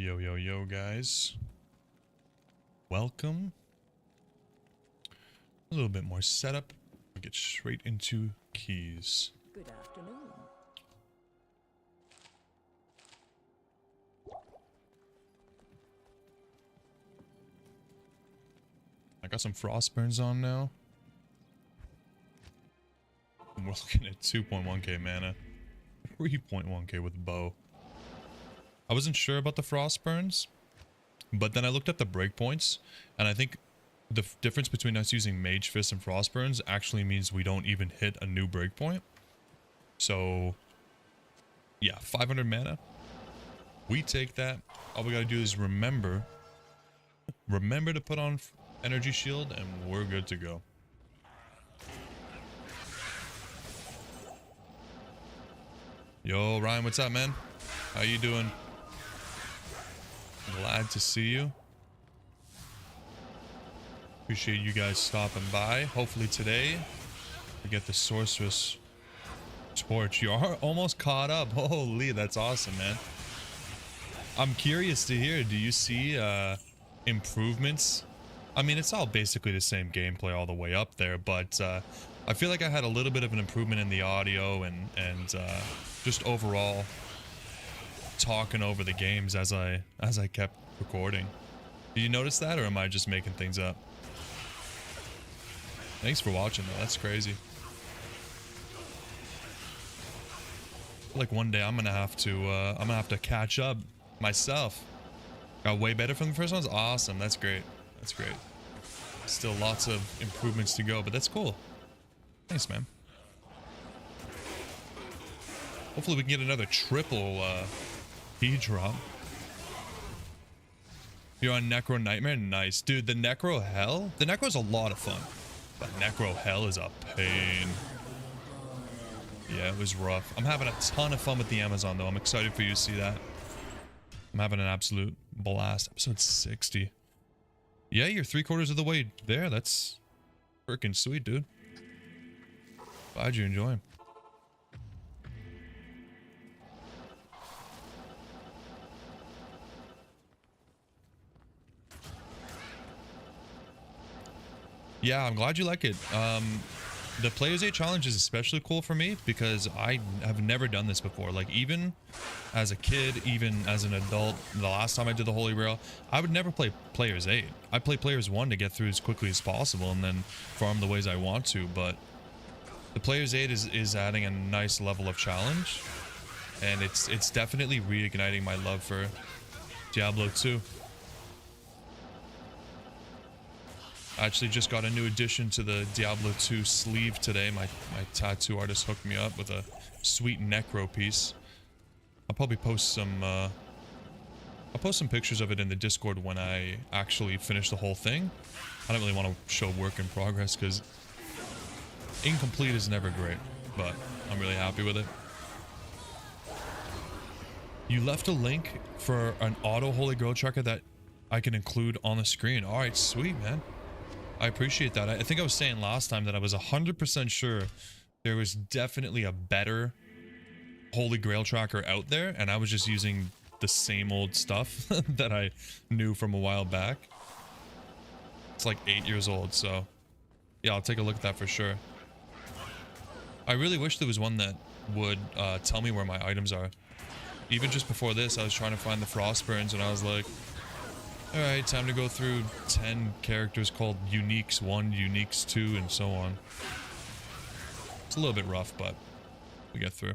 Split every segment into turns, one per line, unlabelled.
Yo, yo, yo, guys. Welcome. A little bit more setup. We'll get straight into keys.
Good afternoon.
I got some frostburns on now. And we're looking at 2.1k mana. 3.1k with bow. I wasn't sure about the frostburns, but then I looked at the breakpoints, and I think the difference between us using Mage Fist and frostburns actually means we don't even hit a new breakpoint. So, yeah, 500 mana. We take that. All we gotta do is remember to put on energy shield, and we're good to go. Yo, Ryan, what's up, man? How you doing? Glad to see you. Appreciate you guys stopping by. Hopefully today we get the Sorceress Torch. You are almost caught up. Holy, that's awesome, man. I'm curious to hear, do you see improvements? I mean, it's all basically the same gameplay all the way up there, but I feel like I had a little bit of an improvement in the audio and just overall talking over the games as I kept recording. Did you notice that, or am I just making things up? Thanks for watching, though. That's crazy. Like one day I'm gonna have to catch up myself. Got way better from the first ones. Awesome. That's great. That's great. Still lots of improvements to go, but that's cool. Thanks, man. Hopefully we can get another triple key drop. You're on Necro Nightmare? Nice. Dude, the Necro Hell? The Necro's a lot of fun. But Necro Hell is a pain. Yeah, it was rough. I'm having a ton of fun with the Amazon, though. I'm excited for you to see that. I'm having an absolute blast. Episode 60. Yeah, you're 3/4 of the way there. That's freaking sweet, dude. Glad you enjoy him. Yeah, I'm glad you like it. The Player's Aid Challenge is especially cool for me because I have never done this before. Like, even as a kid, even as an adult, the last time I did the Holy Grail, I would never play Player's Aid. I play Player's 1 to get through as quickly as possible and then farm the ways I want to, but the Player's Aid is adding a nice level of challenge, and it's definitely reigniting my love for Diablo 2. I actually just got a new addition to the Diablo 2 sleeve today. My tattoo artist hooked me up with a sweet necro piece. I'll probably post some pictures of it in the Discord when I actually finish the whole thing. I don't really want to show work in progress because incomplete is never great, but I'm really happy with it. You left a link for an auto Holy Grail tracker that I can include on the screen. All right, sweet, man. I appreciate that. I think I was saying last time that I was 100% sure there was definitely a better Holy Grail tracker out there, and I was just using the same old stuff that I knew from a while back. It's like 8 years old, so yeah, I'll take a look at that for sure. I really wish there was one that would tell me where my items are. Even just before this, I was trying to find the Frostburns, and I was like, alright, time to go through 10 characters called Uniques 1, Uniques 2, and so on. It's a little bit rough, but we get through.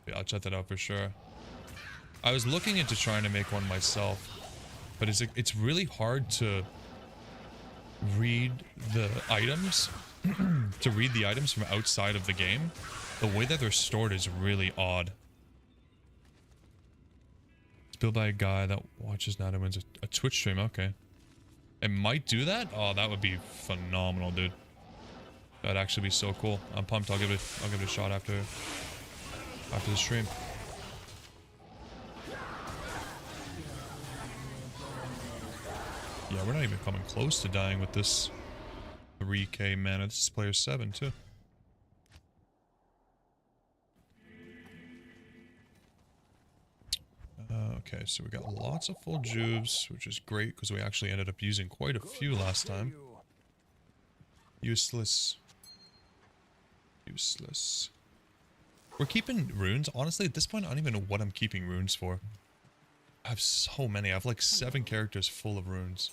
Yeah, I'll check that out for sure. I was looking into trying to make one myself, but it's really hard to read the items, to read the items from outside of the game. The way that they're stored is really odd. It's built by a guy that watches now and wins a Twitch stream. Okay. It might do that? Oh, that would be phenomenal, dude. That'd actually be so cool. I'm pumped. I'll give it a shot after the stream. Yeah, we're not even coming close to dying with this 3k mana. This is player 7 too. Okay, so we got lots of full juves, which is great because we actually ended up using quite a few last time. Useless. Useless. We're keeping runes. Honestly, at this point, I don't even know what I'm keeping runes for. I have so many. I have like 7 characters full of runes.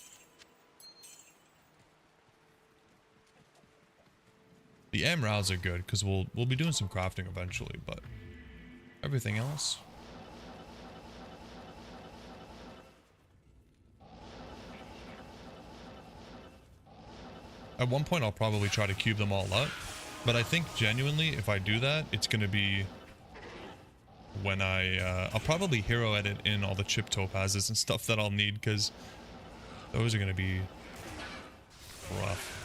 The emeralds are good because we'll be doing some crafting eventually, but everything else. At one point, I'll probably try to cube them all up. But I think genuinely, if I do that, it's going to be when I'll probably hero edit in all the chip topazes and stuff that I'll need, because those are going to be rough.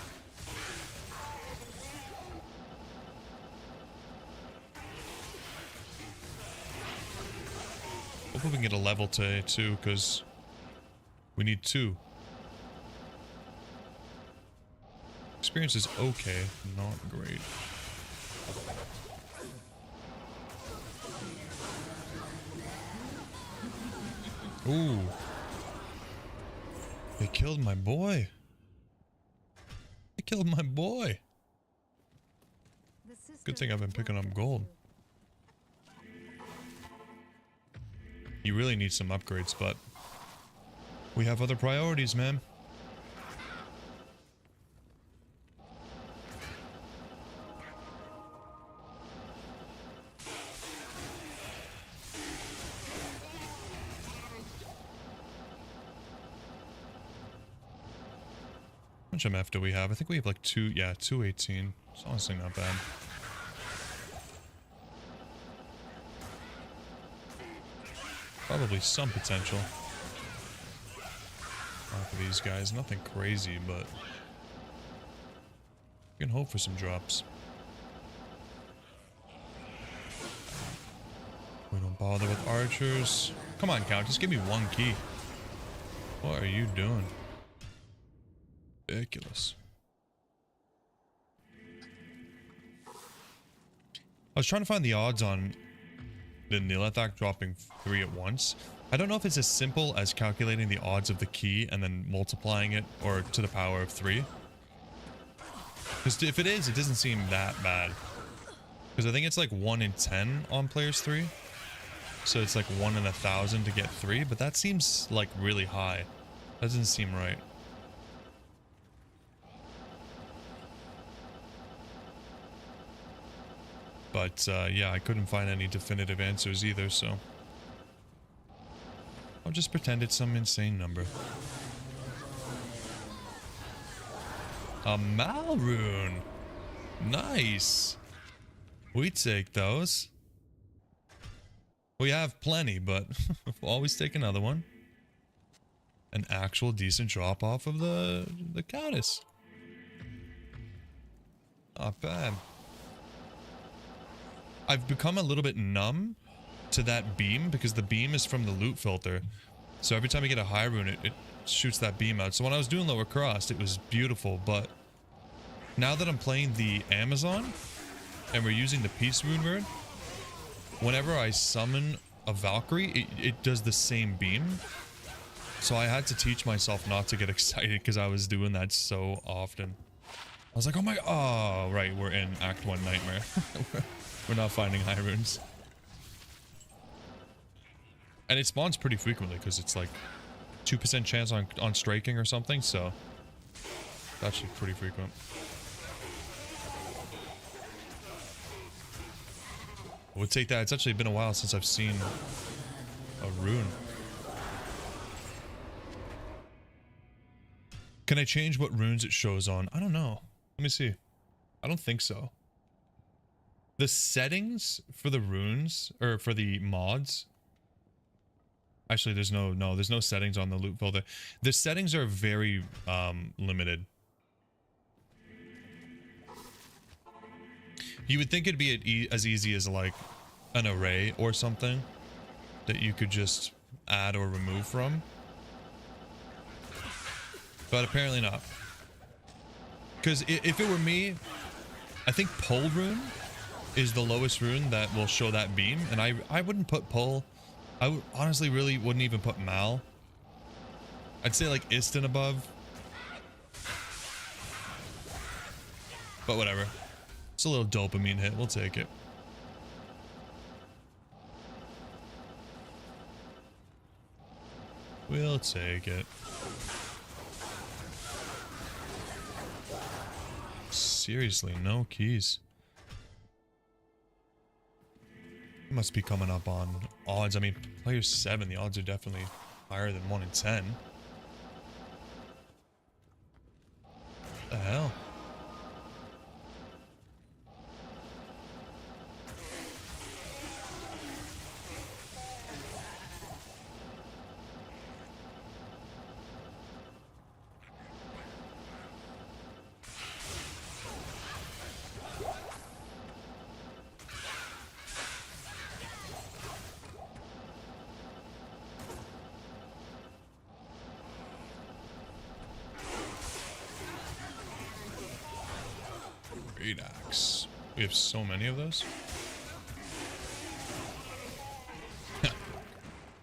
Hopefully we can get a level to 2, because we need 2. Experience is okay, not great. Ooh. They killed my boy. They killed my boy. Good thing I've been picking up gold. You really need some upgrades, but we have other priorities, man. How much MF do we have? I think we have like 218. It's honestly not bad. Probably some potential off of these guys. Nothing crazy, but we can hope for some drops. We don't bother with archers. Come on, Count. Just give me 1 key. What are you doing? Ridiculous. I was trying to find the odds on the Nilethak dropping 3 at once. I don't know if it's as simple as calculating the odds of the key and then multiplying it or to the power of 3. Because if it is, it doesn't seem that bad. Because I think it's like 1 in 10 on players 3. So it's like 1 in 1,000 to get 3, but that seems like really high. That doesn't seem right. But yeah, I couldn't find any definitive answers either, so I'll just pretend it's some insane number. A Malrune! Nice! We take those. We have plenty, but we'll always take another one. An actual decent drop off of the Countess. Not bad. I've become a little bit numb to that beam because the beam is from the loot filter. So every time you get a high rune, it shoots that beam out. So when I was doing lower crossed, it was beautiful. But now that I'm playing the Amazon and we're using the peace rune word, whenever I summon a Valkyrie, it does the same beam. So I had to teach myself not to get excited because I was doing that so often. I was like, oh my, oh, right, we're in Act 1 Nightmare. We're not finding high runes. And it spawns pretty frequently because it's like 2% chance on striking or something, so it's actually pretty frequent. I would take that. It's actually been a while since I've seen a rune. Can I change what runes it shows on? I don't know. Let me see. I don't think so. The settings for the runes, or for the mods, actually there's no settings on the loot filter. The settings are very limited. You would think it'd be as easy as like an array or something that you could just add or remove from, but apparently not. Because if it were me, I think Pole Rune is the lowest rune that will show that beam, and I wouldn't put Pole I would honestly really wouldn't even put Mal. I'd say like Istin above. But whatever. It's a little dopamine hit. We'll take it. We'll take it. Seriously, no keys. It must be coming up on odds. I mean, player 7, the odds are definitely higher than 1 in 10. What the hell? Great axe. We have so many of those.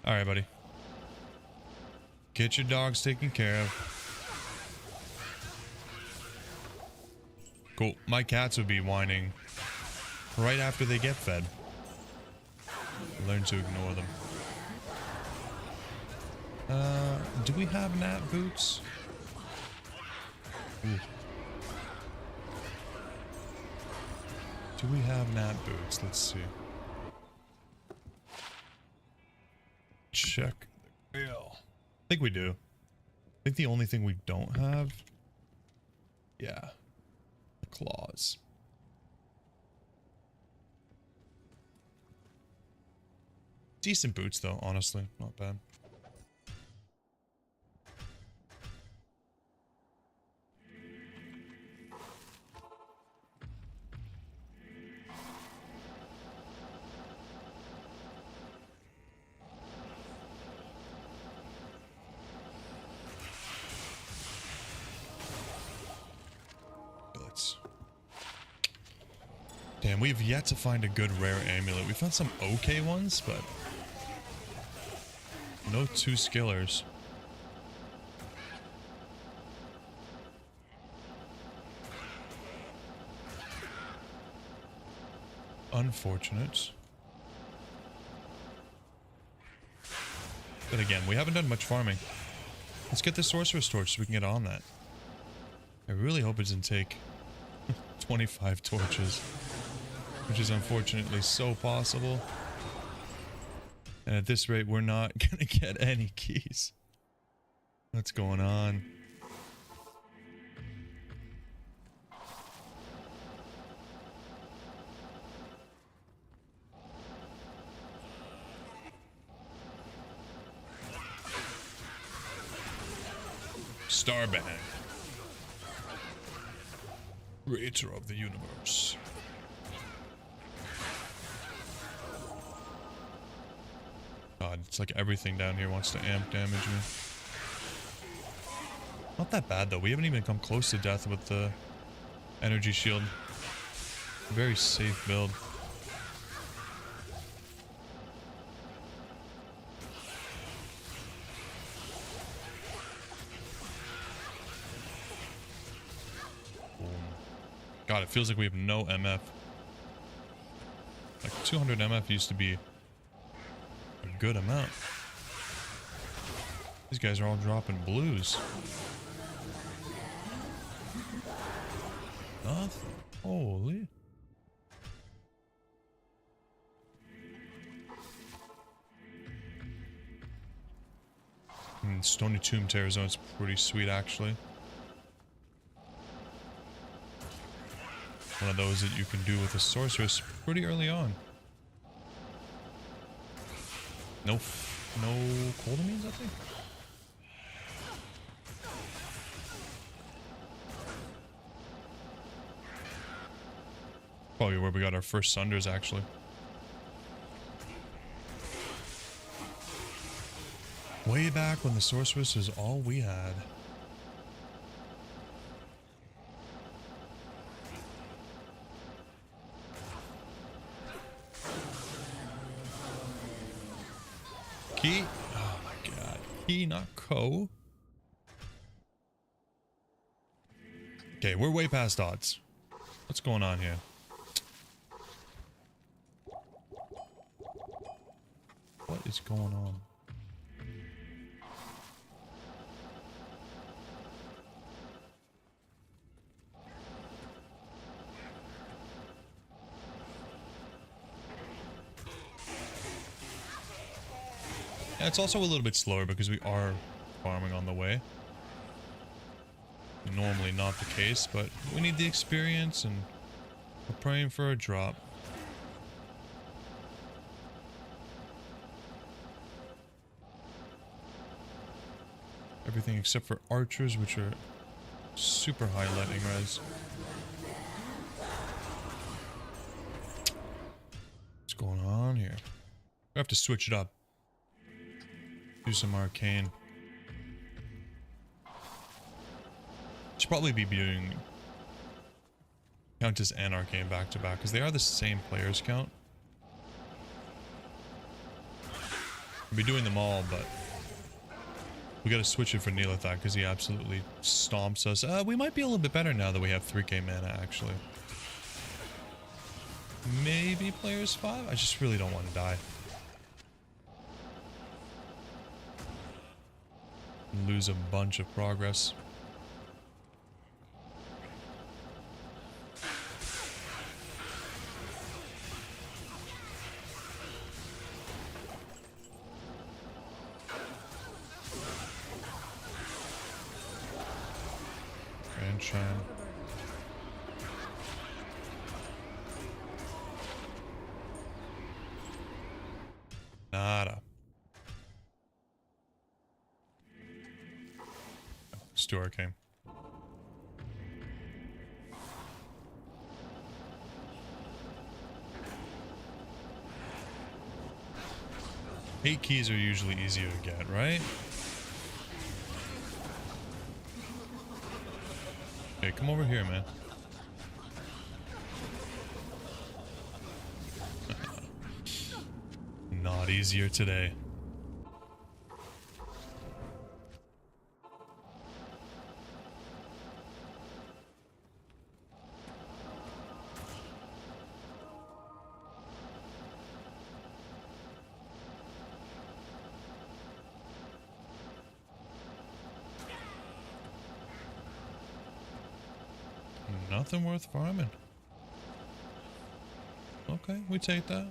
Alright, buddy. Get your dogs taken care of. Cool. My cats would be whining right after they get fed. Learn to ignore them. Do we have nat boots? Ooh. Do we have nat boots? Let's see. Check the grail. I think we do. I think the only thing we don't have... Yeah. The claws. Decent boots though, honestly. Not bad. Damn, we've yet to find a good rare amulet. We found some okay ones, but no 2 skillers. Unfortunate. But again, we haven't done much farming. Let's get the sorcerer's torch so we can get on that. I really hope it doesn't take 25 torches. Which is unfortunately so possible. And at this rate, we're not gonna get any keys. What's going on? Starband. Creator of the universe. God, it's like everything down here wants to amp damage me. Not that bad though. We haven't even come close to death with the energy shield. Very safe build. God, it feels like we have no MF. Like 200 MF used to be a good amount. These guys are all dropping blues. Nothing. Holy. Stony Tomb Terror Zone is pretty sweet, actually. One of those that you can do with a sorceress pretty early on. No cold means, I think. Probably where we got our first Sunders, actually. Way back when the sorceress was all we had. Key. Oh my god. Key, not Co. Okay, we're way past odds. What's going on here? What is going on? Yeah, it's also a little bit slower because we are farming on the way. Normally not the case, but we need the experience and we're praying for a drop. Everything except for archers, which are super high lightning res. What's going on here? We have to switch it up. Do some arcane. Should probably be doing Countess and Arcane back to back because they are the same players count. I'll be doing them all, but we gotta switch it for Neelathak because he absolutely stomps us. We might be a little bit better now that we have 3k mana, actually. Maybe players 5? I just really don't want to die. Lose a bunch of progress. Grandchan. Nada. Let's do Arcane. Eight keys are usually easier to get, right? Okay, come over here, man. Not easier today. Nothing worth farming. Okay, we take that.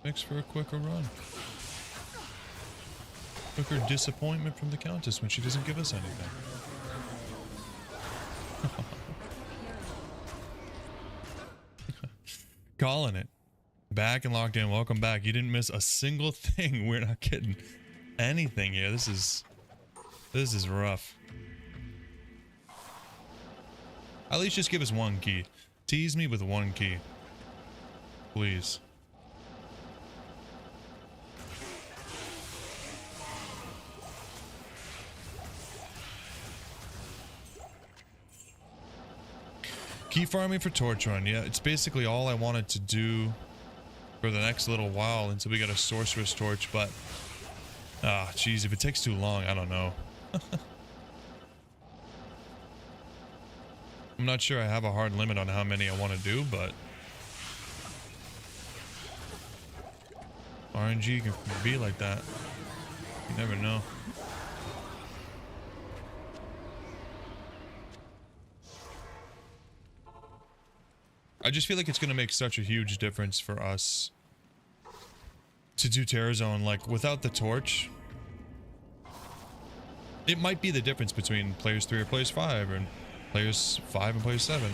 Makes for a quicker run. Quicker disappointment from the Countess when she doesn't give us anything. Calling it. Back and locked in. Welcome back. You didn't miss a single thing. We're not getting anything here. This is rough. At least just give us one key. Tease me with one key. Please. Key farming for Torch Run. Yeah, it's basically all I wanted to do for the next little while until we get a Sorceress Torch, but... ah, jeez, if it takes too long, I don't know. I'm not sure I have a hard limit on how many I want to do, but RNG can be like that. You never know. I just feel like it's going to make such a huge difference for us to do Terror Zone. Like, without the torch, it might be the difference between players 3 or players 5, or players 5 and players 7.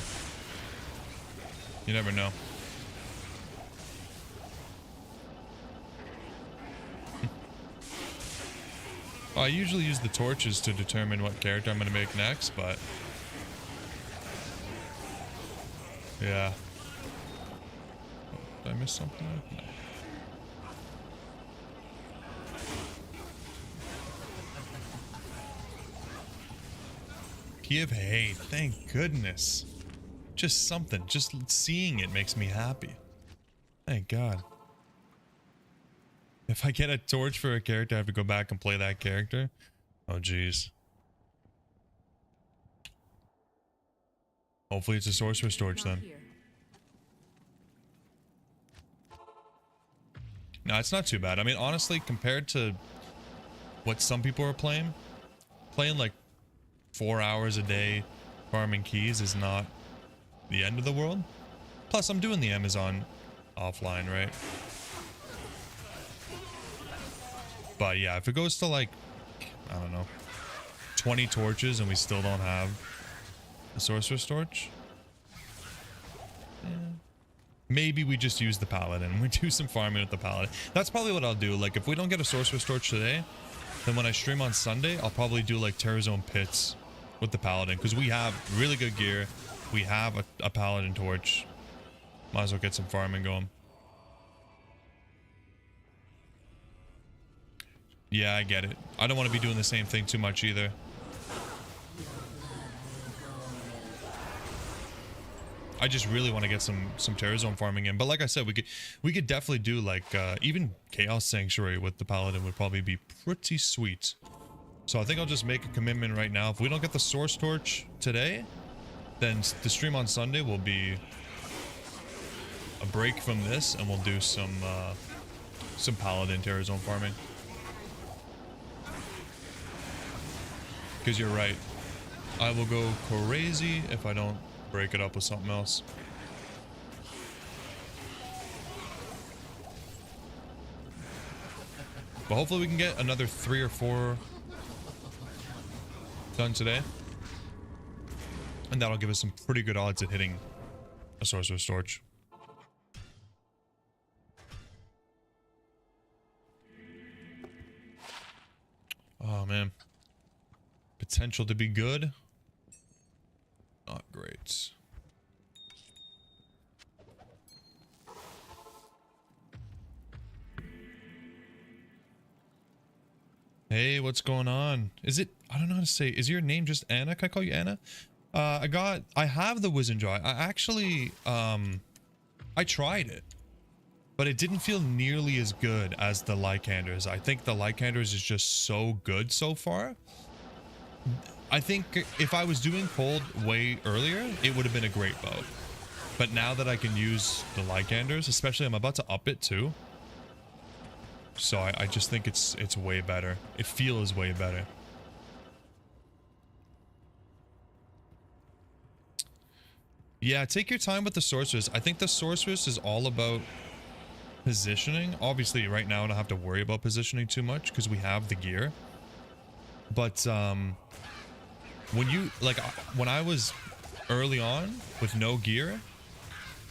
You never know. I usually use the torches to determine what character I'm going to make next, but... yeah. Oh, did I miss something? No. Key of Hate, thank goodness. Just something, just seeing it makes me happy. Thank God. If I get a torch for a character, I have to go back and play that character. Oh, jeez. Hopefully it's a sorcerer's torch then. No, it's not too bad. I mean, honestly, compared to what some people are playing like 4 hours a day farming keys is not the end of the world. Plus, I'm doing the Amazon offline, right? But yeah, if it goes to like, I don't know, 20 torches and we still don't have a sorcerer's torch, yeah. Maybe we just use the paladin. We do some farming with the paladin. That's probably what I'll do. Like, if we don't get a sorcerer's torch today, then when I stream on Sunday, I'll probably do like Terrazone pits with the paladin, because we have really good gear. We have a paladin torch. Might as well get some farming going. Yeah, I get it. I don't want to be doing the same thing too much either. I just really want to get some Terrazone farming in. But like I said, we could definitely do like even Chaos Sanctuary with the paladin would probably be pretty sweet. So I think I'll just make a commitment right now. If we don't get the source torch today, then the stream on Sunday will be a break from this, and we'll do some paladin Terrazone farming. Because you're right, I will go crazy if I don't break it up with something else. But hopefully we can get another 3 or 4 done today, and that'll give us some pretty good odds at hitting a sorcerer's torch. Oh man, potential to be good, not great. Hey, what's going on? Is it, I don't know how to say, is your name just Anna? Can I call you Anna? I have the Wizened Jaw. I actually, I tried it, but it didn't feel nearly as good as the Lycanders. I think the Lycanders is just so good so far. I think if I was doing cold way earlier, it would have been a great bow. But now that I can use the Lycanders, especially I'm about to up it too. So I just think it's way better. It feels way better. Yeah, take your time with the sorceress. I think the sorceress is all about positioning. Obviously, right now I don't have to worry about positioning too much because we have the gear. But when you when I was early on with no gear,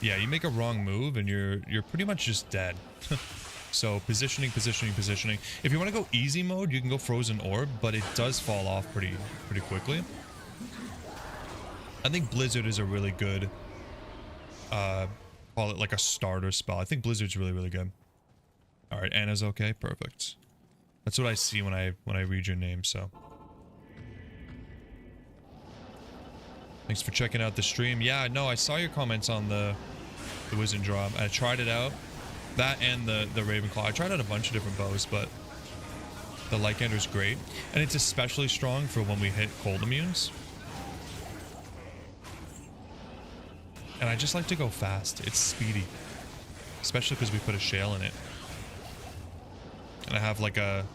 yeah, you make a wrong move and you're pretty much just dead. So positioning. If you want to go easy mode, you can go Frozen Orb, but it does fall off pretty quickly. I think Blizzard is a really good, call it like a starter spell. I think Blizzard's really good. All right, Anna's okay, perfect. That's what I see when I read your name. So thanks for checking out the stream. Yeah, no, I saw your comments on the Wizened Jaw. I tried it out. That and the Ravenclaw. I tried out a bunch of different bows, but the Lycander's great. And it's especially strong for when we hit cold immunes. And I just like to go fast. It's speedy. Especially because we put a shale in it. And I have like a...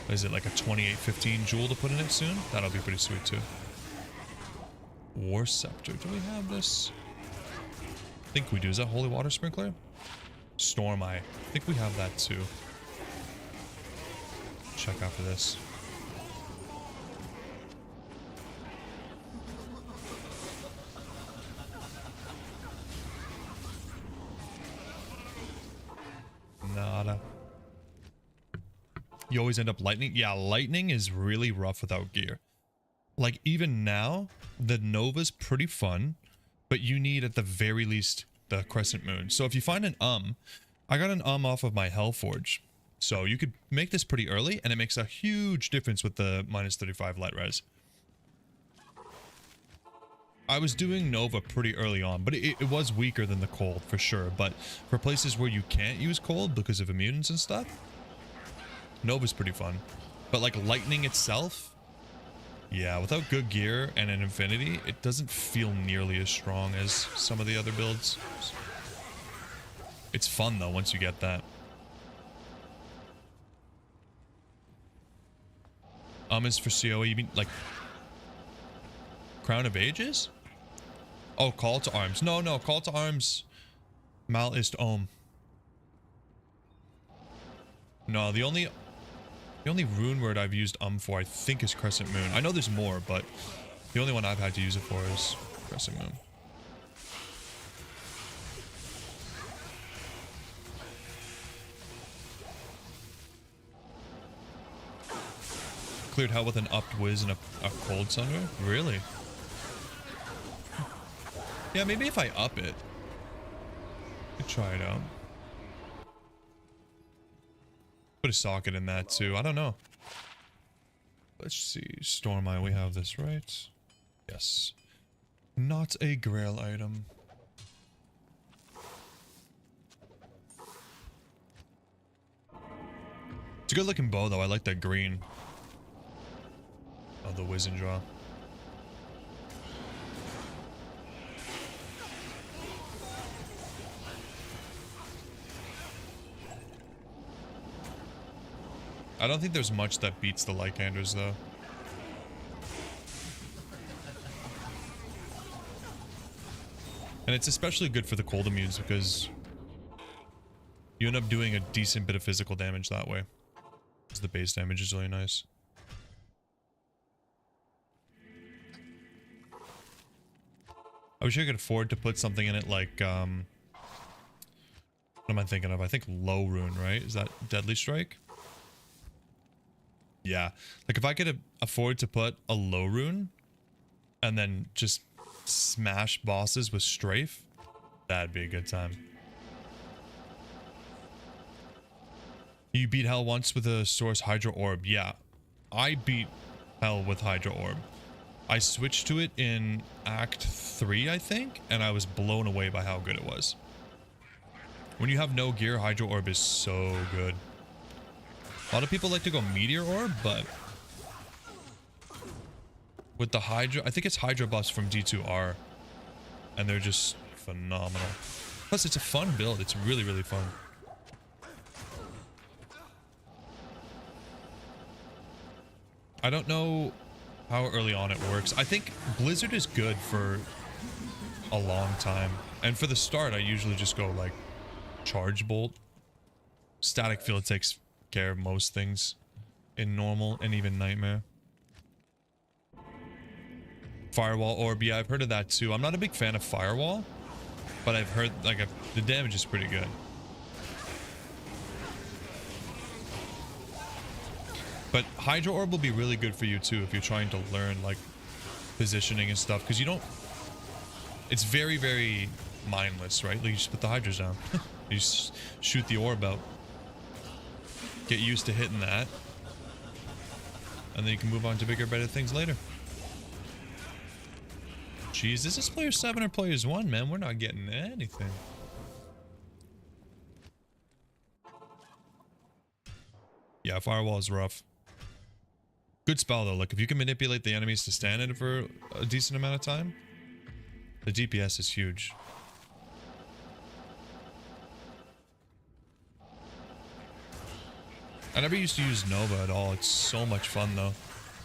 What is it? Like a 2815 jewel to put in it soon? That'll be pretty sweet too. War Scepter. Do we have this? I think we do. Is that Holy Water Sprinkler? Storm Eye. I think we have that too. Check after this. Nada. You always end up lightning. Yeah, lightning is really rough without gear. Like even now, the Nova's pretty fun, but you need at the very least the Crescent Moon. So if you find an I got an off of my Hellforge. So you could make this pretty early, and it makes a huge difference with the -35 light res. I was doing Nova pretty early on, but it was weaker than the cold for sure. But for places where you can't use cold because of immunities and stuff, Nova's pretty fun. But like lightning itself, yeah, without good gear and an infinity, it doesn't feel nearly as strong as some of the other builds. It's fun though once you get that. Is for COE, you mean like Crown of Ages? Oh, Call to Arms. No, Call to Arms. Mal ist No, the only rune word I've used for, I think, is Crescent Moon. I know there's more, but the only one I've had to use it for is Crescent Moon. Cleared hell with an upped whiz and a cold sunder? Really? Yeah, maybe if I up it. Could try it out. Put a socket in that too. I don't know. Let's see. Stormeye, we have this, right? Yes. Not a grail item. It's a good looking bow though. I like that green. Oh, the whiz and draw. I don't think there's much that beats the Lycanders, though. And it's especially good for the cold immunes because you end up doing a decent bit of physical damage that way. Because the base damage is really nice. I wish I could afford to put something in it like, what am I thinking of? I think low rune, right? Is that Deadly Strike? Yeah. Like if I could afford to put a low rune and then just smash bosses with strafe, that'd be a good time. You beat hell once with a Source Hydra Orb. Yeah. I beat hell with Hydra Orb. I switched to it in Act 3, I think, and I was blown away by how good it was. When you have no gear, Hydra Orb is so good. A lot of people like to go Meteor Orb, but with the Hydra, I think it's Hydra buffs from D2R, and they're just phenomenal. Plus, it's a fun build. It's really, really fun. I don't know how early on it works. I think Blizzard is good for a long time. And for the start, I usually just go like Charge Bolt. Static Field takes care of most things in normal and even Nightmare. Firewall Orb, yeah, I've heard of that too. I'm not a big fan of Firewall, but I've heard like the damage is pretty good. But Hydra Orb will be really good for you too if you're trying to learn like positioning and stuff, because you don't, it's very, very mindless, right? Like you just put the Hydras down. You just shoot the orb out. Get used to hitting that. And then you can move on to bigger, better things later. Jeez, is this player 7 or players 1, man? We're not getting anything. Yeah, Firewall is rough. Good spell though. Like if you can manipulate the enemies to stand in it for a decent amount of time, the DPS is huge. I never used to use Nova at all. It's so much fun though.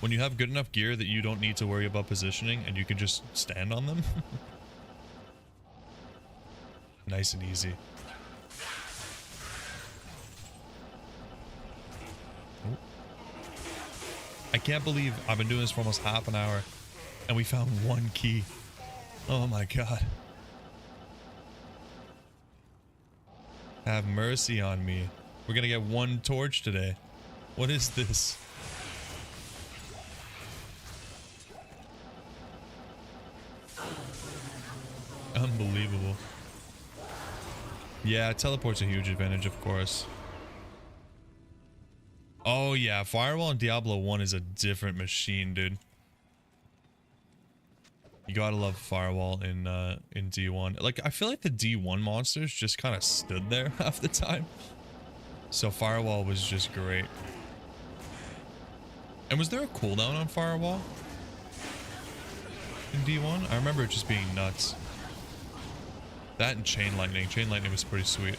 When you have good enough gear that you don't need to worry about positioning and you can just stand on them. Nice and easy. Oh. I can't believe I've been doing this for almost half an hour and we found one key. Oh my god. Have mercy on me. We're gonna get one torch today. What is this? Unbelievable. Yeah, teleport's a huge advantage, of course. Oh yeah, Firewall in Diablo 1 is a different machine, dude. You gotta love Firewall in D1. Like, I feel like the D1 monsters just kind of stood there half the time. So Firewall was just great. And was there a cooldown on Firewall in D1? I remember it just being nuts. That and Chain Lightning. Chain Lightning was pretty sweet.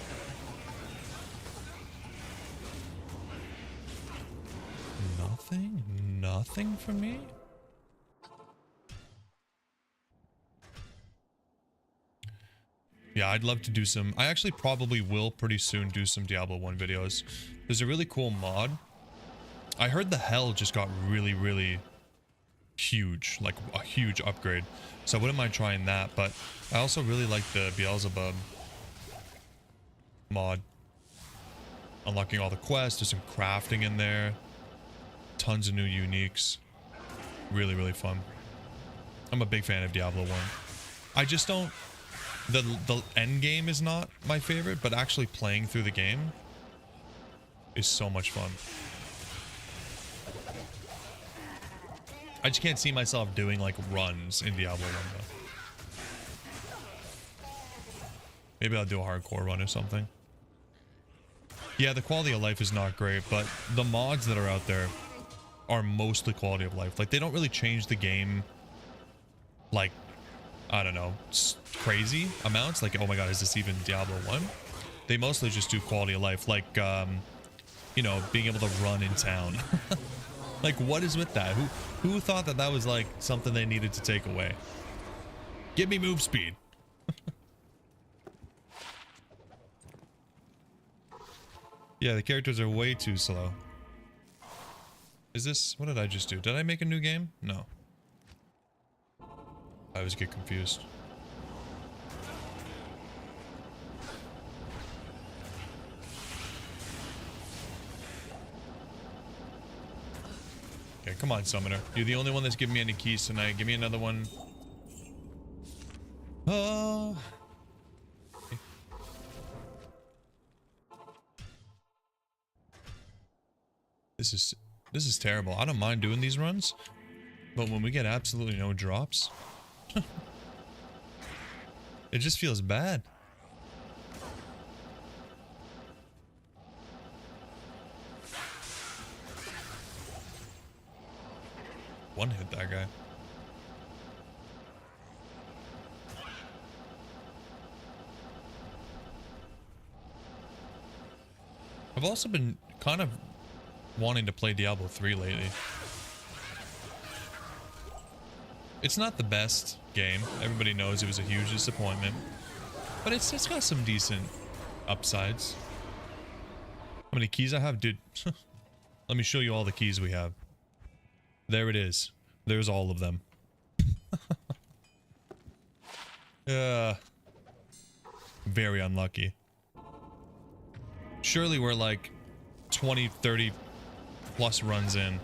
Nothing? Nothing for me? Yeah, I'd love to do some... I actually probably will pretty soon do some Diablo 1 videos. There's a really cool mod. I heard the Hell just got really, really huge. Like, a huge upgrade. So I wouldn't mind trying that, but I also really like the Beelzebub mod. Unlocking all the quests, there's some crafting in there. Tons of new uniques. Really, really fun. I'm a big fan of Diablo 1. I just don't... The end game is not my favorite, but actually playing through the game is so much fun. I just can't see myself doing like runs in Diablo 1 though. Maybe I'll do a hardcore run or something. Yeah, the quality of life is not great, but the mods that are out there are mostly quality of life. Like, they don't really change the game, like, I don't know, crazy amounts. Like, oh my god, is this even Diablo 1? They mostly just do quality of life, like, you know, being able to run in town. Like, what is with that? Who thought that that was, like, something they needed to take away? Give me move speed. Yeah, the characters are way too slow. Is this... What did I just do? Did I make a new game? No. I always get confused. Okay, come on, Summoner. You're the only one that's giving me any keys tonight. Give me another one. Oh. Okay. This is terrible. I don't mind doing these runs, but when we get absolutely no drops, it just feels bad. One hit that guy. I've also been kind of wanting to play Diablo 3 lately. It's not the best game. Everybody knows it was a huge disappointment. But it's got some decent upsides. How many keys I have? Dude, let me show you all the keys we have. There it is. There's all of them. Very unlucky. Surely we're like 20, 30 plus runs in.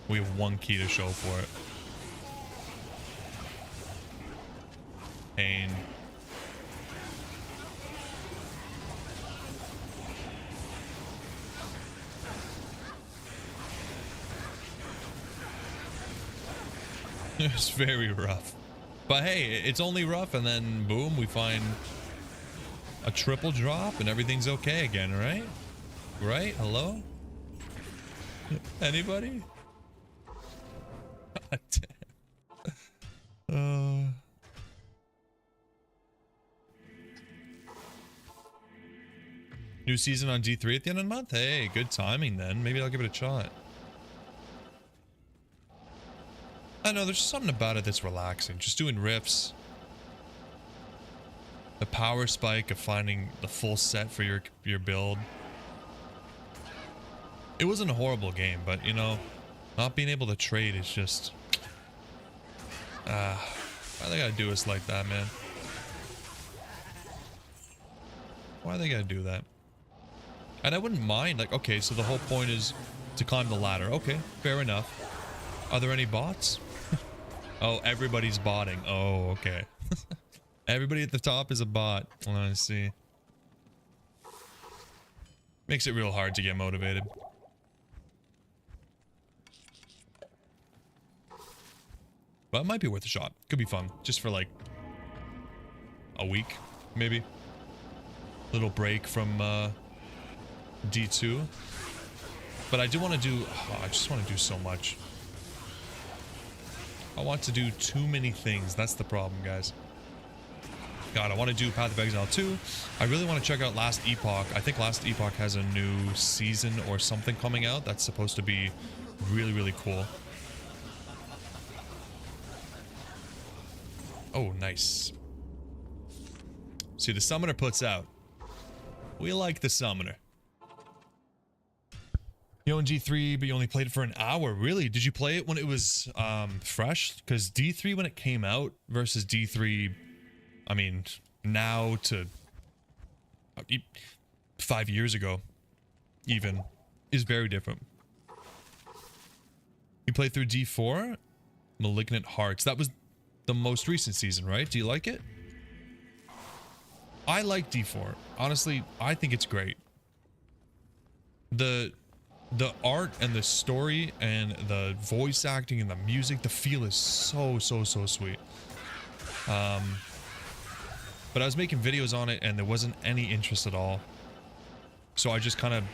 We have one key to show for it. Pain. It's very rough. But hey, it's only rough, and then boom, we find a triple drop and everything's okay again, right? Right? Hello? Anybody? God damn. New season on D3 at the end of the month? Hey, good timing then. Maybe I'll give it a shot. I know, there's just something about it that's relaxing. Just doing riffs. The power spike of finding the full set for your build. It wasn't a horrible game, but you know, not being able to trade is just... why they gotta do us like that, man? Why they gotta do that? And I wouldn't mind, like, okay, so the whole point is to climb the ladder. Okay, fair enough. Are there any bots? Oh, everybody's botting. Oh, okay. Everybody at the top is a bot. Oh, I see. Makes it real hard to get motivated. but it might be worth a shot. Could be fun, just for like a week, maybe. Little break from D2. But I do want to do, oh, I just want to do so much. I want to do too many things. That's the problem, guys. God, I want to do Path of Exile 2. I really want to check out Last Epoch. I think Last Epoch has a new season or something coming out that's supposed to be really, really cool. Oh, nice. See, the Summoner puts out. We like the Summoner. You own D3, but you only played it for an hour. Really? Did you play it when it was fresh? Because D3 when it came out versus D3, I mean, now to 5 years ago, even, is very different. You played through D4? Malignant Hearts. That was the most recent season, right? Do you like it? I like D4. Honestly, I think it's great. The art and the story and the voice acting and the music, the feel is so sweet. But I was making videos on it and there wasn't any interest at all. So I just kind of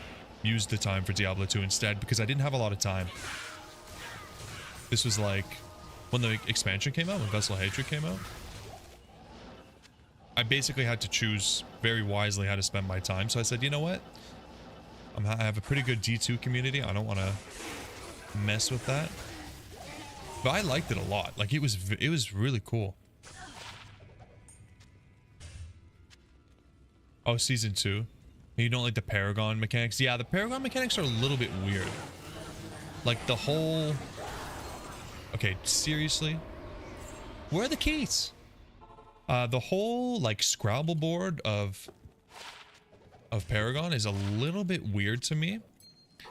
used the time for Diablo 2 instead because I didn't have a lot of time. This was like when the expansion came out, when Vessel Hatred came out. I basically had to choose very wisely how to spend my time. So I said, you know what? I have a pretty good D2 community. I don't want to mess with that. But I liked it a lot. Like it was really cool. Oh, season 2. You don't like the Paragon mechanics? Yeah, the Paragon mechanics are a little bit weird. Like the whole... Okay, seriously? Where are the keys? The whole like Scrabble board of Paragon is a little bit weird to me.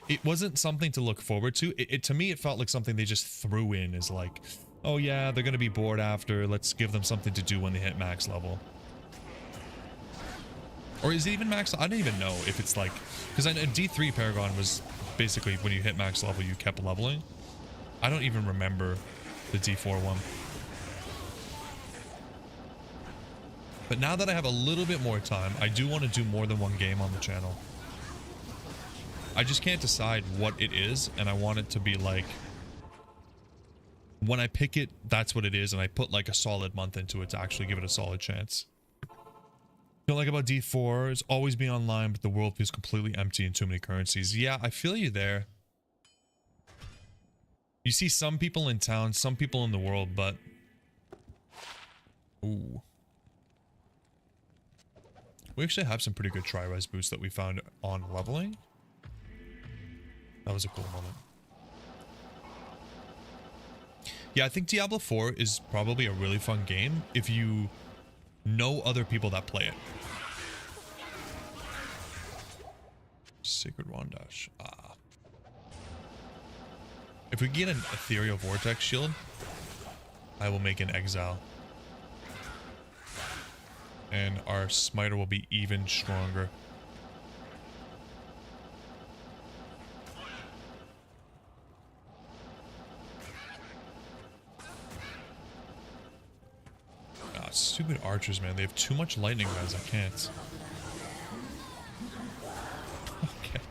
It wasn't something to look forward to. To me, it felt like something they just threw in as like, oh yeah, they're gonna be bored after. Let's give them something to do when they hit max level. Or is it even max? I don't even know if it's like, because I know D3 Paragon was basically when you hit max level, you kept leveling. I don't even remember the D4 one. But now that I have a little bit more time, I do want to do more than one game on the channel. I just can't decide what it is, and I want it to be like, when I pick it, that's what it is, and I put like a solid month into it to actually give it a solid chance. What I like about D4 is always be online, but the world feels completely empty and too many currencies. Yeah, I feel you there. You see some people in town, some people in the world, but... Ooh. We actually have some pretty good tri-res boosts that we found on leveling. That was a cool moment. Yeah, I think Diablo 4 is probably a really fun game if you know other people that play it. Sacred Wandash. Ah. If we get an Ethereal Vortex shield, I will make an Exile. And our Smiter will be even stronger. Ah, stupid archers, man. They have too much lightning res. I can't. Okay.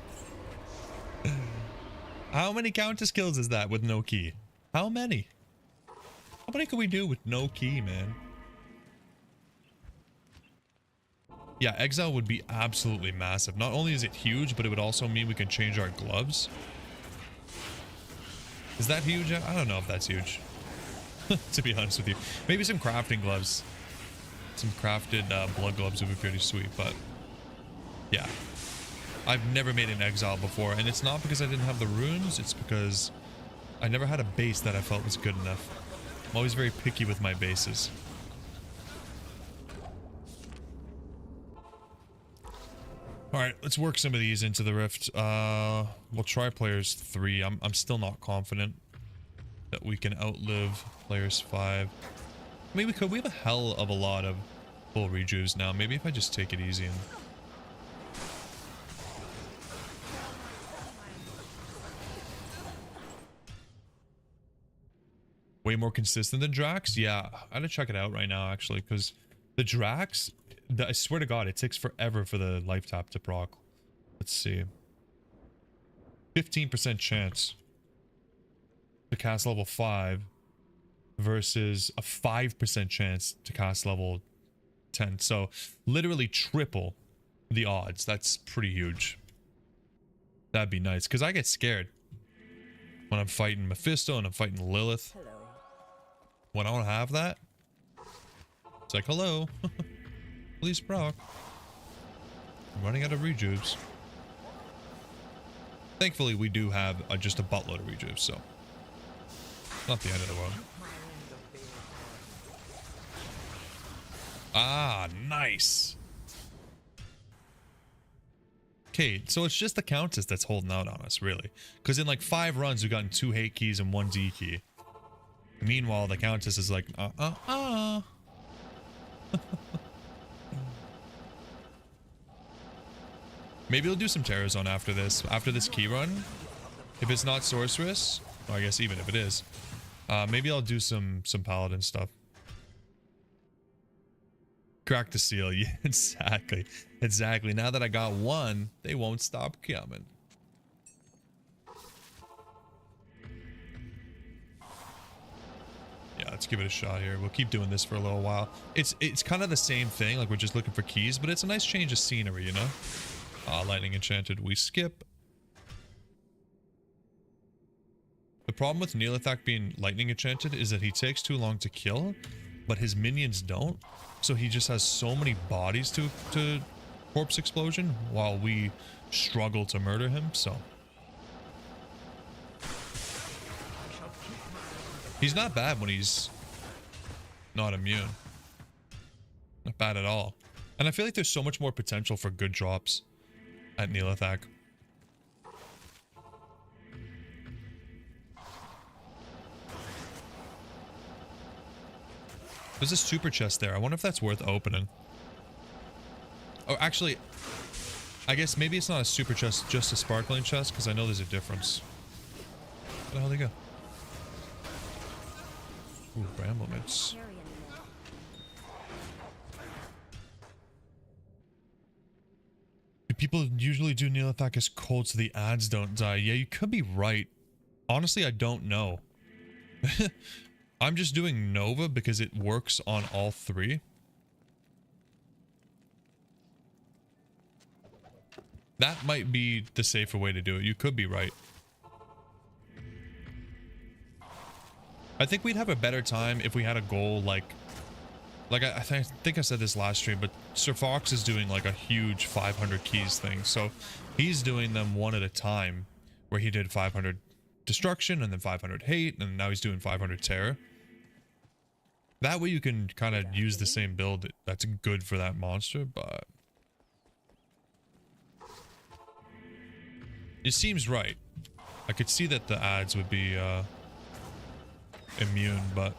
How many counter skills is that with no key? How many? How many can we do with no key, man? Yeah, Exile would be absolutely massive. Not only is it huge, but it would also mean we can change our gloves. Is that huge? I don't know if that's huge. To be honest with you. Maybe some crafting gloves. Some crafted blood gloves would be pretty sweet, but... Yeah. I've never made an Exile before, and it's not because I didn't have the runes, it's because I never had a base that I felt was good enough. I'm always very picky with my bases. Alright, let's work some of these into the Rift. We'll try players 3. I'm still not confident that we can outlive players 5. I mean, we could. We have a hell of a lot of full rejuves now. Maybe if I just take it easy and... way more consistent than Drax. Yeah, I gotta check it out right now actually, because the Drax, I swear to God, it takes forever for the life tap to proc. Let's see. 15% chance to cast level 5 versus a 5% chance to cast level 10. So literally triple the odds. That's pretty huge. That'd be nice, because I get scared when I'm fighting Mephisto and I'm fighting Lilith.
Hello.
When I don't have that, it's like, hello, please proc. I'm running out of rejuves. Thankfully, we do have just a buttload of rejuves, so not the end of the world. Ah, nice. Okay, so it's just the Countess that's holding out on us, really. Because in like 5 runs, we've gotten 2 hate keys and 1 D key. Meanwhile, the Countess is like, Maybe we'll do some Terrorzone after this. After this key run. If it's not Sorceress, or I guess even if it is, maybe I'll do some Paladin stuff. Crack the seal. Yeah, exactly. Exactly. Now that I got one, they won't stop coming. Yeah, let's give it a shot here. We'll keep doing this for a little while. It's kind of the same thing. Like, we're just looking for keys, but it's a nice change of scenery, you know? Lightning Enchanted. We skip. The problem with Neolithak being Lightning Enchanted is that he takes too long to kill, but his minions don't. So he just has so many bodies to Corpse Explosion while we struggle to murder him, so. He's not bad when he's not immune. Not bad at all. And I feel like there's so much more potential for good drops at Neolithak. There's a super chest there. I wonder if that's worth opening. Oh, actually, I guess maybe it's not a super chest, just a sparkling chest, because I know there's a difference. Where the hell they go? Ooh, bramble mitts. Do people usually do Neolithak as cold so the ads don't die? Yeah, you could be right. Honestly, I don't know. I'm just doing Nova because it works on all 3. That might be the safer way to do it. You could be right. I think we'd have a better time if we had a goal like I think I said this last stream, but Sir Fox is doing like a huge 500 keys thing. So he's doing them one at a time, where he did 500 destruction and then 500 hate, and now he's doing 500 terror. That way you can kind of use the same build that's good for that monster, but it seems right. I could see that the ads would be immune, but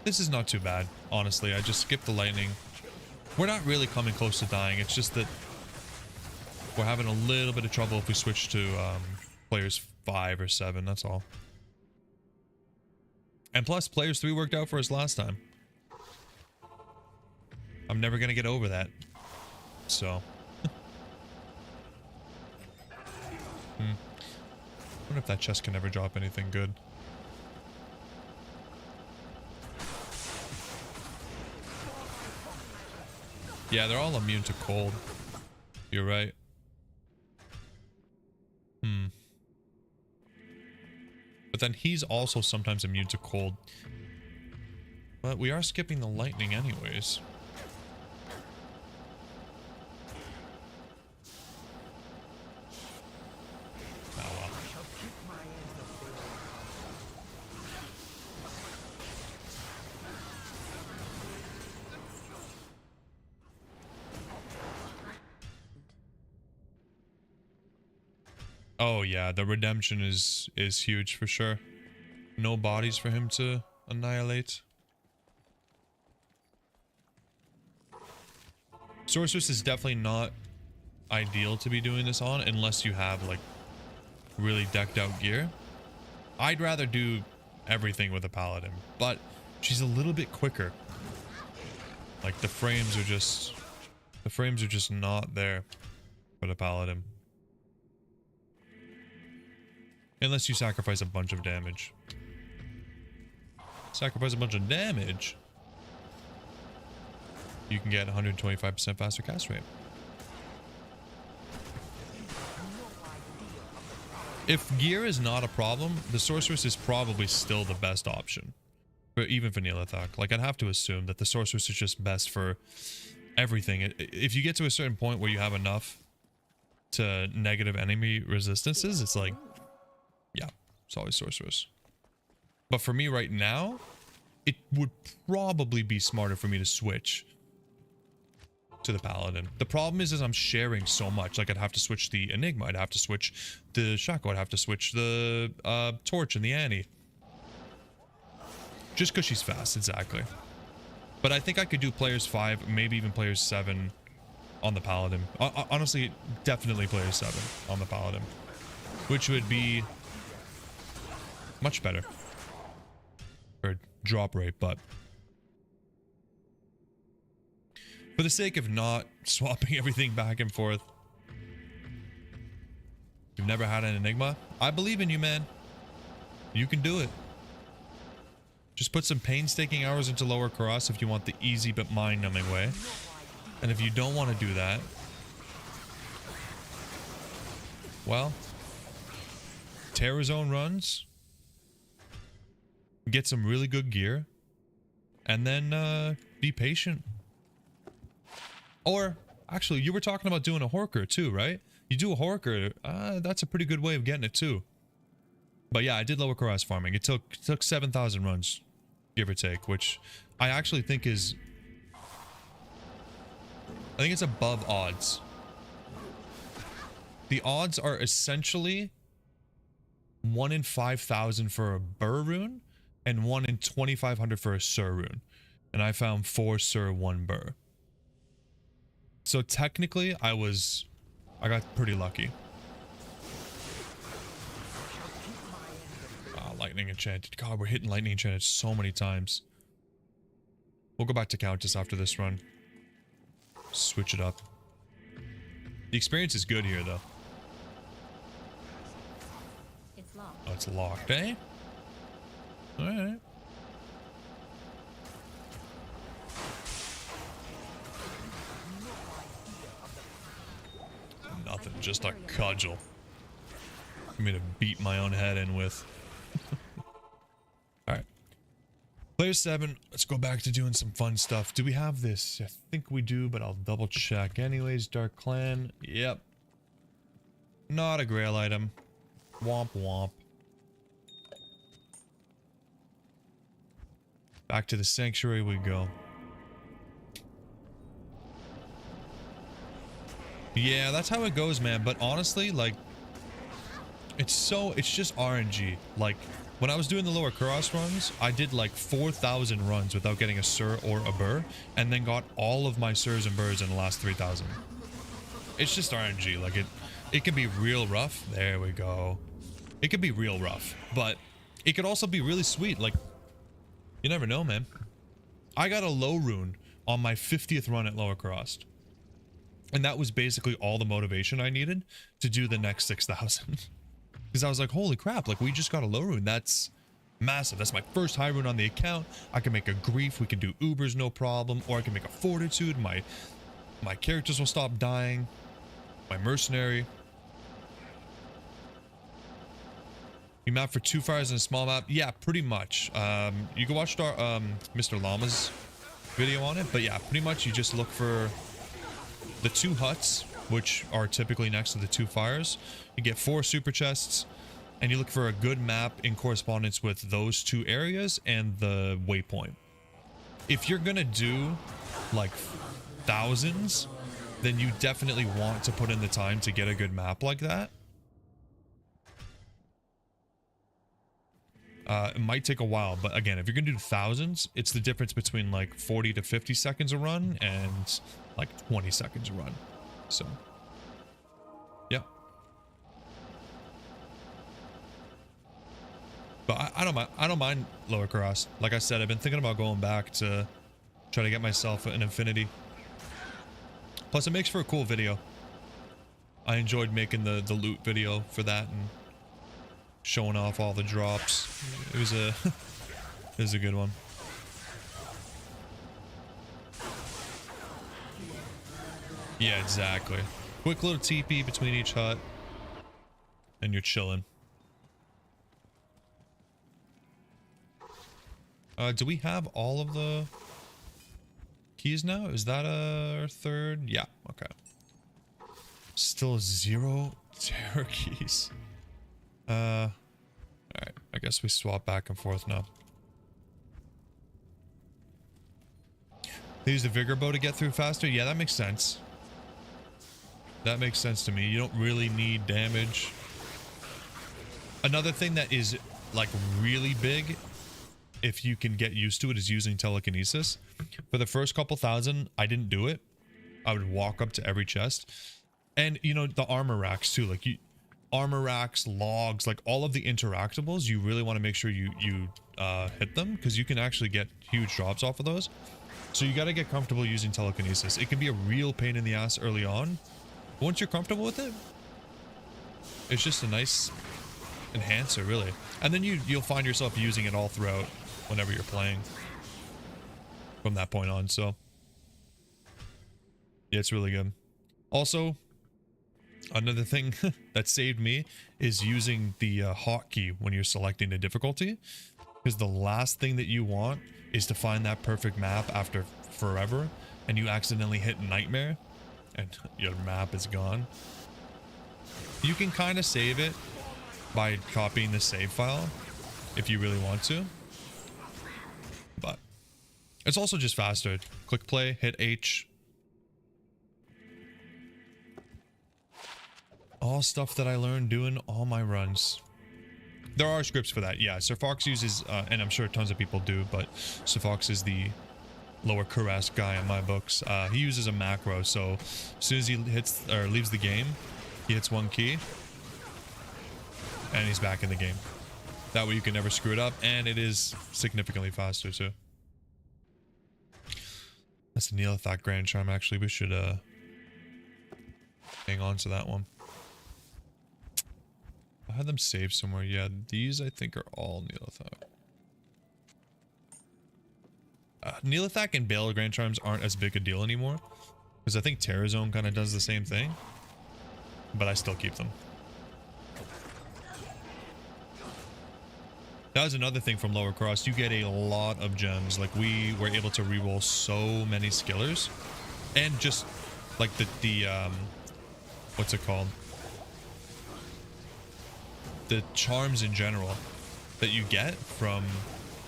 this is not too bad, honestly. I just skipped the lightning. We're not really coming close to dying. It's just that we're having a little bit of trouble if we switch to players 5 or 7, that's all. And plus, players 3 worked out for us last time. I'm never gonna get over that. So. I wonder if that chest can ever drop anything good. Yeah, they're all immune to cold. You're right. But then he's also sometimes immune to cold. But we are skipping the lightning anyways. Oh well. Oh yeah, the redemption is huge for sure. No bodies for him to annihilate. Sorceress is definitely not ideal to be doing this on unless you have like really decked out gear. I'd rather do everything with a paladin, but she's a little bit quicker. Like the frames are just not there for the paladin. Unless you sacrifice a bunch of damage. Sacrifice a bunch of damage, you can get 125% faster cast rate. If gear is not a problem, the sorceress is probably still the best option. But even for Neolithak, like I'd have to assume that the sorceress is just best for everything. If you get to a certain point where you have enough to negative enemy resistances, it's like, yeah, it's always sorceress. But for me right now, it would probably be smarter for me to switch to the paladin. The problem is I'm sharing so much. Like I'd have to switch the Enigma, I'd have to switch the Shaco, I'd have to switch the Torch and the Annie. Just because she's fast, exactly. But I think I could do players 5, maybe even players 7 on the paladin. Honestly, definitely players 7 on the paladin, which would be much better for drop rate. But for the sake of not swapping everything back and forth, you've never had an Enigma? I believe in you, man. You can do it. Just put some painstaking hours into Lower Karas if you want the easy but mind-numbing way. And if you don't want to do that, well, Terror Zone runs, get some really good gear, and then be patient. Or, actually, you were talking about doing a Horker too, right? You do a Horker, that's a pretty good way of getting it too. But yeah, I did Lower Karas farming. It took 7,000 runs, give or take, which I actually think is... I think it's above odds. The odds are essentially 1 in 5,000 for a Burr rune and 1 in 2,500 for a Sur rune. And I found 4 Sur, 1 Burr. So technically, I got pretty lucky. Lightning Enchanted. God, we're hitting Lightning Enchanted so many times. We'll go back to Countess after this run. Switch it up. The experience is good here, though.
It's locked.
Oh, it's locked, eh? Alright. Nothing, just a cudgel. For me to beat my own head in with. Alright. Player 7, let's go back to doing some fun stuff. Do we have this? I think we do, but I'll double check. Anyways, Dark Clan. Yep. Not a Grail item. Womp womp. Back to the Sanctuary we go. Yeah, that's how it goes, man. But honestly, like, it's just RNG. Like, when I was doing the Lower Karas runs, I did like 4,000 runs without getting a Sur or a Burr, and then got all of my Surs and Burrs in the last 3,000. It's just RNG. Like, it can be real rough. There we go. It can be real rough, but it could also be really sweet. Like, you never know, man. I got a low rune on my 50th run at Lower Karas. And that was basically all the motivation I needed to do the next 6,000. Because I was like, holy crap, like we just got a low rune. That's massive. That's my first high rune on the account. I can make a grief. We can do Ubers, no problem. Or I can make a fortitude. My characters will stop dying. My mercenary. You map for 2 fires and a small map? Yeah, pretty much. You can watch our Mr. Llama's video on it. But yeah, pretty much you just look for the 2 huts, which are typically next to the 2 fires. You get 4 super chests, and you look for a good map in correspondence with those 2 areas and the waypoint. If you're gonna do like thousands, then you definitely want to put in the time to get a good map like that. It might take a while, but again, if you're gonna do thousands, it's the difference between like 40 to 50 seconds a run and like 20 seconds a run. So, yeah. But I don't mind lower cross. Like I said, I've been thinking about going back to try to get myself an infinity. Plus, it makes for a cool video. I enjoyed making the loot video for that and showing off all the drops. It was a it was a good one. Yeah, exactly. Quick little TP between each hut, and you're chilling. Do we have all of the keys now? Is that our third? Yeah, okay. Still 0 terror keys. Alright, I guess we swap back and forth now. They use the vigor bow to get through faster? Yeah, that makes sense. That makes sense to me. You don't really need damage. Another thing that is like really big, if you can get used to it, is using telekinesis. For the first couple thousand, I didn't do it. I would walk up to every chest. And, you know, the armor racks too. Like, armor racks, logs, like all of the interactables, you really want to make sure you hit them, because you can actually get huge drops off of those. So you got to get comfortable using telekinesis. It can be a real pain in the ass early on. Once you're comfortable with it, it's just a nice enhancer, really. And then you'll find yourself using it all throughout whenever you're playing from that point on. So yeah, it's really good. Also, another thing that saved me is using the hotkey when you're selecting the difficulty, because the last thing that you want is to find that perfect map after forever and you accidentally hit nightmare and your map is gone. You can kind of save it by copying the save file if you really want to, but it's also just faster. Click play, hit H. All stuff that I learned doing all my runs. There are scripts for that, yeah. Sir Fox uses, and I'm sure tons of people do, but Sir Fox is the lower Kuras guy in my books. He uses a macro, so as soon as he hits or leaves the game, he hits one key, and he's back in the game. That way you can never screw it up, and it is significantly faster too. That's the Neolithak Grand Charm, actually. We should hang on to that one. I had them saved somewhere. Yeah, these I think are all Neolithak. Neolithak and Bale Grand Charms aren't as big a deal anymore, because I think Terror Zone kind of does the same thing, but I still keep them. That was another thing from Lower Cross. You get a lot of gems. Like, we were able to reroll so many skillers, and just like the what's it called? The charms in general that you get from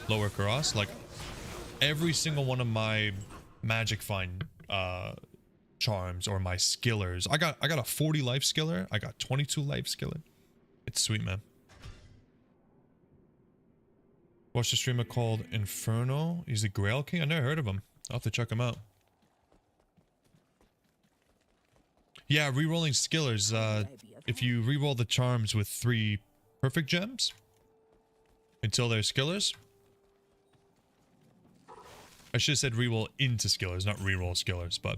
Lower Cross. Like, every single one of my magic find charms or my skillers. I got a 40 life skiller. I got 22 life skiller. It's sweet, man. Watched a streamer called Inferno. He's the Grail King. I never heard of him. I'll have to check him out. Yeah, re-rolling skillers. If you re-roll the charms with 3 perfect gems until they're skillers. I should have said re-roll into skillers, not re-roll skillers, but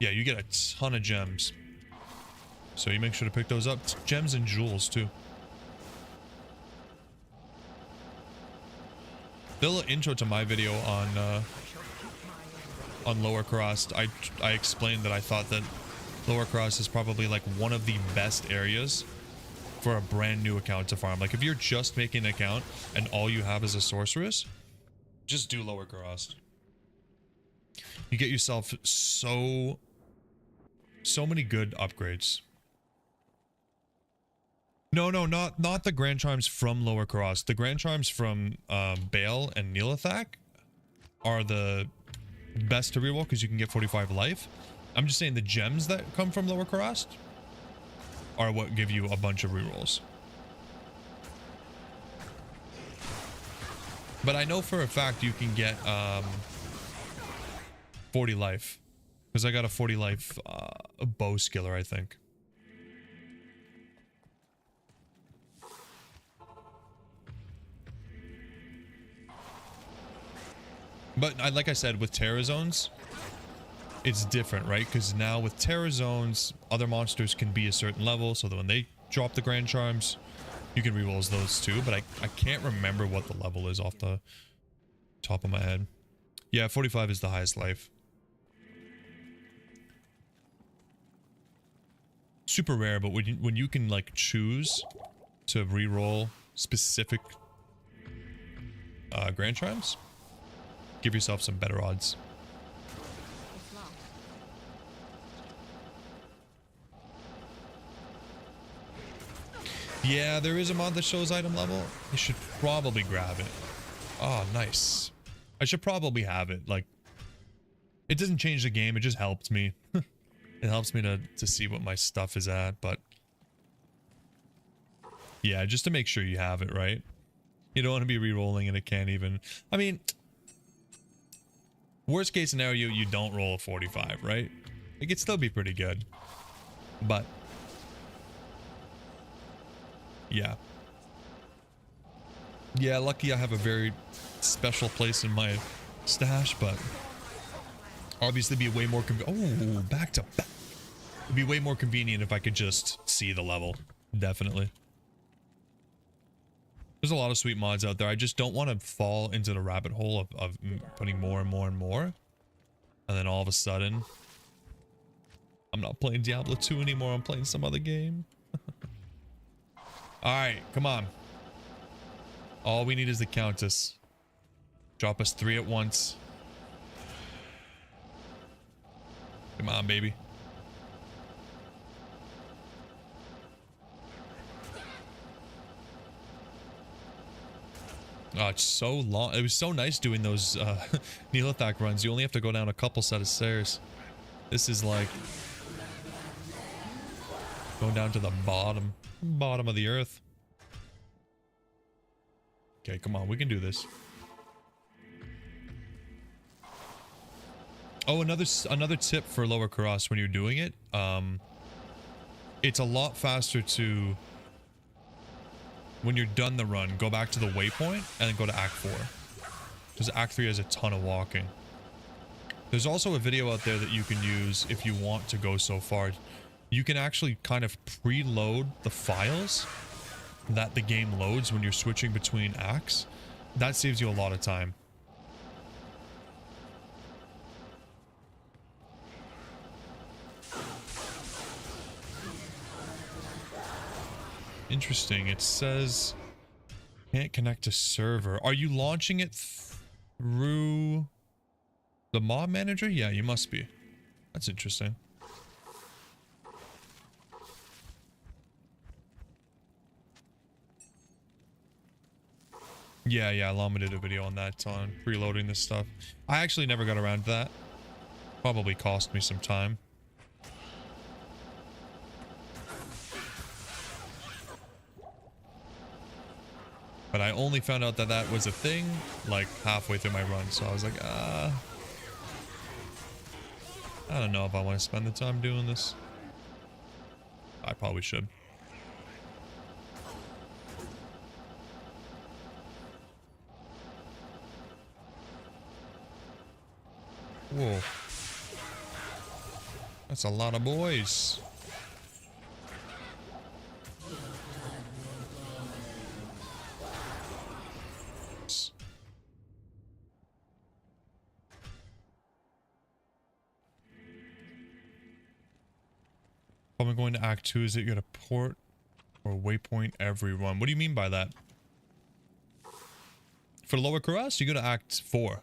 yeah, you get a ton of gems. So you make sure to pick those up. Gems and jewels too. The little intro to my video on Lower Cross, I explained that I thought that Lower Cross is probably like one of the best areas for a brand new account to farm. Like, if you're just making an account and all you have is a sorceress, just do Lower Cross. You get yourself so many good upgrades. No, not the Grand Charms from Lower Cross. The Grand Charms from Bale and Neolithak are the best to reroll because you can get 45 life. I'm just saying the gems that come from Lower Cross are what give you a bunch of rerolls. But I know for a fact you can get 40 life, because I got a 40 life bow skiller, I think. But like I said, with Terror Zones, it's different, right? Because now with Terror Zones, other monsters can be a certain level, so that when they drop the Grand Charms, you can reroll those too. But I can't remember what the level is off the top of my head. Yeah, 45 is the highest life. Super rare, but when you can like choose to reroll specific Grand Charms, give yourself some better odds. Yeah, there is a mod that shows item level. You should probably grab it. Oh, nice. I should probably have it. Like, it doesn't change the game. It just helped me. It helps me to see what my stuff is at, but yeah, just to make sure you have it, right? You don't want to be re-rolling and it can't even... I mean, worst case scenario, you don't roll a 45, right? It could still be pretty good, but yeah. Yeah, lucky I have a very special place in my stash, but obviously be way more oh, back to back. It'd be way more convenient if I could just see the level. Definitely. There's a lot of sweet mods out there. I just don't want to fall into the rabbit hole of putting more and more and more. And then all of a sudden, I'm not playing Diablo 2 anymore. I'm playing some other game. Alright, come on. All we need is the Countess. Drop us 3 at once. Come on, baby. Oh, it's so long. It was so nice doing those Neolithak runs. You only have to go down a couple set of stairs. This is like going down to the bottom of the earth. Okay, come on. We can do this. Oh, another tip for Lower Karas when you're doing it. It's a lot faster to... When you're done the run, go back to the waypoint and then go to Act 4. Because Act 3 has a ton of walking. There's also a video out there that you can use if you want to go so far. You can actually kind of preload the files that the game loads when you're switching between acts. That saves you a lot of time. Interesting. It says can't connect to server. Are you launching it through the mod manager? Yeah, you must be. That's interesting. Yeah, Llama did a video on that, on preloading this stuff. I actually never got around to that. Probably cost me some time. But I only found out that that was a thing like halfway through my run, so I was like, I don't know if I want to spend the time doing this. I probably should. Whoa. That's a lot of boys. If I'm going to Act 2, is it you got a port or waypoint every run? What do you mean by that? For Lower Karas, you go to Act 4.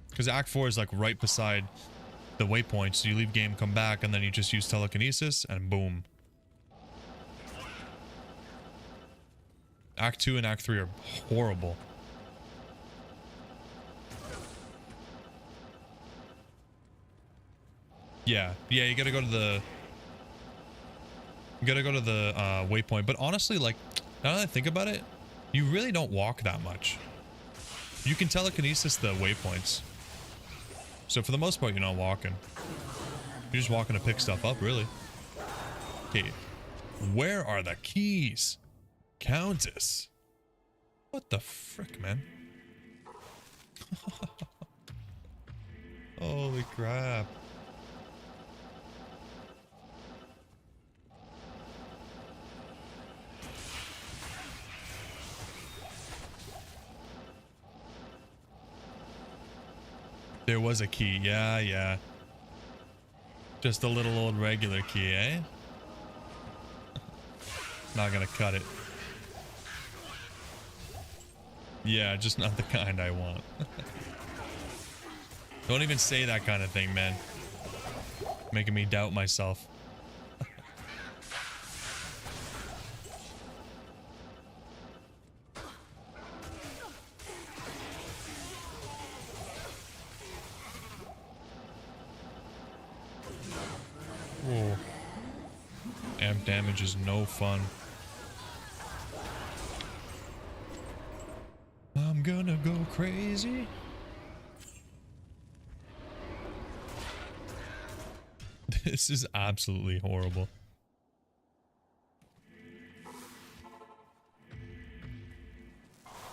Because Act 4 is like right beside the waypoint, so you leave game, come back, and then you just use telekinesis, and boom. Act 2 and Act 3 are horrible. Yeah, you gotta go to the... You gotta go to the waypoint, but honestly, like, now that I think about it, you really don't walk that much. You can telekinesis the waypoints. So for the most part, you're not walking. You're just walking to pick stuff up, really. Okay. Where are the keys? Countess. What the frick, man? Holy crap. There was a key. Yeah, yeah. Just a little old regular key, eh? Not gonna cut it. Yeah, just not the kind I want. Don't even say that kind of thing, man. Making me doubt myself. Whoa. Amp damage is no fun. I'm gonna go crazy. This is absolutely horrible.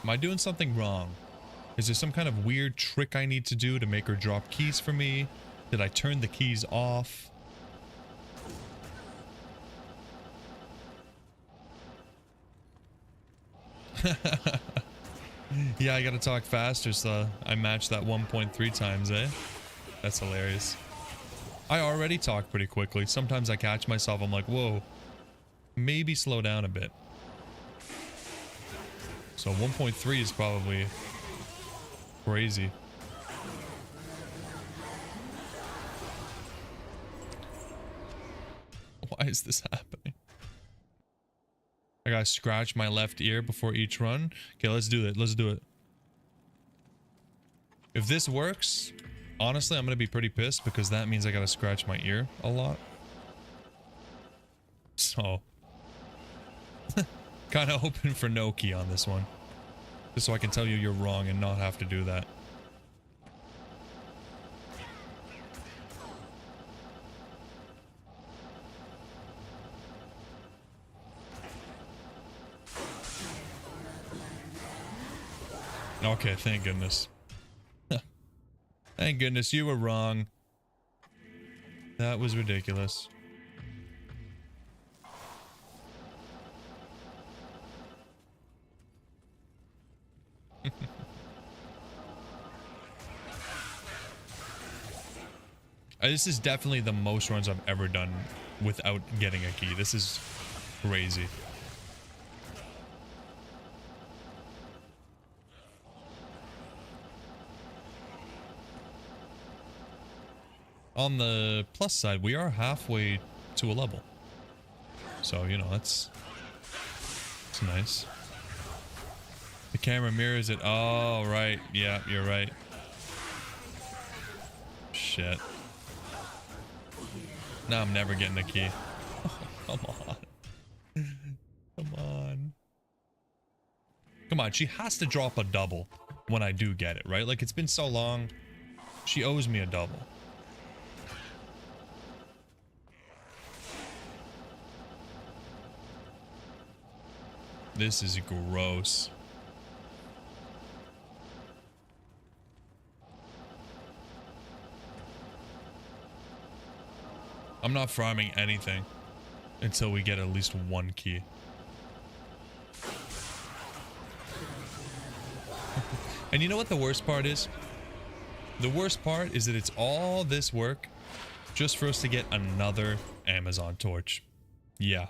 Am I doing something wrong? Is there some kind of weird trick I need to do to make her drop keys for me? Did I turn the keys off? Yeah, I gotta talk faster so I match that 1.3 times, eh? That's hilarious. I already talk pretty quickly. Sometimes I catch myself, I'm like, whoa, maybe slow down a bit. So 1.3 is probably crazy. Why is this happening? I gotta scratch my left ear before each run. Okay, let's do it. Let's do it. If this works, honestly, I'm gonna be pretty pissed because that means I gotta scratch my ear a lot. So, kind of hoping for no key on this one. Just so I can tell you you're wrong and not have to do that. Okay, thank goodness. Thank goodness you were wrong. That was ridiculous. This is definitely the most runs I've ever done without getting a key. This is crazy. On the plus side, we are halfway to a level. So, you know, that's nice. The camera mirrors it. Oh, right. Yeah, you're right. Shit. Now I'm never getting a key. Oh, come on. Come on. Come on, she has to drop a double when I do get it, right? Like, it's been so long. She owes me a double. This is gross. I'm not farming anything until we get at least one key. And you know what the worst part is? The worst part is that it's all this work just for us to get another Amazon torch. Yeah.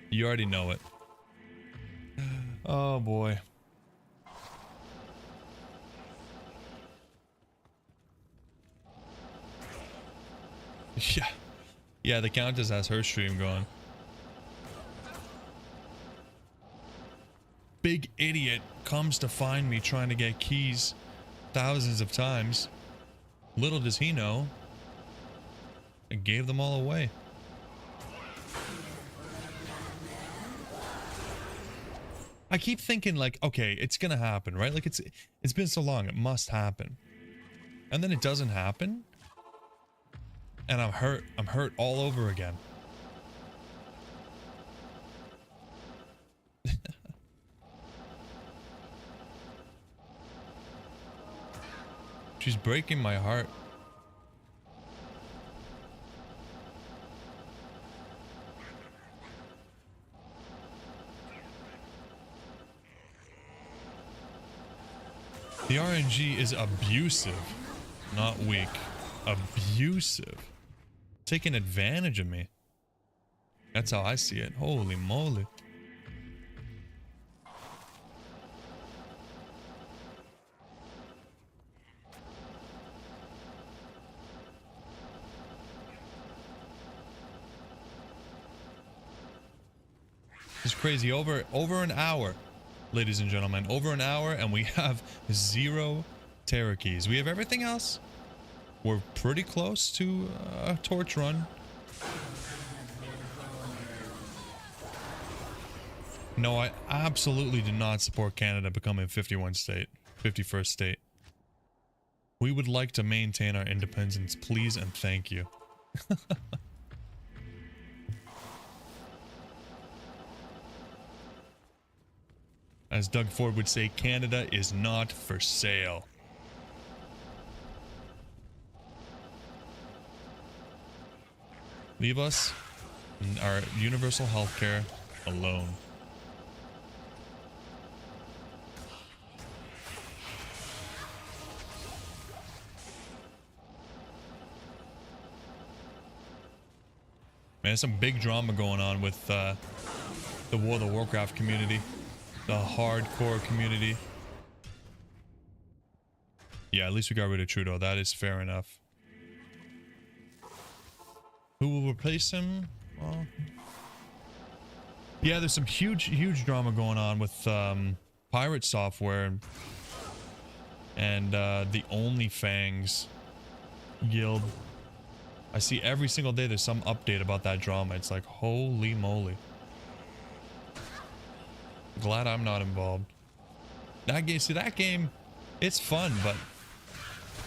You already know it. Oh boy. Yeah. Yeah, the Countess has her stream going. Big idiot comes to find me trying to get keys thousands of times. Little does he know, I gave them all away. I keep thinking like, okay, it's gonna happen, right? Like it's been so long, it must happen. And then it doesn't happen. And I'm hurt all over again. She's breaking my heart. The RNG is abusive, not weak. Abusive. Taking advantage of me. That's how I see it. Holy moly. It's crazy. Over an hour, ladies and gentlemen. Over an hour, and we have 0 terror keys. We have everything else. We're pretty close to a torch run. No, I absolutely do not support Canada becoming 51st state. We would like to maintain our independence, please and thank you. As Doug Ford would say, Canada is not for sale. Leave us and our universal healthcare alone. Man, there's some big drama going on with the World of Warcraft community. The hardcore community. Yeah, at least we got rid of Trudeau. That is fair enough. Who will replace him? Well, yeah, there's some huge drama going on with pirate software and the OnlyFangs guild. I see every single day there's some update about that drama. It's like, holy moly. Glad I'm not involved. That game, it's fun, but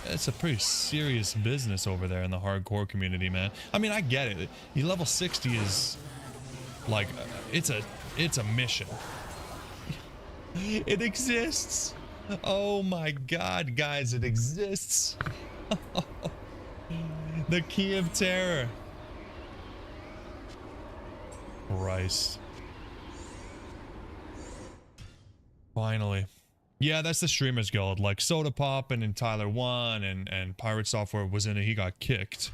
it's a pretty serious business over there in the hardcore community, man. I mean, I get it. You level 60 is like, it's a mission. It exists. Oh my God, guys, it exists. The Key of Terror. Christ. Finally. Yeah, that's the Streamers Guild. Like Soda Pop and Tyler One and Pirate Software was in it. He got kicked.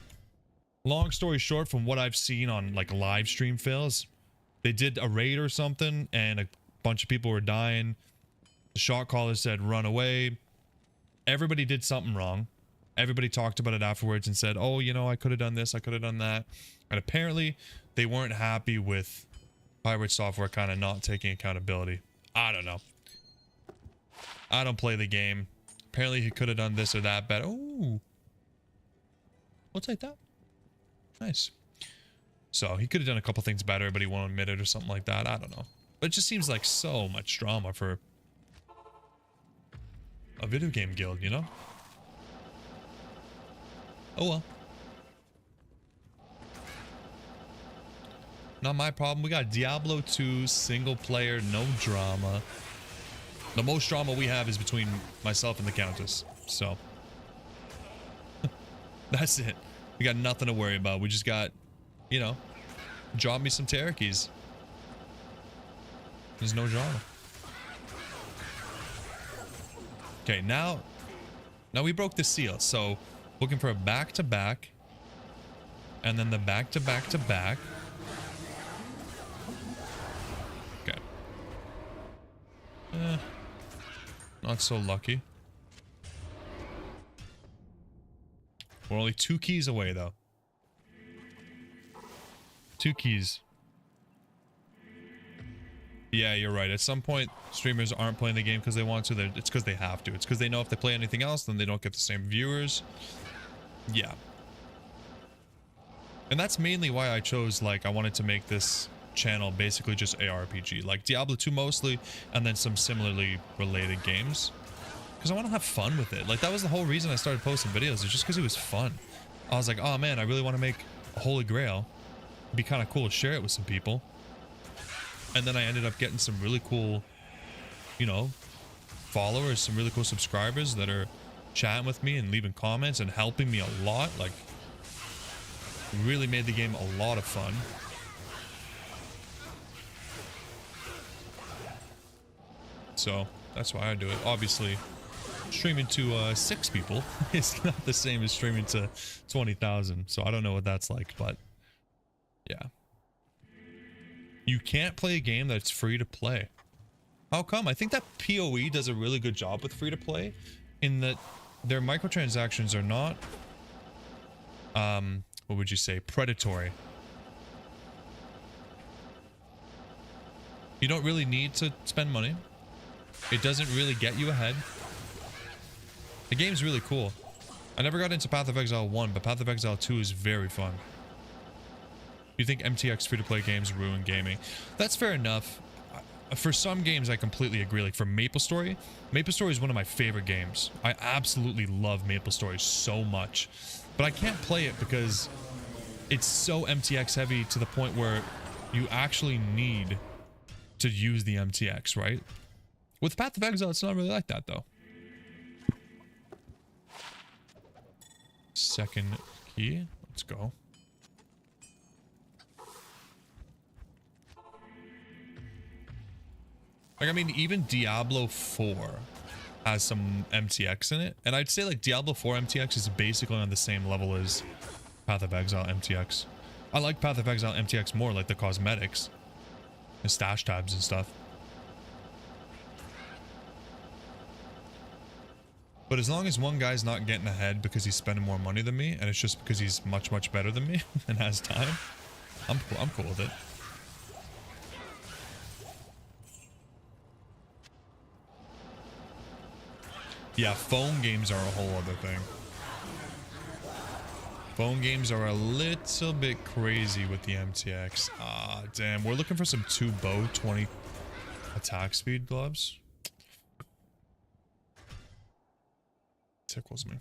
Long story short, from what I've seen on like live stream fails, they did a raid or something and a bunch of people were dying. The shot caller said run away. Everybody did something wrong. Everybody talked about it afterwards and said, oh, you know, I could have done this, I could have done that. And apparently they weren't happy with Pirate Software kind of not taking accountability. I don't know. I don't play the game. Apparently he could have done this or that better. Oh, we'll take that. Nice. So he could have done a couple things better, but he won't admit it or something like that. I don't know. But it just seems like so much drama for a video game guild, you know? Oh well. Not my problem. We got Diablo 2 single player, no drama. The most drama we have is between myself and the Countess. So that's it. We got nothing to worry about. We just got, you know, drop me some terror keys. There's no drama. Okay, now we broke the seal. So looking for a back-to-back. And then the back-to-back-to-back. Okay. Not so lucky. We're only 2 keys away, though. 2 keys. Yeah, you're right. At some point, streamers aren't playing the game because they want to. It's because they have to. It's because they know if they play anything else, then they don't get the same viewers. Yeah. And that's mainly why I chose, like, I wanted to make this channel basically just ARPG. Like, Diablo 2 mostly, and then some similarly related games. Because I want to have fun with it. Like, that was the whole reason I started posting videos. It's just because it was fun. I was like, oh man, I really want to make a Holy Grail. It'd be kind of cool to share it with some people. And then I ended up getting some really cool, you know, followers, some really cool subscribers that are chatting with me and leaving comments and helping me a lot. Like, really made the game a lot of fun. So that's why I do it. Obviously, streaming to 6 people is not the same as streaming to 20,000. So I don't know what that's like, but yeah. You can't play a game that's free to play. How come? I think that PoE does a really good job with free to play in that their microtransactions are not, what would you say, predatory. You don't really need to spend money. It doesn't really get you ahead. The game's really cool. I never got into Path of Exile 1, but Path of Exile 2 is very fun. You think MTX free-to-play games ruin gaming? That's fair enough. For some games, I completely agree. Like for MapleStory is one of my favorite games. I absolutely love MapleStory so much. But I can't play it because it's so MTX heavy to the point where you actually need to use the MTX, right? With Path of Exile, it's not really like that, though. Second key. Let's go. Like, I mean, even Diablo 4 has some MTX in it. And I'd say, like, Diablo 4 MTX is basically on the same level as Path of Exile MTX. I like Path of Exile MTX more, like the cosmetics. The stash tabs and stuff. But as long as one guy's not getting ahead because he's spending more money than me, and it's just because he's much, much better than me and has time, I'm cool with it. Yeah, phone games are a whole other thing. Phone games are a little bit crazy with the MTX. Ah, damn. We're looking for some 2 bow 20 attack speed gloves. Tickles me.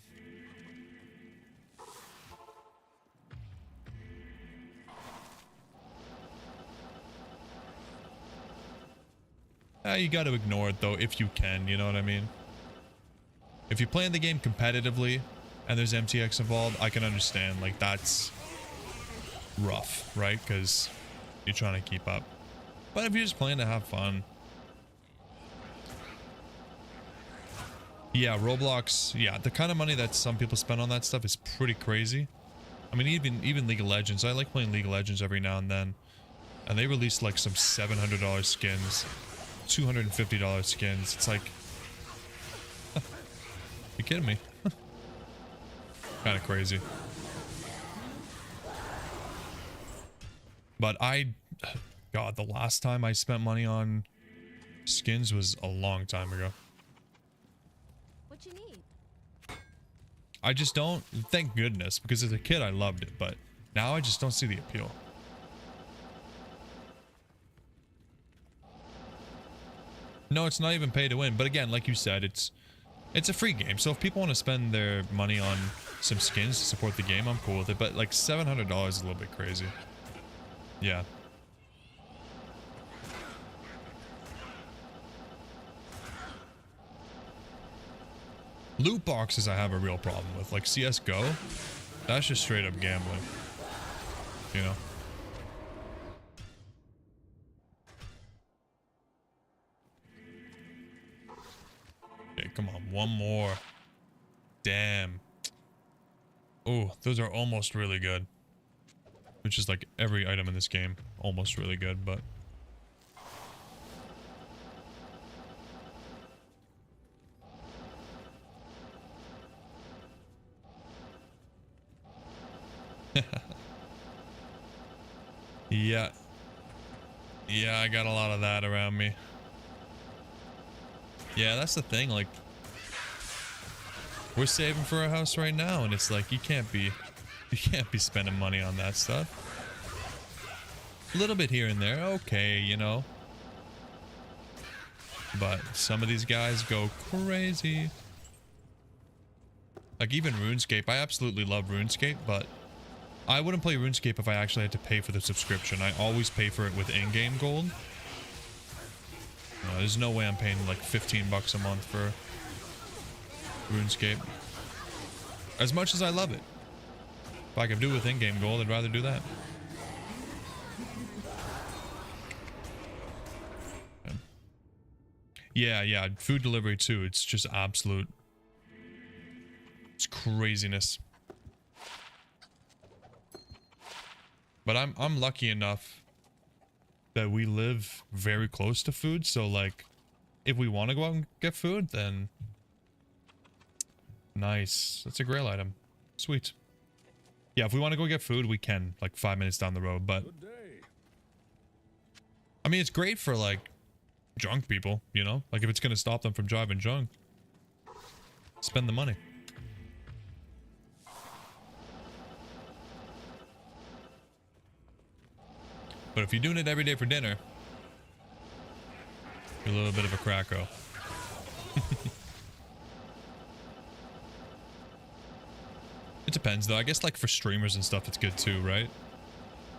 You gotta ignore it though if you can, you know what I mean? If you're playing the game competitively and there's MTX involved, I can understand, like, that's rough, right? Because you're trying to keep up. But if you're just playing to have fun. Yeah, Roblox, yeah, the kind of money that some people spend on that stuff is pretty crazy. I mean, even League of Legends. I like playing League of Legends every now and then. And they released like some $700 skins, $250 skins. It's like, you kidding me? Kind of crazy. But God, the last time I spent money on skins was a long time ago.
What you need?
I just don't, thank goodness, because as a kid I loved it, but now I just don't see the appeal. No, it's not even pay to win, but again, like you said, it's a free game, so if people want to spend their money on some skins to support the game, I'm cool with it, but like $700 is a little bit crazy. Yeah. Loot boxes I have a real problem with, like CSGO, that's just straight up gambling, you know? Okay, come on, one more. Damn. Oh, those are almost really good. Which is like every item in this game, almost really good, but... Yeah. Yeah, I got a lot of that around me. Yeah, that's the thing, like, we're saving for a house right now, and it's like, you can't be spending money on that stuff. A little bit here and there, okay, you know. But some of these guys go crazy. Like, even RuneScape, I absolutely love RuneScape, but I wouldn't play RuneScape if I actually had to pay for the subscription. I always pay for it with in-game gold. No, there's no way I'm paying like 15 bucks a month for RuneScape. As much as I love it. If I could do with in-game gold, I'd rather do that. Yeah, food delivery too. It's just absolute. It's craziness. But I'm lucky enough that we live very close to food, so like if we want to go out and get food, then nice. That's a Grail item. Sweet. Yeah, if we want to go get food, we can, like 5 minutes down the road, but I mean, it's great for like drunk people, you know? Like if it's going to stop them from driving drunk, spend the money. But if you're doing it every day for dinner, you're a little bit of a cracko. It depends though. I guess like for streamers and stuff, it's good too, right?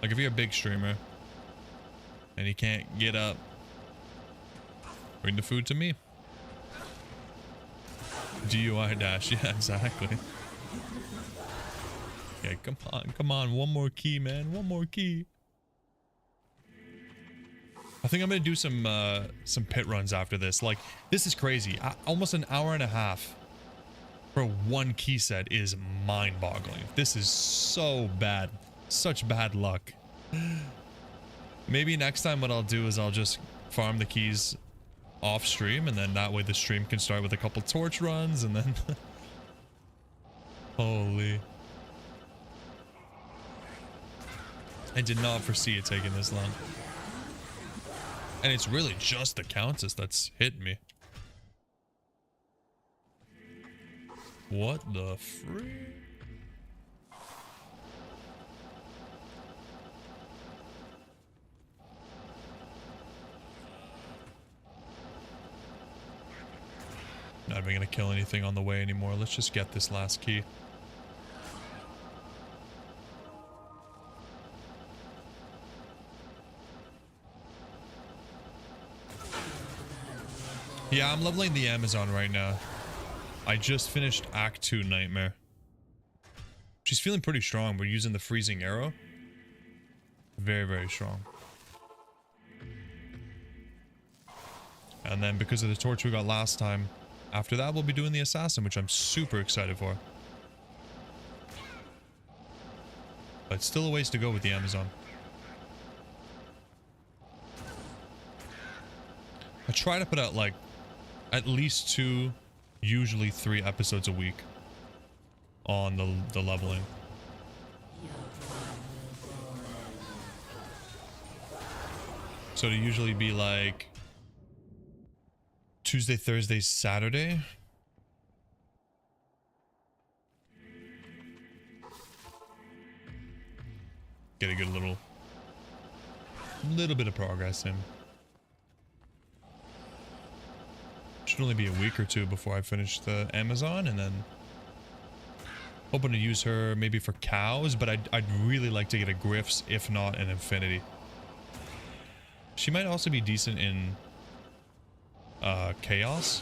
Like if you're a big streamer and you can't get up, bring the food to me. DUI dash. Yeah, exactly. Okay, come on. One more key, man. One more key. I think I'm gonna do some pit runs after this. Like, this is crazy. Almost an hour and a half for one key set is mind-boggling. This is so bad. Such bad luck. Maybe next time what I'll do is I'll just farm the keys off stream, and then that way the stream can start with a couple torch runs, and then holy, I did not foresee it taking this long. And it's really just the Countess that's hit me. What the freak? Not even gonna kill anything on the way anymore. Let's just get this last key. Yeah, I'm leveling the Amazon right now. I just finished Act 2 Nightmare. She's feeling pretty strong. We're using the freezing arrow. Very, very strong. And then because of the torch we got last time, after that we'll be doing the assassin, which I'm super excited for. But still a ways to go with the Amazon. I try to put out like at least 2, usually 3 episodes a week on the leveling. So to usually be like Tuesday, Thursday, Saturday. Get a good little bit of progress in. Should only be a week or 2 before I finish the Amazon, and then hoping to use her maybe for cows, but I'd really like to get a Griff's, if not an Infinity. She might also be decent in Chaos,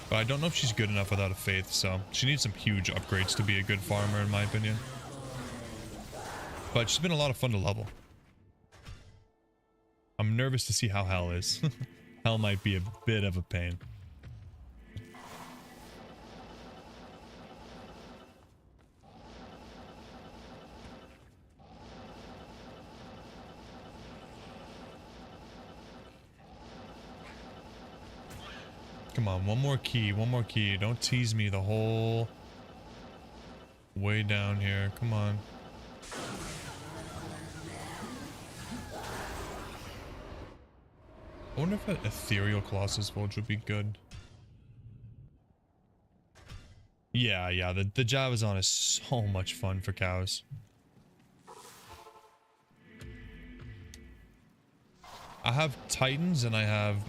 but I don't know if she's good enough without a Faith, so she needs some huge upgrades to be a good farmer in my opinion. But she's been a lot of fun to level. I'm nervous to see how Hell is. Hell might be a bit of a pain. Come on, one more key, one more key. Don't tease me the whole way down here. Come on. I wonder if an Ethereal Colossus Forge would be good. Yeah, the Javazon is so much fun for cows. I have Titans and I have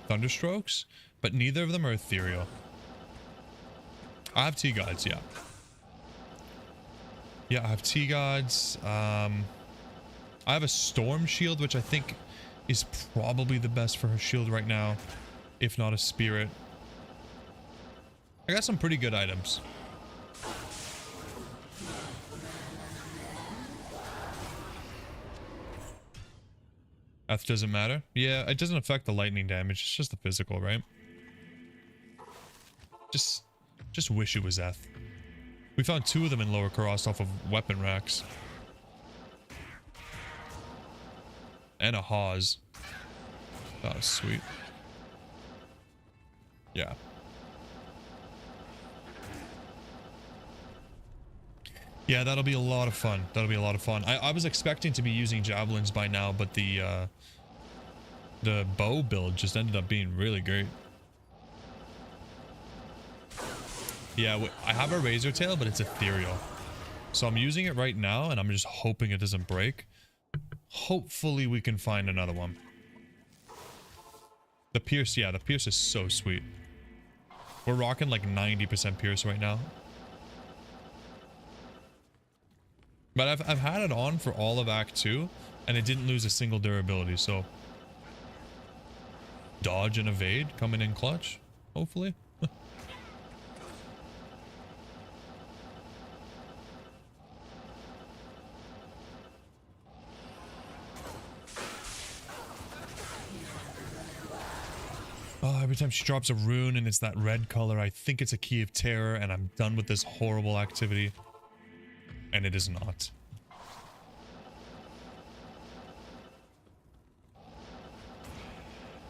Thunderstrokes, but neither of them are Ethereal. I have T-Gods, yeah. Yeah, I have T-Gods. I have a Storm Shield, which I think is probably the best for her shield right now, if not a spirit. I got some pretty good items. Eth doesn't matter. Yeah, it doesn't affect the lightning damage. It's just the physical, right? Just wish it was Eth. We found 2 of them in Lower Karas off of weapon racks. And a Hawes. That was sweet. Yeah. Yeah, that'll be a lot of fun. That'll be a lot of fun. I was expecting to be using javelins by now, but the bow build just ended up being really great. Yeah, I have a razor tail, but it's ethereal. So I'm using it right now, and I'm just hoping it doesn't break. Hopefully we can find another one. The pierce, yeah, the pierce is so sweet. We're rocking like 90% pierce right now. But I've had it on for all of Act 2, and it didn't lose a single durability, so... Dodge and evade coming in clutch, hopefully. Oh, every time she drops a rune and it's that red color, I think it's a key of terror, and I'm done with this horrible activity. And it is not.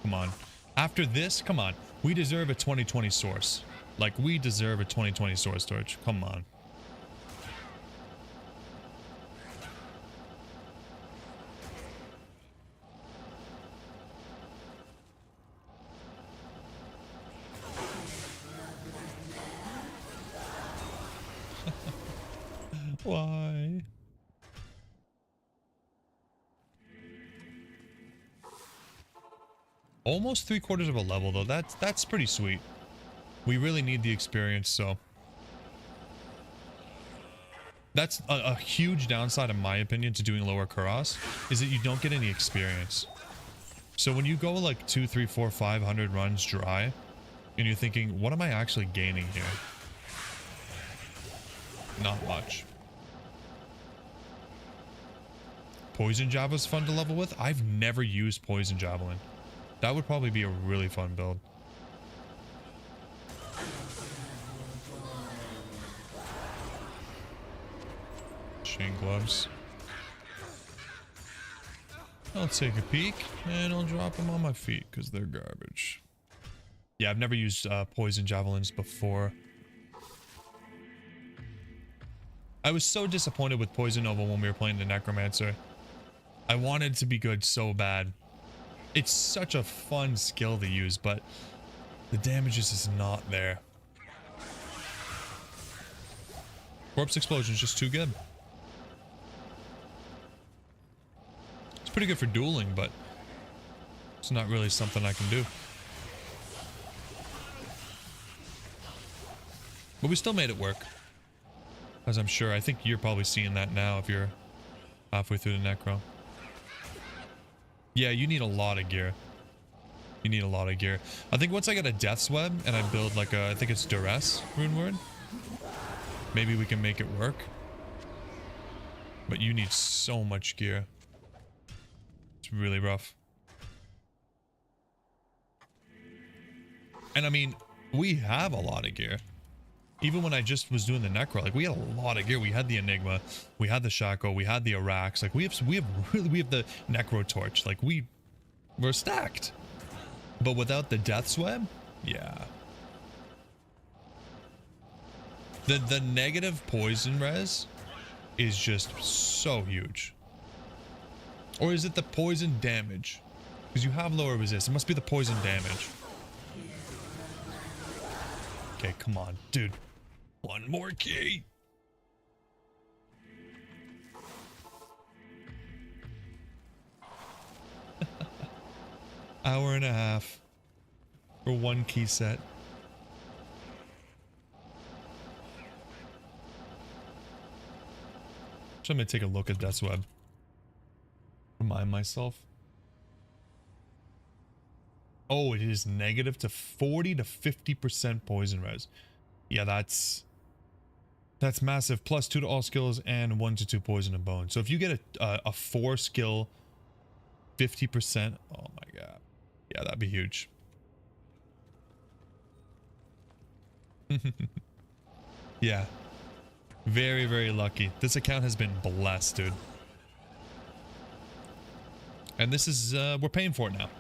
Come on. After this, come on. We deserve a 2020 source. Like, we deserve a 2020 source, Torch. Come on. Why? Almost 3/4 of a level though. That's pretty sweet. We really need the experience, so that's a huge downside in my opinion to doing Lower Karas, is that you don't get any experience. So when you go like 2, 3, 4, 500 runs dry and you're thinking, what am I actually gaining here? Not much. Poison Javelin is fun to level with. I've never used Poison Javelin. That would probably be a really fun build. Chain gloves. I'll take a peek and I'll drop them on my feet because they're garbage. Yeah, I've never used Poison Javelins before. I was so disappointed with Poison Nova when we were playing the Necromancer. I wanted to be good so bad. It's such a fun skill to use, but the damage is just not there. Corpse Explosion is just too good. It's pretty good for dueling, but it's not really something I can do. But we still made it work. As I'm sure, I think you're probably seeing that now if you're halfway through the Necro. Yeah, you need a lot of gear. You need a lot of gear. I think once I get a Death's Web and I build like a, I think it's Duress rune word, maybe we can make it work. But you need so much gear. It's really rough. And I mean, we have a lot of gear. Even when I just was doing the Necro, like we had a lot of gear. We had the Enigma, we had the Shackle, we had the Arax. Like we have the Necro Torch. Like we're stacked. But without the Death's Web, yeah. The negative poison res is just so huge. Or is it the poison damage? Because you have lower resist. It must be the poison damage. Okay, come on, dude. One more key. Hour and a half for one key set. So I'm gonna take a look at Death's Web. Remind myself. Oh, it is negative to 40 to 50% poison res. Yeah, that's massive. Plus 2 to all skills and 1 to 2 poison and bone. So if you get a 4 skill 50%, oh my god. Yeah, that'd be huge. Yeah. Very, very lucky. This account has been blessed, dude. And this is, we're paying for it now.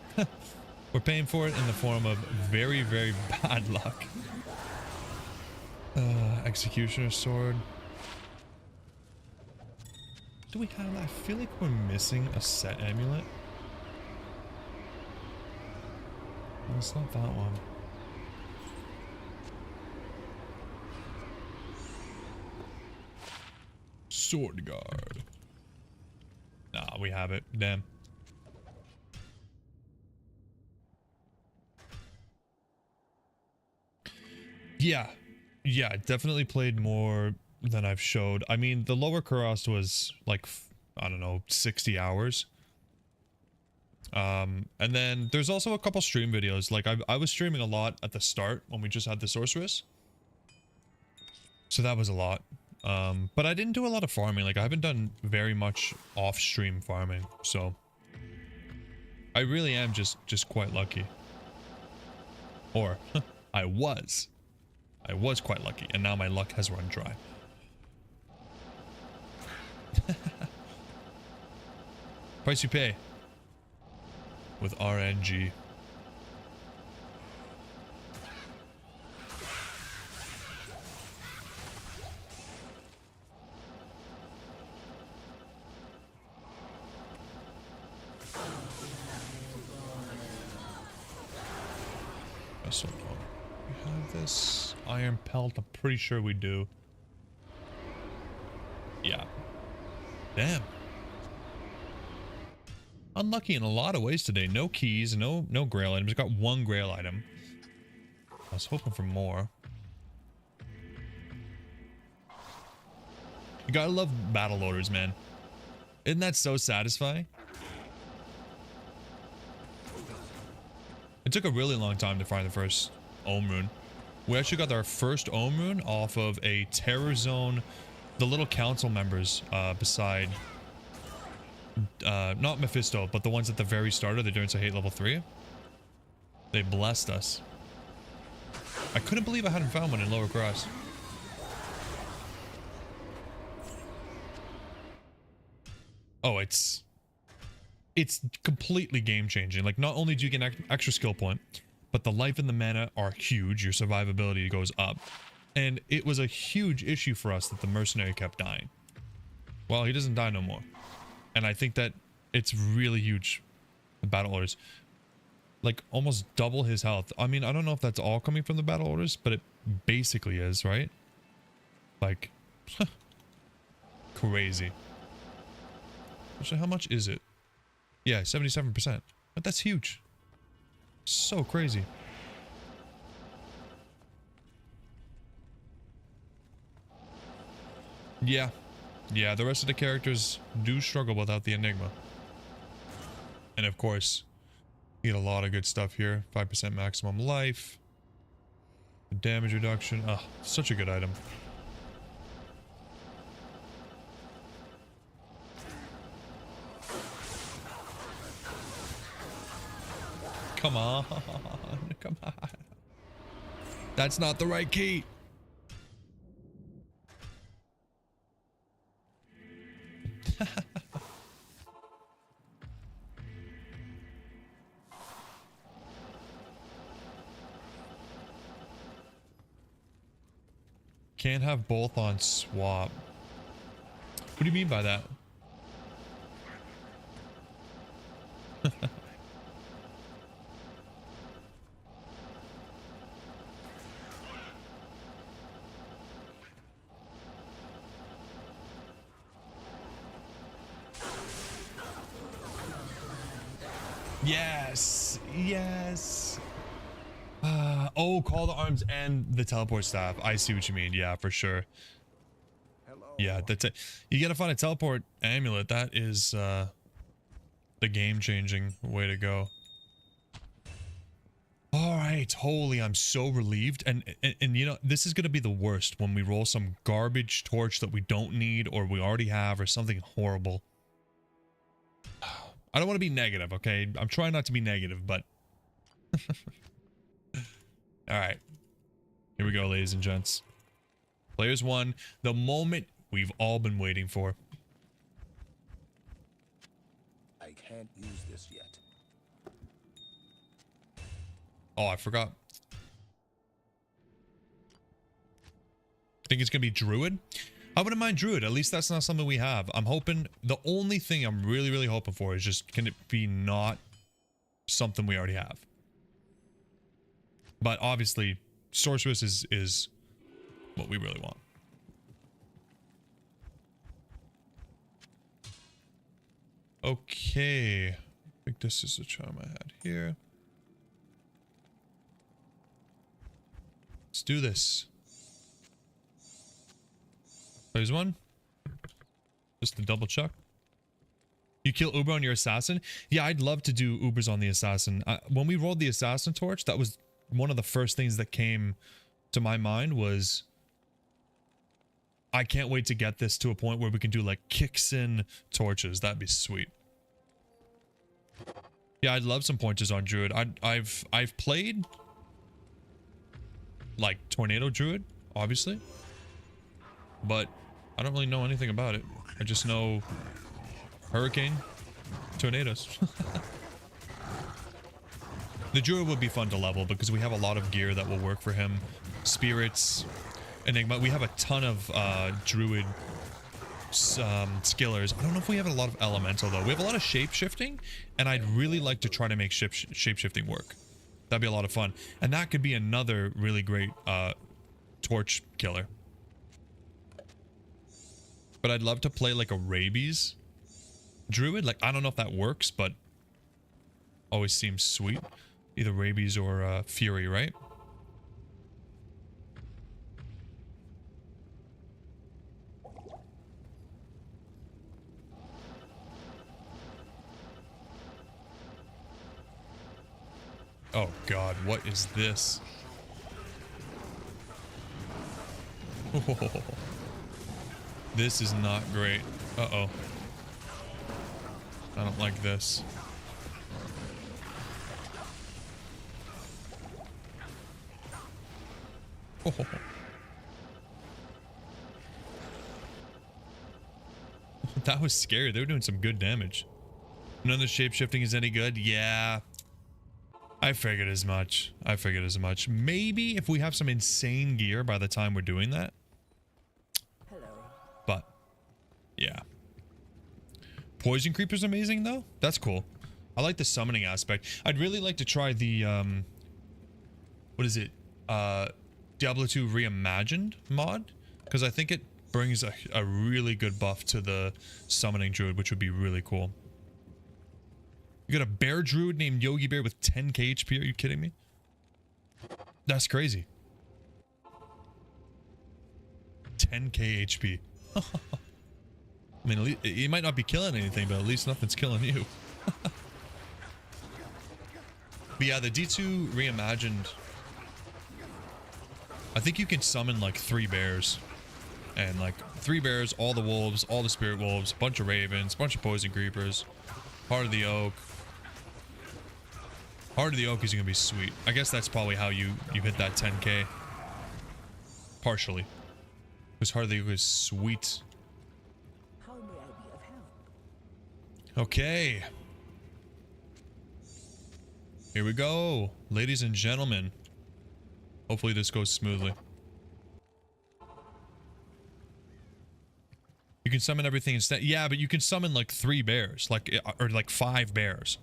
We're paying for it in the form of very, very bad luck. Executioner sword. Do we have that? I feel like we're missing a set amulet. No, it's not that one. Sword guard. Nah, we have it. Damn. Yeah. Yeah, definitely played more than I've showed. I mean, the lower Kurast was like, I don't know, 60 hours. And then there's also a couple stream videos. Like I was streaming a lot at the start when we just had the sorceress. So that was a lot. But I didn't do a lot of farming. Like I haven't done very much off-stream farming. So I really am just quite lucky. Or I was quite lucky, and now my luck has run dry. Price you pay with RNG. So we have this iron pelt. I'm pretty sure we do. Yeah. Damn. Unlucky in a lot of ways today. No keys, no grail items. Got one grail item. I was hoping for more. You gotta love battle orders, man. Isn't that so satisfying? It took a really long time to find the first Ohm rune. We actually got our first Ohm rune off of a terror zone. The little council members beside not Mephisto, but the ones at the very start of the Endurance of Hate level 3. They blessed us. I couldn't believe I hadn't found one in Lower Cross. Oh, it's completely game changing. Like, not only do you get an extra skill point, but the life and the mana are huge. Your survivability goes up. And it was a huge issue for us that the mercenary kept dying. Well, he doesn't die no more. And I think that it's really huge. The battle orders. Like, almost double his health. I mean, I don't know if that's all coming from the battle orders, but it basically is, right? Like, crazy. So how much is it? Yeah, 77%. But that's huge. So crazy. Yeah. Yeah, the rest of the characters do struggle without the Enigma. And of course, you get a lot of good stuff here. 5% maximum life. Damage reduction. Oh, such a good item. Come on. Come on. That's not the right key. Can't have both on swap. What do you mean by that? Yes, yes. Oh, call the arms and the teleport staff. I see what you mean. Yeah, for sure.
Hello.
Yeah, that's it. You gotta find a teleport amulet. That is the game-changing way to go. Sweet. Holy, I'm so relieved. And you know, this is going to be the worst when we roll some garbage torch that we don't need or we already have or something horrible. I don't want to be negative, okay? I'm trying not to be negative, but... Alright. Here we go, ladies and gents. Players 1, the moment we've all been waiting for.
I can't use this yet.
Oh, I forgot. Think it's gonna be Druid? I wouldn't mind Druid. At least that's not something we have. I'm hoping, the only thing I'm really hoping for is just, can it be not something we already have? But obviously, Sorceress is what we really want. Okay. I think this is the charm I had here. Let's do this. There's one. Just to double check. You kill Uber on your assassin? Yeah, I'd love to do Ubers on the assassin. When we rolled the assassin torch, that was one of the first things that came to my mind was I can't wait to get this to a point where we can do like kicks in torches. That'd be sweet. Yeah, I'd love some pointers on Druid. I've played like Tornado Druid, obviously, but I don't really know anything about it. I just know Hurricane, Tornadoes. The Druid would be fun to level because we have a lot of gear that will work for him. Spirits, Enigma. We have a ton of Druid skillers. I don't know if we have a lot of Elemental though. We have a lot of shape-shifting, and I'd really like to try to make shape-shifting work. That'd be a lot of fun. And that could be another really great torch killer. But I'd love to play like a Rabies Druid. Like, I don't know if that works, but always seems sweet. Either Rabies or Fury, right? Oh god, what is this? Oh, this is not great. Uh-oh. I don't like this. Oh. That was scary. They were doing some good damage. None of the shape-shifting is any good? Yeah. I figured as much. I figured as much. Maybe if we have some insane gear by the time we're doing that.
Hello.
But, yeah. Poison Creeper's amazing, though. That's cool. I like the summoning aspect. I'd really like to try the, what is it? Diablo 2 Reimagined mod. Because I think it brings a really good buff to the summoning druid, which would be really cool. You got a bear druid named Yogi Bear with 10k HP. Are you kidding me? That's crazy. 10k HP. I mean, at least, he might not be killing anything, but at least nothing's killing you. But yeah, the D2 Reimagined. I think you can summon like 3 bears. And like 3 bears, all the wolves, all the spirit wolves, bunch of ravens, bunch of poison creepers, Heart of the Oak. Heart of the Oak is gonna be sweet. I guess that's probably how you hit that 10k. Partially. Because Heart of the Oak is sweet.
How may I be of help?
Okay. Here we go. Ladies and gentlemen. Hopefully this goes smoothly. You can summon everything instead. Yeah, but you can summon like 3 bears. Or like 5 bears.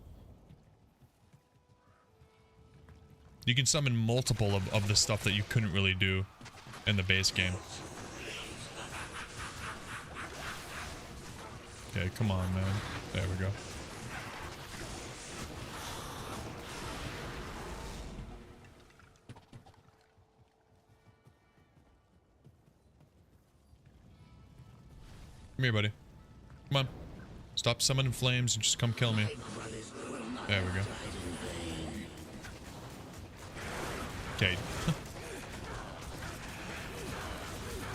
You can summon multiple of the stuff that you couldn't really do in the base game. Okay, come on, man. There we go. Come here, buddy. Come on. Stop summoning flames and just come kill me. There we go. Okay.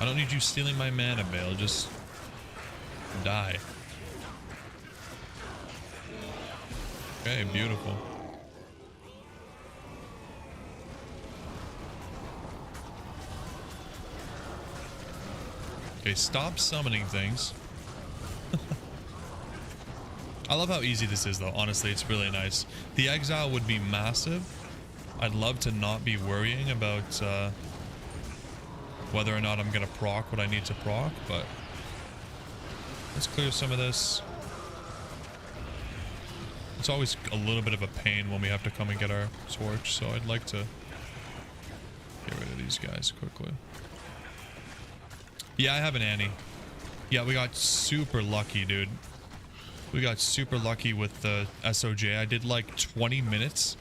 I don't need you stealing my mana, Bale. Just die. Okay, beautiful. Okay, stop summoning things. I love how easy this is, though. Honestly, it's really nice. The exile would be massive. I'd love to not be worrying about whether or not I'm going to proc what I need to proc, but let's clear some of this. It's always a little bit of a pain when we have to come and get our torch, so I'd like to get rid of these guys quickly. Yeah, I have an Annie. Yeah, we got super lucky, dude. We got super lucky with the SOJ. I did like 20 minutes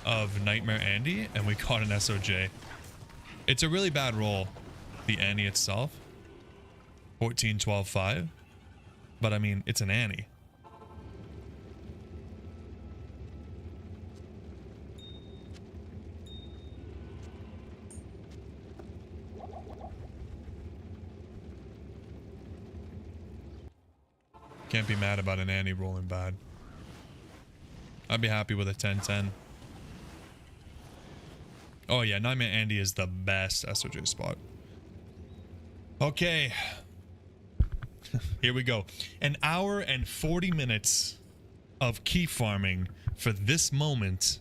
of Nightmare Andy, and we caught an SOJ. It's a really bad roll, the Annie itself. 14, 12, 5. But I mean, it's an Annie. Can't be mad about an Annie rolling bad. I'd be happy with a 10-10. Oh yeah, Nightmare Andy is the best SOJ spot. Okay. Here we go. An hour and 40 minutes of key farming for this moment.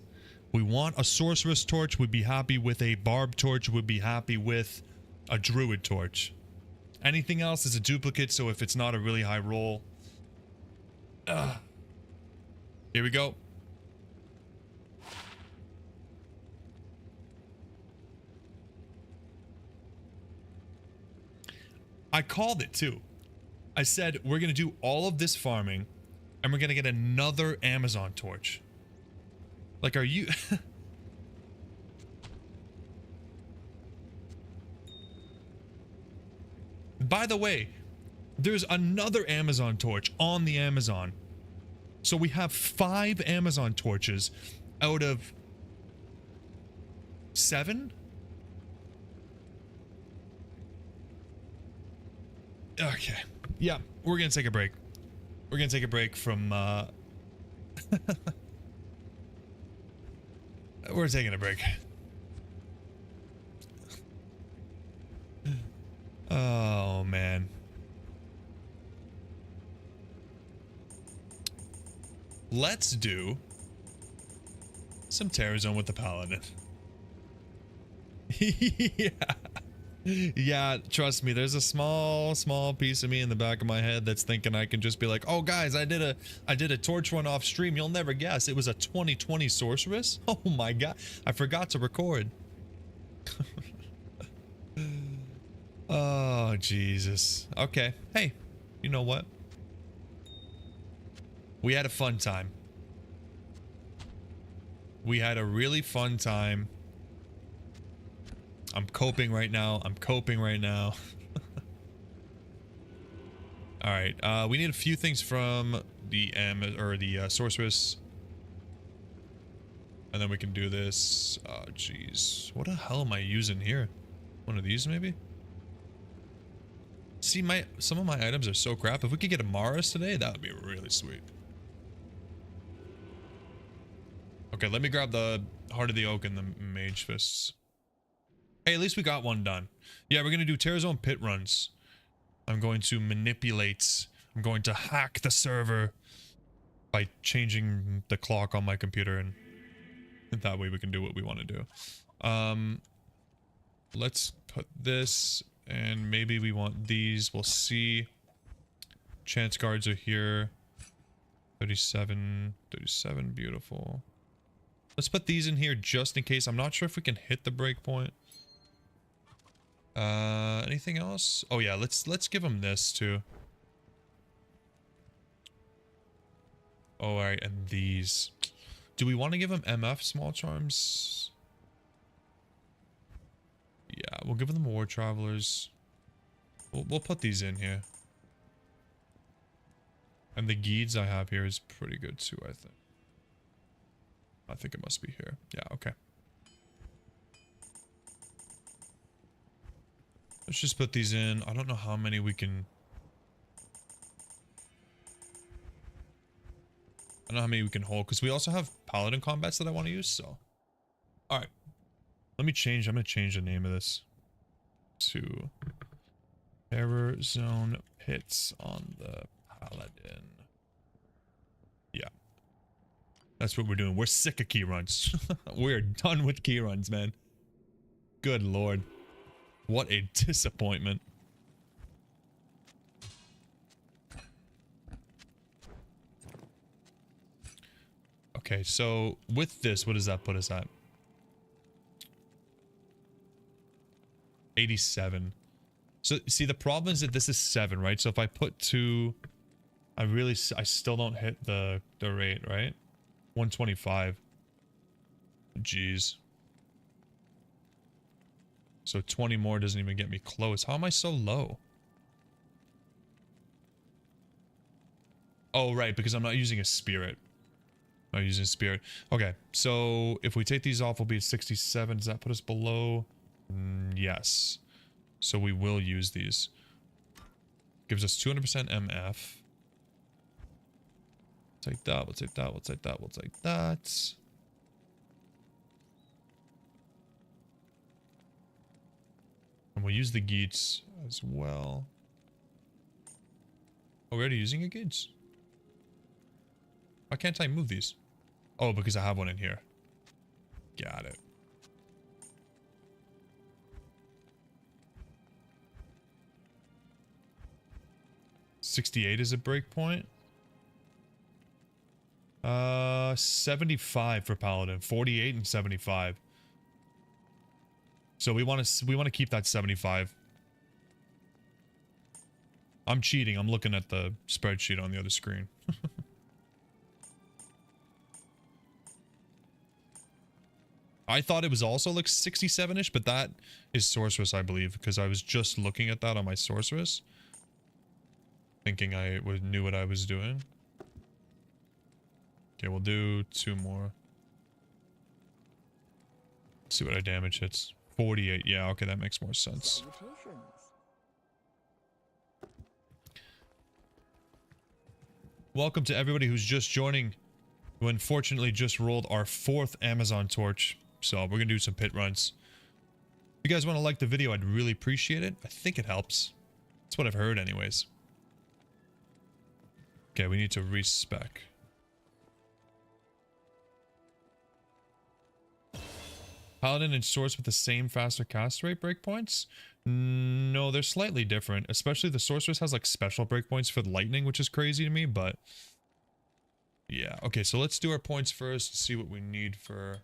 We want a sorceress torch. We'd be happy with a barb torch. We'd be happy with a druid torch. Anything else is a duplicate, so if it's not a really high roll. Here we go. I called it too. I said we're going to do all of this farming and we're going to get another Amazon torch. Like, are you... By the way, there's another Amazon torch on the Amazon. So we have 5 Amazon torches out of 7? Okay. Yeah, we're gonna take a break. We're gonna take a break from we're taking a break. Oh man. Let's do some Terrazone with the Paladin. Yeah. Yeah, trust me, there's a small piece of me in the back of my head that's thinking I can just be like, oh guys, I did a torch run off stream. You'll never guess. It was a 2020 sorceress. Oh my god. I forgot to record. Oh, Jesus. Okay. Hey, you know what? We had a fun time. We had a really fun time. I'm coping right now. I'm coping right now. All right. We need a few things from the sorceress. And then we can do this. Oh, jeez. What the hell am I using here? One of these, maybe? See, some of my items are so crap. If we could get a Maris today, that would be really sweet. Okay, let me grab the Heart of the Oak and the Mage Fists. Hey, at least we got one done. Yeah, we're going to do Terrazone pit runs. I'm going to manipulate. I'm going to hack the server by changing the clock on my computer, and that way we can do what we want to do. Let's put this, and maybe we want these. We'll see. Chance guards are here. 37, beautiful. Let's put these in here just in case. I'm not sure if we can hit the breakpoint. Anything else? Oh yeah, let's give them this too. Oh, all right, and these. Do we want to give them MF small charms? Yeah, we'll give them War Travelers. We'll put these in here. And the Geeds I have here is pretty good too, I think. I think it must be here. Yeah, okay. Let's just put these in. I don't know how many we can... I don't know how many we can hold, because we also have paladin combats that I want to use, so... Alright. Let me change. I'm going to change the name of this to Error Zone Pits on the Paladin. Yeah. That's what we're doing. We're sick of key runs. We're done with key runs, man. Good lord. What a disappointment. Okay, so with this, what does that put us at? 87. So see, the problem is that this is 7, right? So if I put 2, I still don't hit the rate, right? 125. Jeez. So 20 more doesn't even get me close. How am I so low? Oh, right, because I'm not using a spirit. I'm not using a spirit. Okay, so if we take these off, we'll be at 67. Does that put us below? Yes. So we will use these. Gives us 200% MF. Take that, we'll take that, we'll take that, we'll take that. And we'll use the Geats as well. Oh, we're already using a Geats? Why can't I move these? Oh, because I have one in here. Got it. $68 is a breakpoint. 75 for Paladin. 48 and 75. So we want to keep that 75. I'm cheating. I'm looking at the spreadsheet on the other screen. I thought it was also like 67-ish, but that is Sorceress, I believe, because I was just looking at that on my Sorceress, thinking I knew what I was doing. Okay, we'll do 2 more. Let's see what our damage hits. 48. Yeah, okay, that makes more sense. Welcome to everybody who's just joining, who unfortunately just rolled our 4th Amazon torch. So we're gonna do some pit runs. If you guys want to like the video, I'd really appreciate it. I think it helps. That's what I've heard anyways. Okay, we need to respec. Paladin and Source with the same faster cast rate breakpoints? No, they're slightly different. Especially the Sorceress has like special breakpoints for the lightning, which is crazy to me, but... Yeah, okay, so let's do our points first, see what we need for...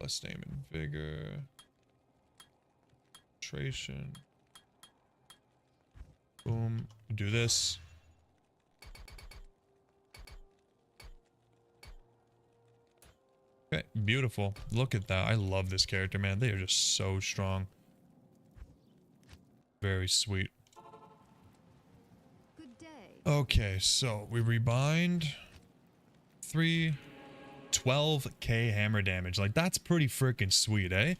Plus name and vigor. Concentration. Boom. Do this. Okay, beautiful. Look at that. I love this character, man. They are just so strong. Very sweet.
Good day.
Okay, so we rebind. 12k hammer damage. Like, that's pretty freaking sweet, eh?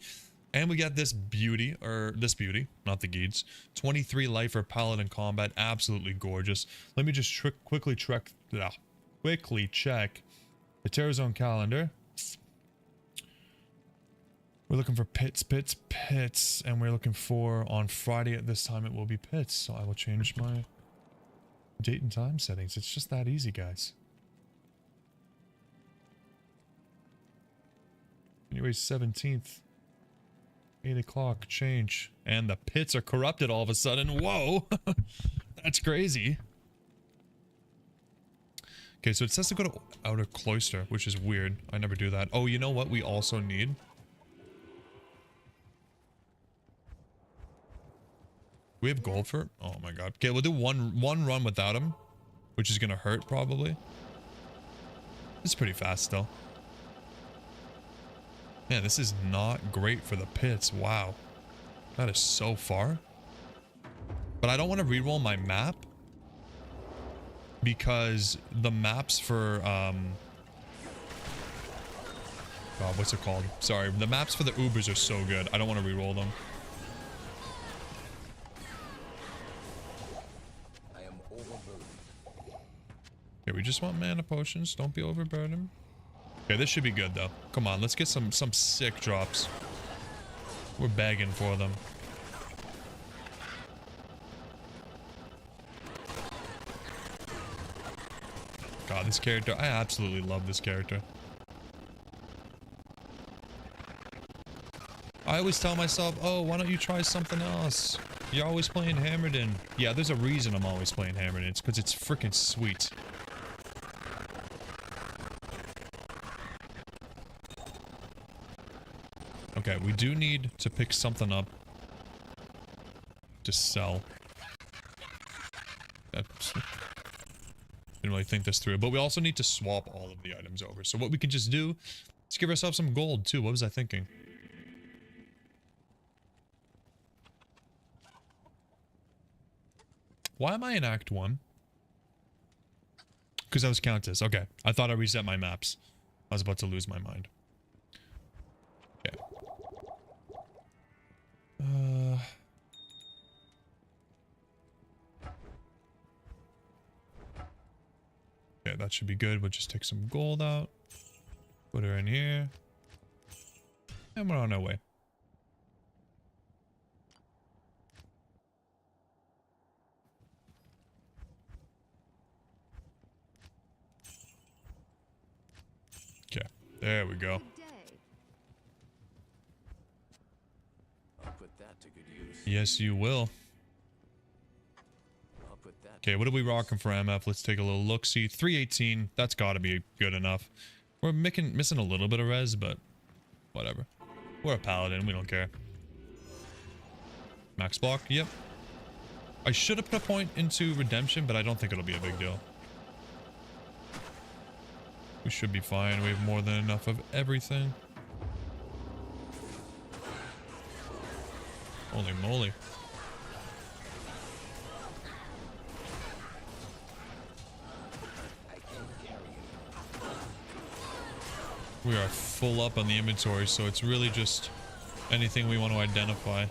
And we got this beauty, not the Geats. 23 life for Paladin combat. Absolutely gorgeous. Let me just quickly check the Terror Zone calendar. We're looking for pits, and we're looking for on Friday at this time it will be pits. So I will change my date and time settings. It's just that easy, guys. January 17th. 8 o'clock, change. And the pits are corrupted all of a sudden. Whoa! That's crazy. Okay, so it says to go to Outer Cloister, which is weird. I never do that. Oh, you know what we also need? We have gold for... Oh my god. Okay, we'll do one run without him, which is gonna hurt probably. It's pretty fast still. Man, this is not great for the pits. Wow. That is so far. But I don't want to reroll my map, because the maps for God, what's it called? Sorry, the maps for the Ubers are so good. I don't want to reroll them. we just want mana potions. Don't be overburdened. Okay, this should be good though. Come on, let's get some sick drops. We're begging for them. God, this character, I absolutely love this character. I always tell myself, oh, why don't you try something else? You're always playing Hammerden. Yeah, there's a reason I'm always playing Hammerden. It's because it's freaking sweet. Okay, we do need to pick something up to sell. That's, didn't really think this through, but we also need to swap all of the items over. So what we can just do is give ourselves some gold too. What was I thinking? Why am I in Act 1? Because I was Countess. Okay. I thought I reset my maps. I was about to lose my mind. Okay. Okay, that should be good. We'll just take some gold out. Put her in here. And we're on our way. Okay, there we go.
Good day.
I'll put that to good use.
Yes, you will.
I'll put that.
Okay, what are we rocking for MF? Let's take a little look-see. 318, that's gotta be good enough. We're missing a little bit of res, but whatever. We're a paladin, we don't care. Max block, yep. I should have put a point into redemption, but I don't think it'll be a big deal. We should be fine. We have more than enough of everything. Holy moly. We are full up on the inventory, so it's really just anything we want to identify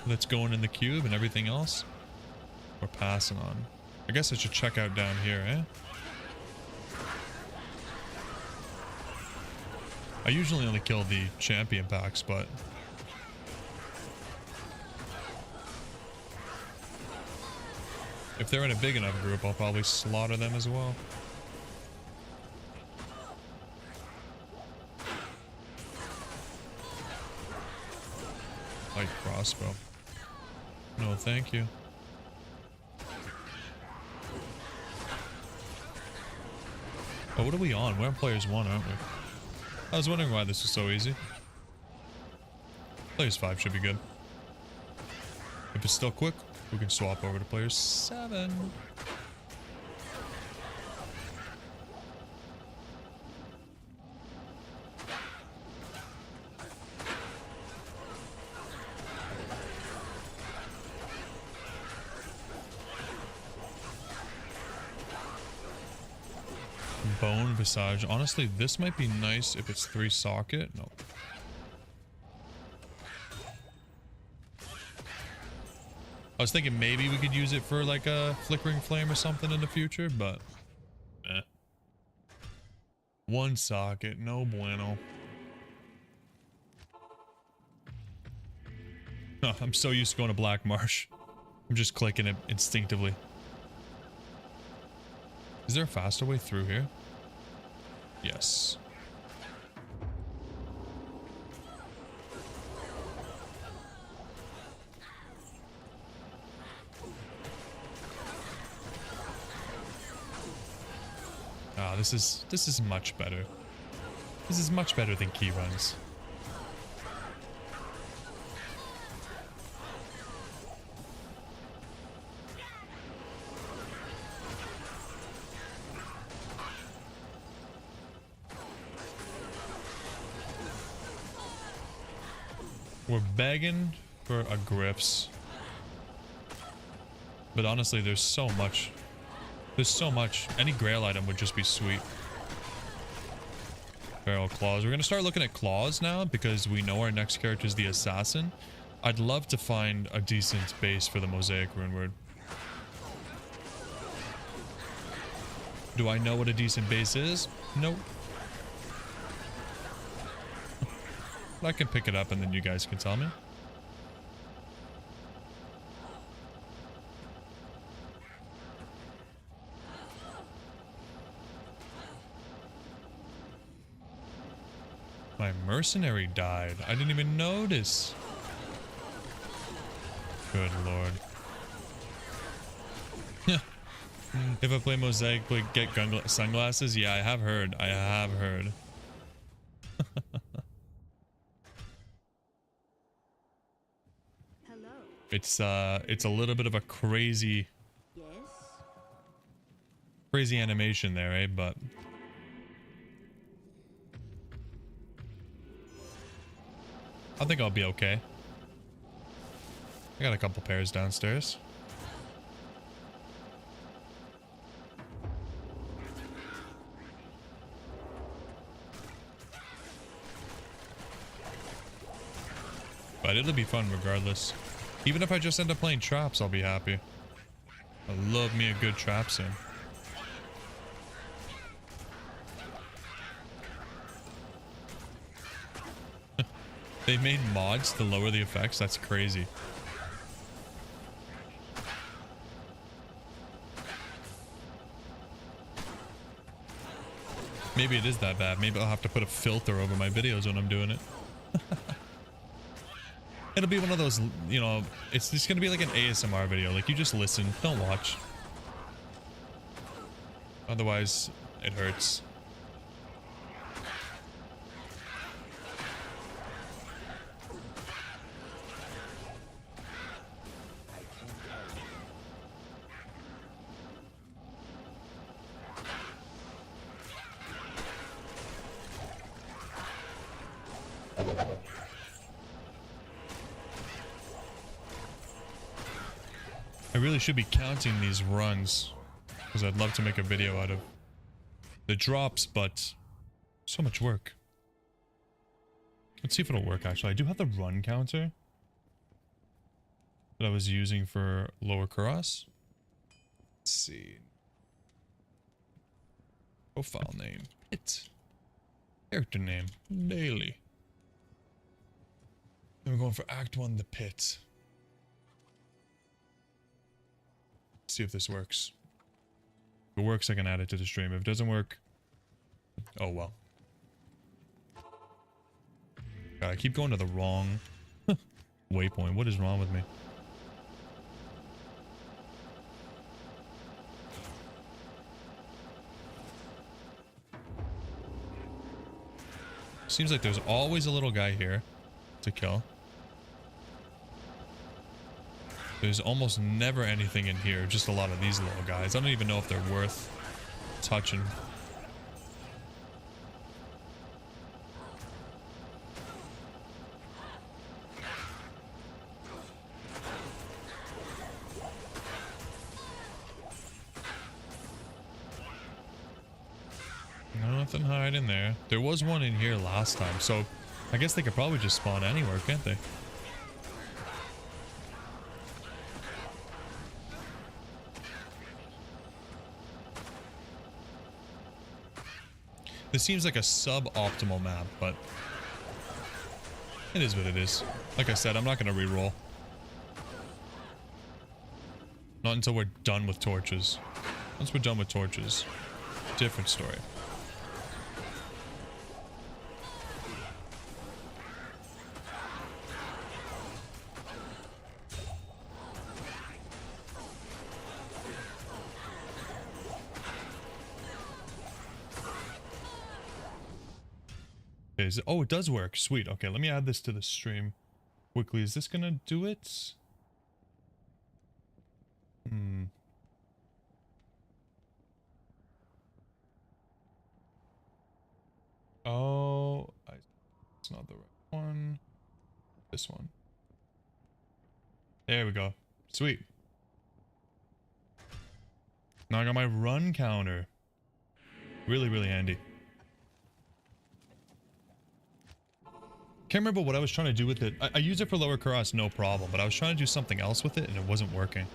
that's going in the cube, and everything else we're passing on. I guess I should check out down here, eh? I usually only kill the champion packs, but if they're in a big enough group, I'll probably slaughter them as well. Light crossbow. No, thank you. Oh, what are we on? We're on players 1, aren't we? I was wondering why this was so easy. Players 5 should be good. If it's still quick, we can swap over to players 7. Bone Visage. Honestly, this might be nice if it's 3 socket. No. I was thinking maybe we could use it for like a flickering flame or something in the future, but eh. 1 socket, no bueno. Oh, I'm so used to going to Black Marsh. I'm just clicking it instinctively. Is there a faster way through here? Yes. Ah, this is much better. This is much better than key runs. We're begging for a grips. But honestly, there's so much. There's so much. Any grail item would just be sweet. Barrel claws. We're gonna start looking at claws now because we know our next character is the assassin. I'd love to find a decent base for the mosaic rune word. Do I know what a decent base is? Nope. I can pick it up and then you guys can tell me. My mercenary died. I didn't even notice. Good lord. If I play Mosaic, get sunglasses? Yeah, I have heard. I have heard.
Hello.
It's a little bit of a crazy animation there, eh? But I think I'll be okay. I got a couple pairs downstairs. But it'll be fun regardless. Even if I just end up playing traps, I'll be happy. I love me a good trap sim. They made mods to lower the effects? That's crazy. Maybe it is that bad. Maybe I'll have to put a filter over my videos when I'm doing it. It'll be one of those, you know, it's just gonna be like an ASMR video. Like, you just listen, don't watch. Otherwise, it hurts. I really should be counting these runs because I'd love to make a video out of the drops, but so much work. Let's see if it'll work actually. I do have the run counter that I was using for lower cross. Let's see. Profile name. Pit. Character name. Daily. And we're going for Act 1, the pit. See if this works. If it works, I can add it to the stream. If it doesn't work, oh well. God, I keep going to the wrong waypoint. What is wrong with me? Seems like there's always a little guy here to kill. There's almost never anything in here, just a lot of these little guys. I don't even know if they're worth touching. Nothing hiding there. There was one in here last time, so I guess they could probably just spawn anywhere, can't they? This seems like a suboptimal map, but it is what it is. Like I said, I'm not going to re-roll. Not until we're done with torches. Once we're done with torches, different story. Oh, it does work. Sweet. Okay, let me add this to the stream quickly. Is this gonna do it? Oh, it's not the right one. This one. There we go. Sweet. Now I got my run counter. Really, really handy. Can't remember what I was trying to do with it. I use it for lower cross, no problem, but I was trying to do something else with it and it wasn't working.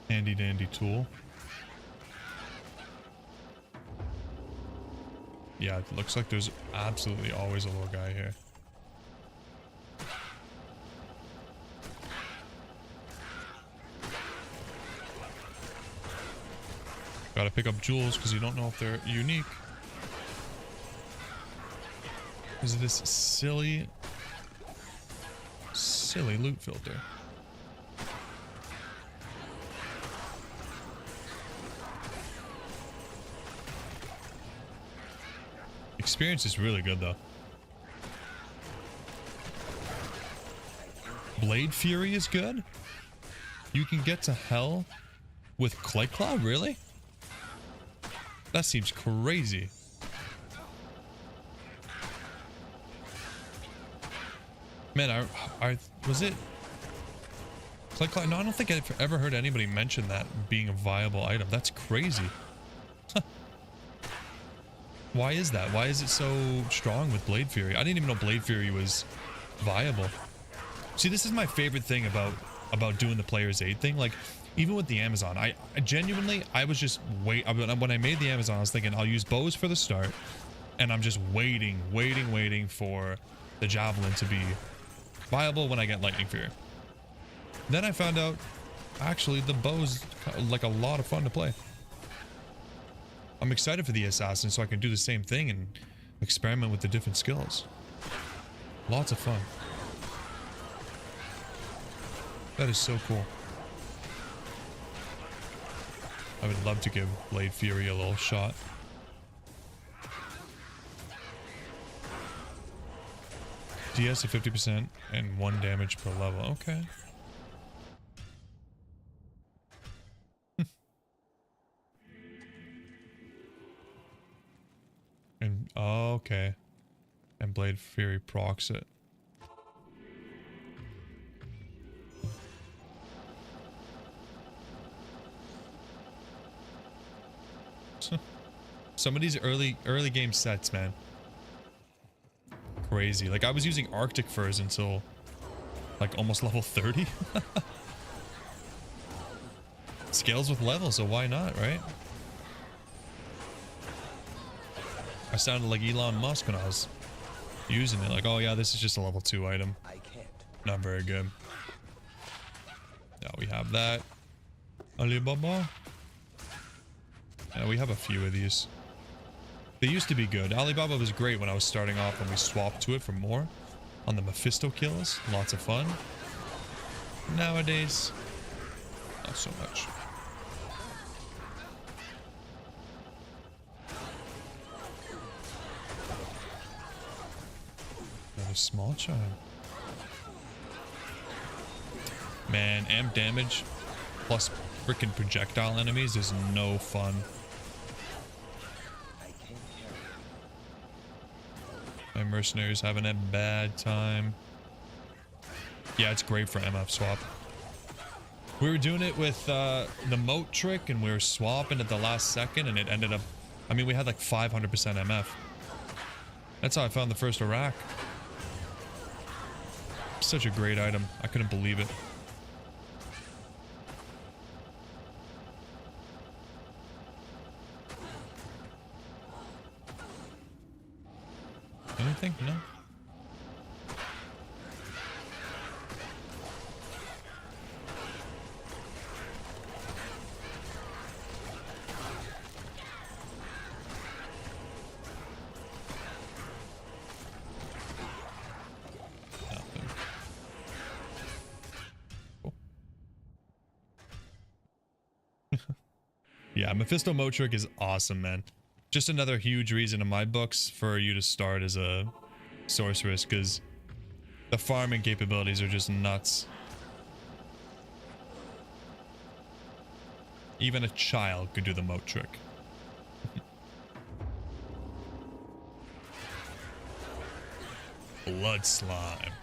Handy dandy tool. Yeah, it looks like there's absolutely always a little guy here. Gotta pick up jewels because you don't know if they're unique. Because of this silly loot filter. Experience is really good though. Blade Fury is good. You can get to hell with Clay Claw, really? That seems crazy. Man, I was it Clay Claw? No, I don't think I've ever heard anybody mention that being a viable item. That's crazy. Huh. Why is that? Why is it so strong with Blade Fury? I didn't even know Blade Fury was viable. See, this is my favorite thing about doing the player's aid thing. Like, even with the Amazon, I genuinely, I was just when I made the Amazon, I was thinking I'll use bows for the start, and I'm just waiting for the Javelin to be viable when I get Lightning Fury. Then I found out, actually, the bow's like a lot of fun to play. I'm excited for the Assassin so I can do the same thing and experiment with the different skills. Lots of fun. That is so cool. I would love to give Blade Fury a little shot. DS of 50% and 1 damage per level. Okay. And oh, okay. And Blade Fury procs it. Some of these early game sets, man. Crazy. Like, I was using Arctic furs until like almost level 30. Scales with level, so why not, right? I sounded like Elon Musk when I was using it. Like, oh yeah, this is just a level 2 item.
I can't.
Not very good. Now we have that. Alibaba. Yeah, we have a few of these. They used to be good. Alibaba was great when I was starting off, when we swapped to it for more on the Mephisto kills. Lots of fun. Nowadays, not so much. Another small chime. Man, amp damage plus freaking projectile enemies is no fun. My mercenaries having a bad time. Yeah, it's great for MF swap. We were doing it with the moat trick, and we were swapping at the last second, and it ended up, I mean, we had like 500% MF. That's how I found the first Iraq. Such a great item. I couldn't believe it. Anything? No? Nothing. Cool. Yeah, Mephisto Motric is awesome, man. Just another huge reason in my books for you to start as a sorceress, because the farming capabilities are just nuts. Even a child could do the moat trick. Blood slime.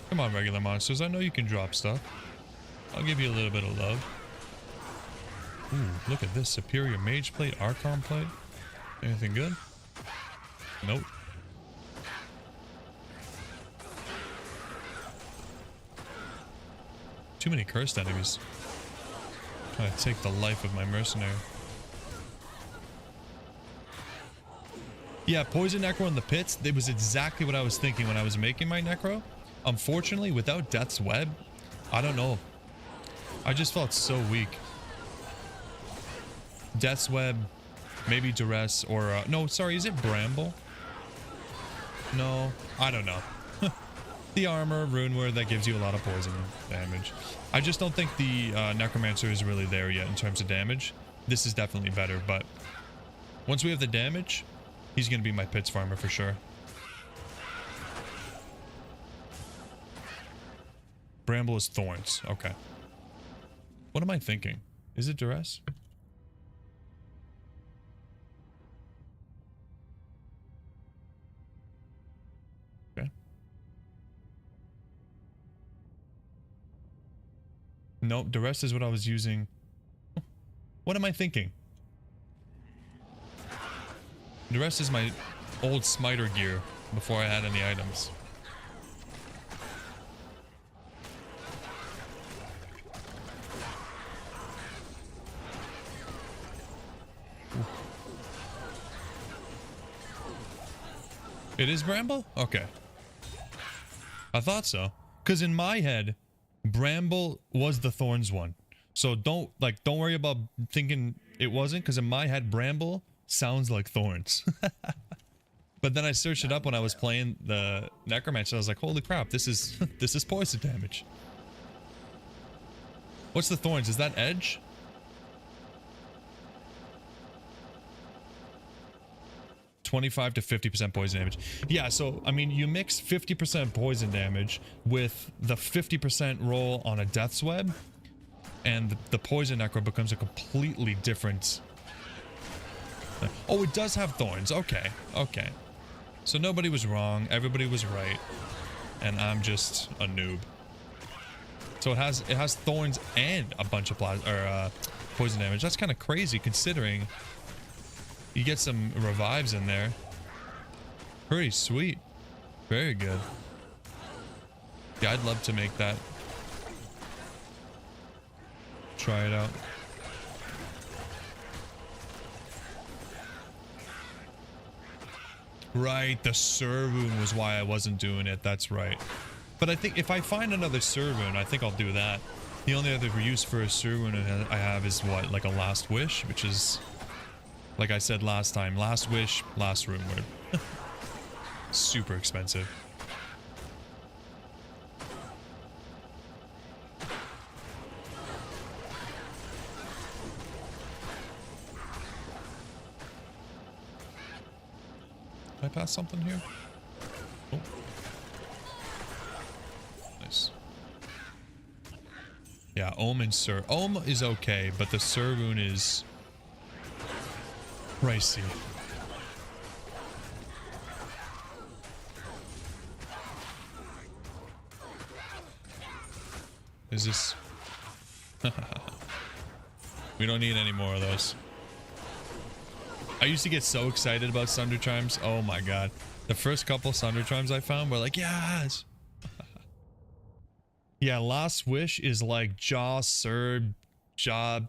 Come Come on, regular monsters. I know you can drop stuff. I'll give you a little bit of love. Ooh, look at this. Superior Mage Plate, Archon Plate. Anything good? Nope. Too many cursed enemies. Trying to take the life of my mercenary. Yeah, Poison Necro in the pits. It was exactly what I was thinking when I was making my Necro. Unfortunately, without Death's Web, I don't know. I just felt so weak. Death's Web, maybe Duress, or... no, sorry, is it Bramble? No, I don't know. The armor, Rune Word, that gives you a lot of poison damage. I just don't think the Necromancer is really there yet in terms of damage. This is definitely better, but once we have the damage, he's going to be my pits farmer for sure. Bramble is Thorns. Okay. What am I thinking? Is it Duress? Okay. Nope, Duress is what I was using. What am I thinking? Duress is my old smiter gear before I had any items. It is Bramble? Okay. I thought so. Because in my head, Bramble was the Thorns one. So don't worry about thinking it wasn't, because in my head, Bramble sounds like Thorns. But then I searched it up when I was playing the Necromancer. I was like, holy crap, this is this is poison damage. What's the Thorns? Is that Edge? $25 to 50% poison damage. Yeah, so I mean, you mix 50% poison damage with the 50% roll on a Death's Web, and the poison necro becomes a completely different. Oh, it does have Thorns. Okay, okay. So nobody was wrong. Everybody was right, and I'm just a noob. So it has Thorns and a bunch of poison damage. That's kind of crazy considering. You get some revives in there. Pretty sweet. Very good. Yeah, I'd love to make that. Try it out. Right, the Servoon was why I wasn't doing it. That's right. But I think if I find another Servoon, I think I'll do that. The only other use for a Servoon I have is what, like a Last Wish, which is... Like I said last time, Last Wish, last Rune Word. Super expensive. Did I pass something here? Oh. Nice. Yeah, Ohm and Sir. Ohm is okay, but the Servoon is... pricey. Is this... We don't need any more of those. I used to get so excited about Sunder Chimes. Oh my god. The first couple Sunder Chimes I found were like, yes! Yeah, Last Wish is like Jaw, Serb, Jaw...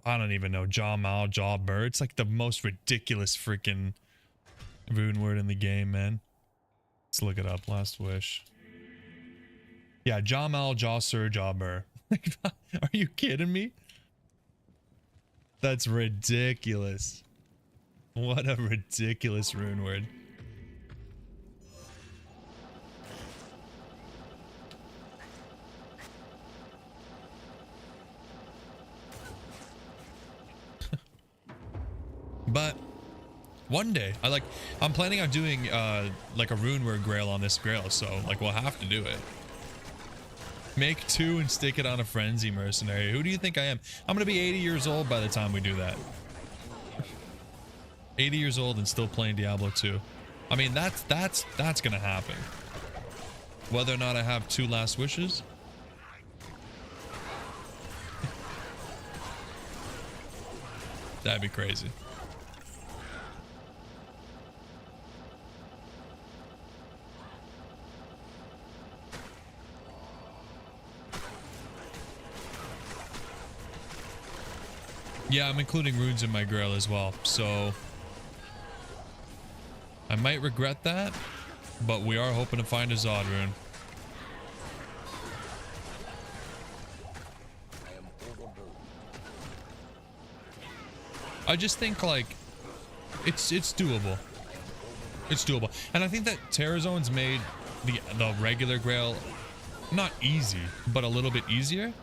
I don't even know. Jaw Mal, Jaw Burr. It's like the most ridiculous freaking rune word in the game, man. Let's look it up. Last Wish. Yeah, Jaw Mal, Jaw Sir, Jaw Burr. Are you kidding me? That's ridiculous. What a ridiculous rune word. But one day I'm planning on doing like a rune word grail on this grail, so like we'll have to do it. Make 2 and stick it on a frenzy mercenary. Who do you think I am? I'm gonna be 80 years old by the time we do that. 80 years old and still playing Diablo 2. I mean, that's gonna happen. Whether or not I have 2 last wishes. That'd be crazy. Yeah, I'm including runes in my Grail as well, so I might regret that, but we are hoping to find a Zod rune. I just think like it's doable. It's doable. And I think that Terror Zones made the regular Grail not easy, but a little bit easier.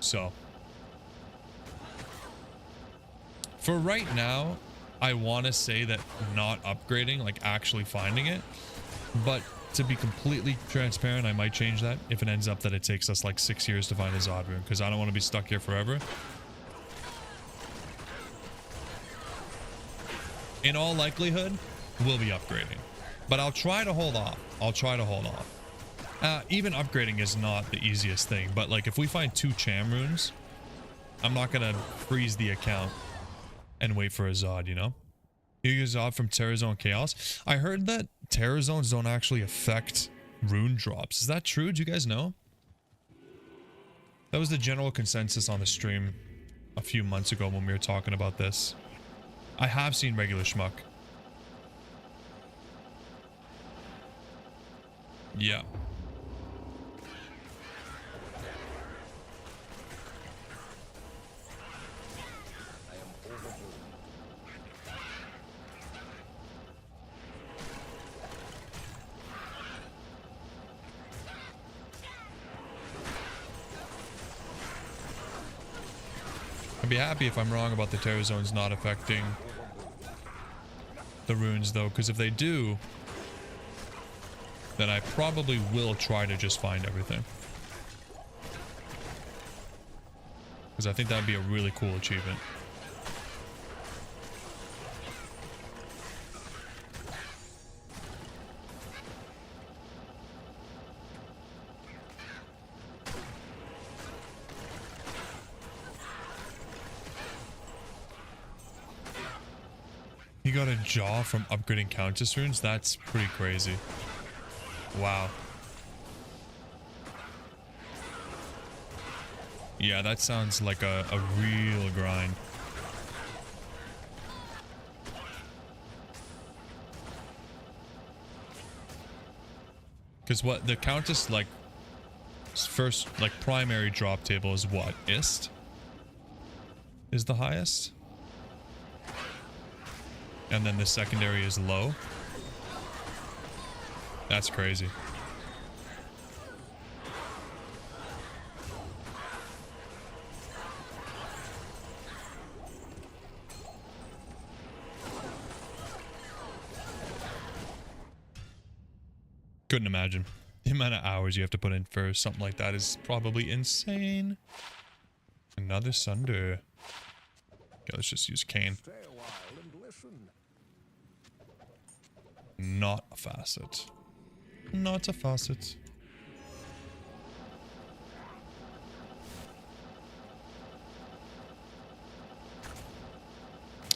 So for right now, I want to say that not upgrading, like actually finding it, but to be completely transparent, I might change that if it ends up that it takes us like 6 years to find a Zod rune, because I don't want to be stuck here forever. In all likelihood, we'll be upgrading, but I'll try to hold off. Even upgrading is not the easiest thing, but like if we find 2 Cham runes, I'm not gonna freeze the account and wait for a Zod, you know? You use Zod from Terror Zone Chaos. I heard that Terror Zones don't actually affect rune drops. Is that true? Do you guys know? That was the general consensus on the stream a few months ago when we were talking about this. I have seen regular schmuck. Yeah. I'd be happy if I'm wrong about the Terror Zones not affecting the runes though, because if they do, then I probably will try to just find everything. Because I think that would be a really cool achievement. You got a jaw from upgrading Countess runes? That's pretty crazy. Wow. Yeah, that sounds like a real grind. Because what the Countess, like, first, like, primary drop table is what? Ist? Is the highest? And then the secondary is low. That's crazy. Couldn't imagine. The amount of hours you have to put in for something like that is probably insane. Another Sunder. Okay, let's just use Cane. Not a facet. Not a facet.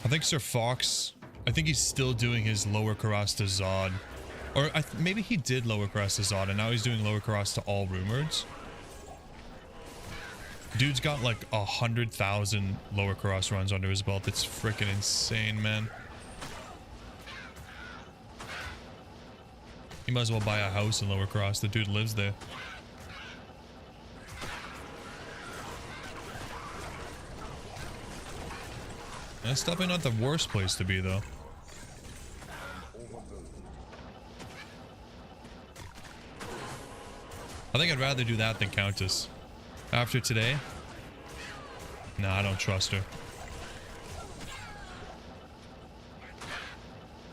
I think Sir Fox, I think he's still doing his lower Karasta Zod. Or maybe he did lower Karasta Zod and now he's doing lower Karasta all rumors. Dude's got like 100,000 lower Karasta runs under his belt. It's freaking insane, man. You might as well buy a house in Lower Cross. The dude lives there. That's definitely not the worst place to be, though. I think I'd rather do that than Countess. After today? Nah, I don't trust her.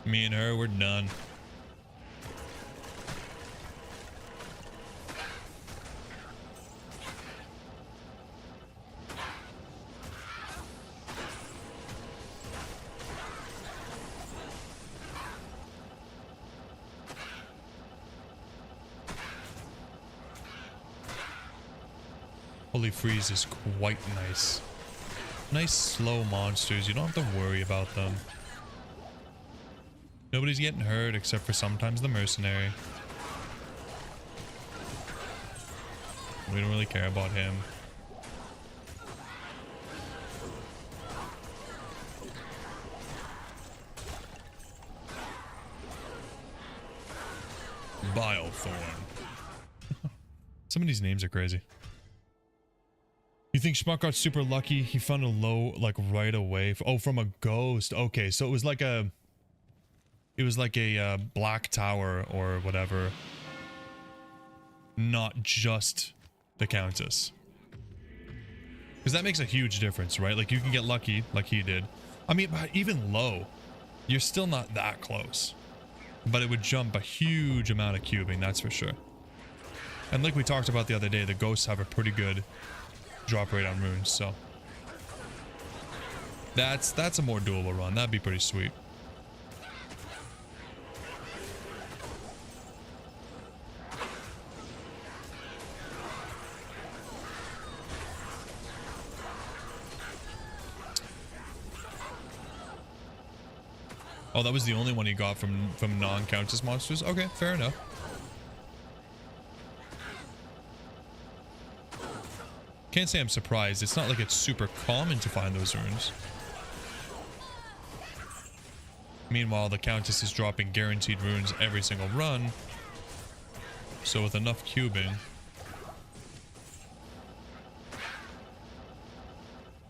Me and her, we're done. Holy Freeze is quite nice. Nice slow monsters. You don't have to worry about them. Nobody's getting hurt except for sometimes the mercenary. We don't really care about him. Bilethorn. Some of these names are crazy. You think Schmuck got super lucky? He found a low like right away. Oh, from a ghost. Okay, so it was like a black tower or whatever. Not just the Countess. Because that makes a huge difference, right? Like you can get lucky like he did. I mean, even low, you're still not that close. But it would jump a huge amount of cubing, that's for sure. And like we talked about the other day, the ghosts have a pretty good drop rate on runes, so that's a more doable run. That'd be pretty sweet. Oh, that was the only one he got from non-Countess monsters? Okay, fair enough. Can't say I'm surprised. It's not like it's super common to find those runes. Meanwhile, the Countess is dropping guaranteed runes every single run. So with enough cubing...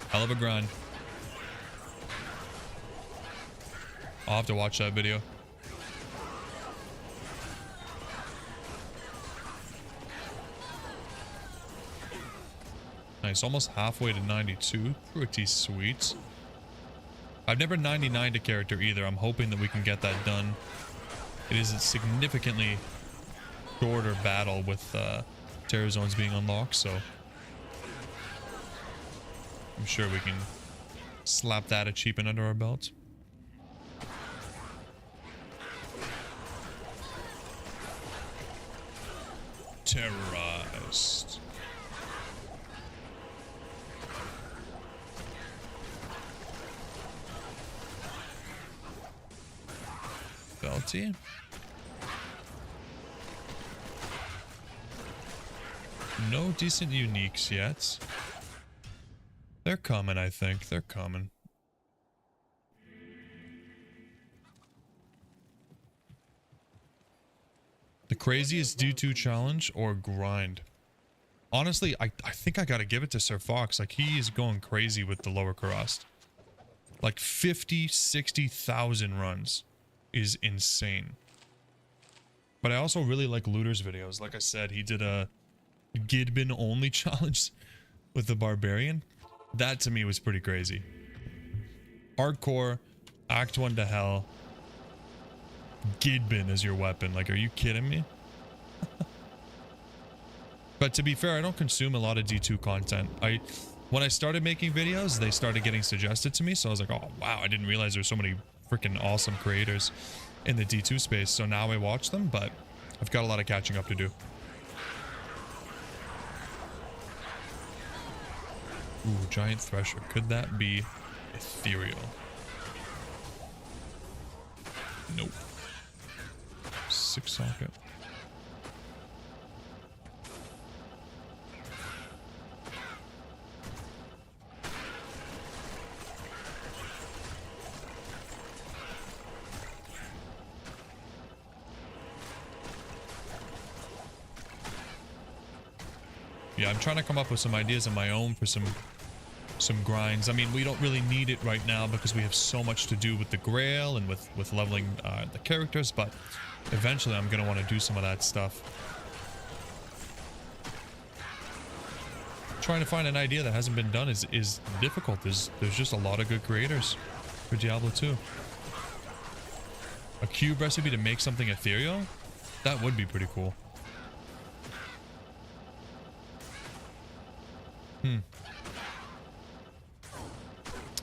hell of a grind. I'll have to watch that video. Nice, almost halfway to 92. Pretty sweet. I've never 99'd a character either. I'm hoping that we can get that done. It is a significantly shorter battle with Terror Zones being unlocked, so I'm sure we can slap that achievement under our belt. Terrorized. Belty. No decent uniques yet. They're coming, I think. They're coming. The craziest D2 challenge or grind? Honestly, I think I gotta give it to Sir Fox. Like, he is going crazy with the lower Karrast. Like 50, 60,000 runs is insane. But I also really like Looter's videos. Like I said, he did a Gidbin only challenge with the Barbarian. That to me was pretty crazy. Hardcore, Act 1 to Hell. Gidbin as your weapon. Like, are you kidding me? But to be fair, I don't consume a lot of D2 content. When I started making videos, they started getting suggested to me, so I was like, oh wow, I didn't realize there's so many freaking awesome creators in the D2 space. So now I watch them, but I've got a lot of catching up to do. Ooh, Giant Thresher. Could that be ethereal? Nope. 6 socket. Yeah, I'm trying to come up with some ideas of my own for some grinds. I mean, we don't really need it right now because we have so much to do with the Grail and with leveling the characters, but eventually I'm going to want to do some of that stuff. Trying to find an idea that hasn't been done is difficult. There's just a lot of good creators for Diablo 2. A cube recipe to make something ethereal? That would be pretty cool.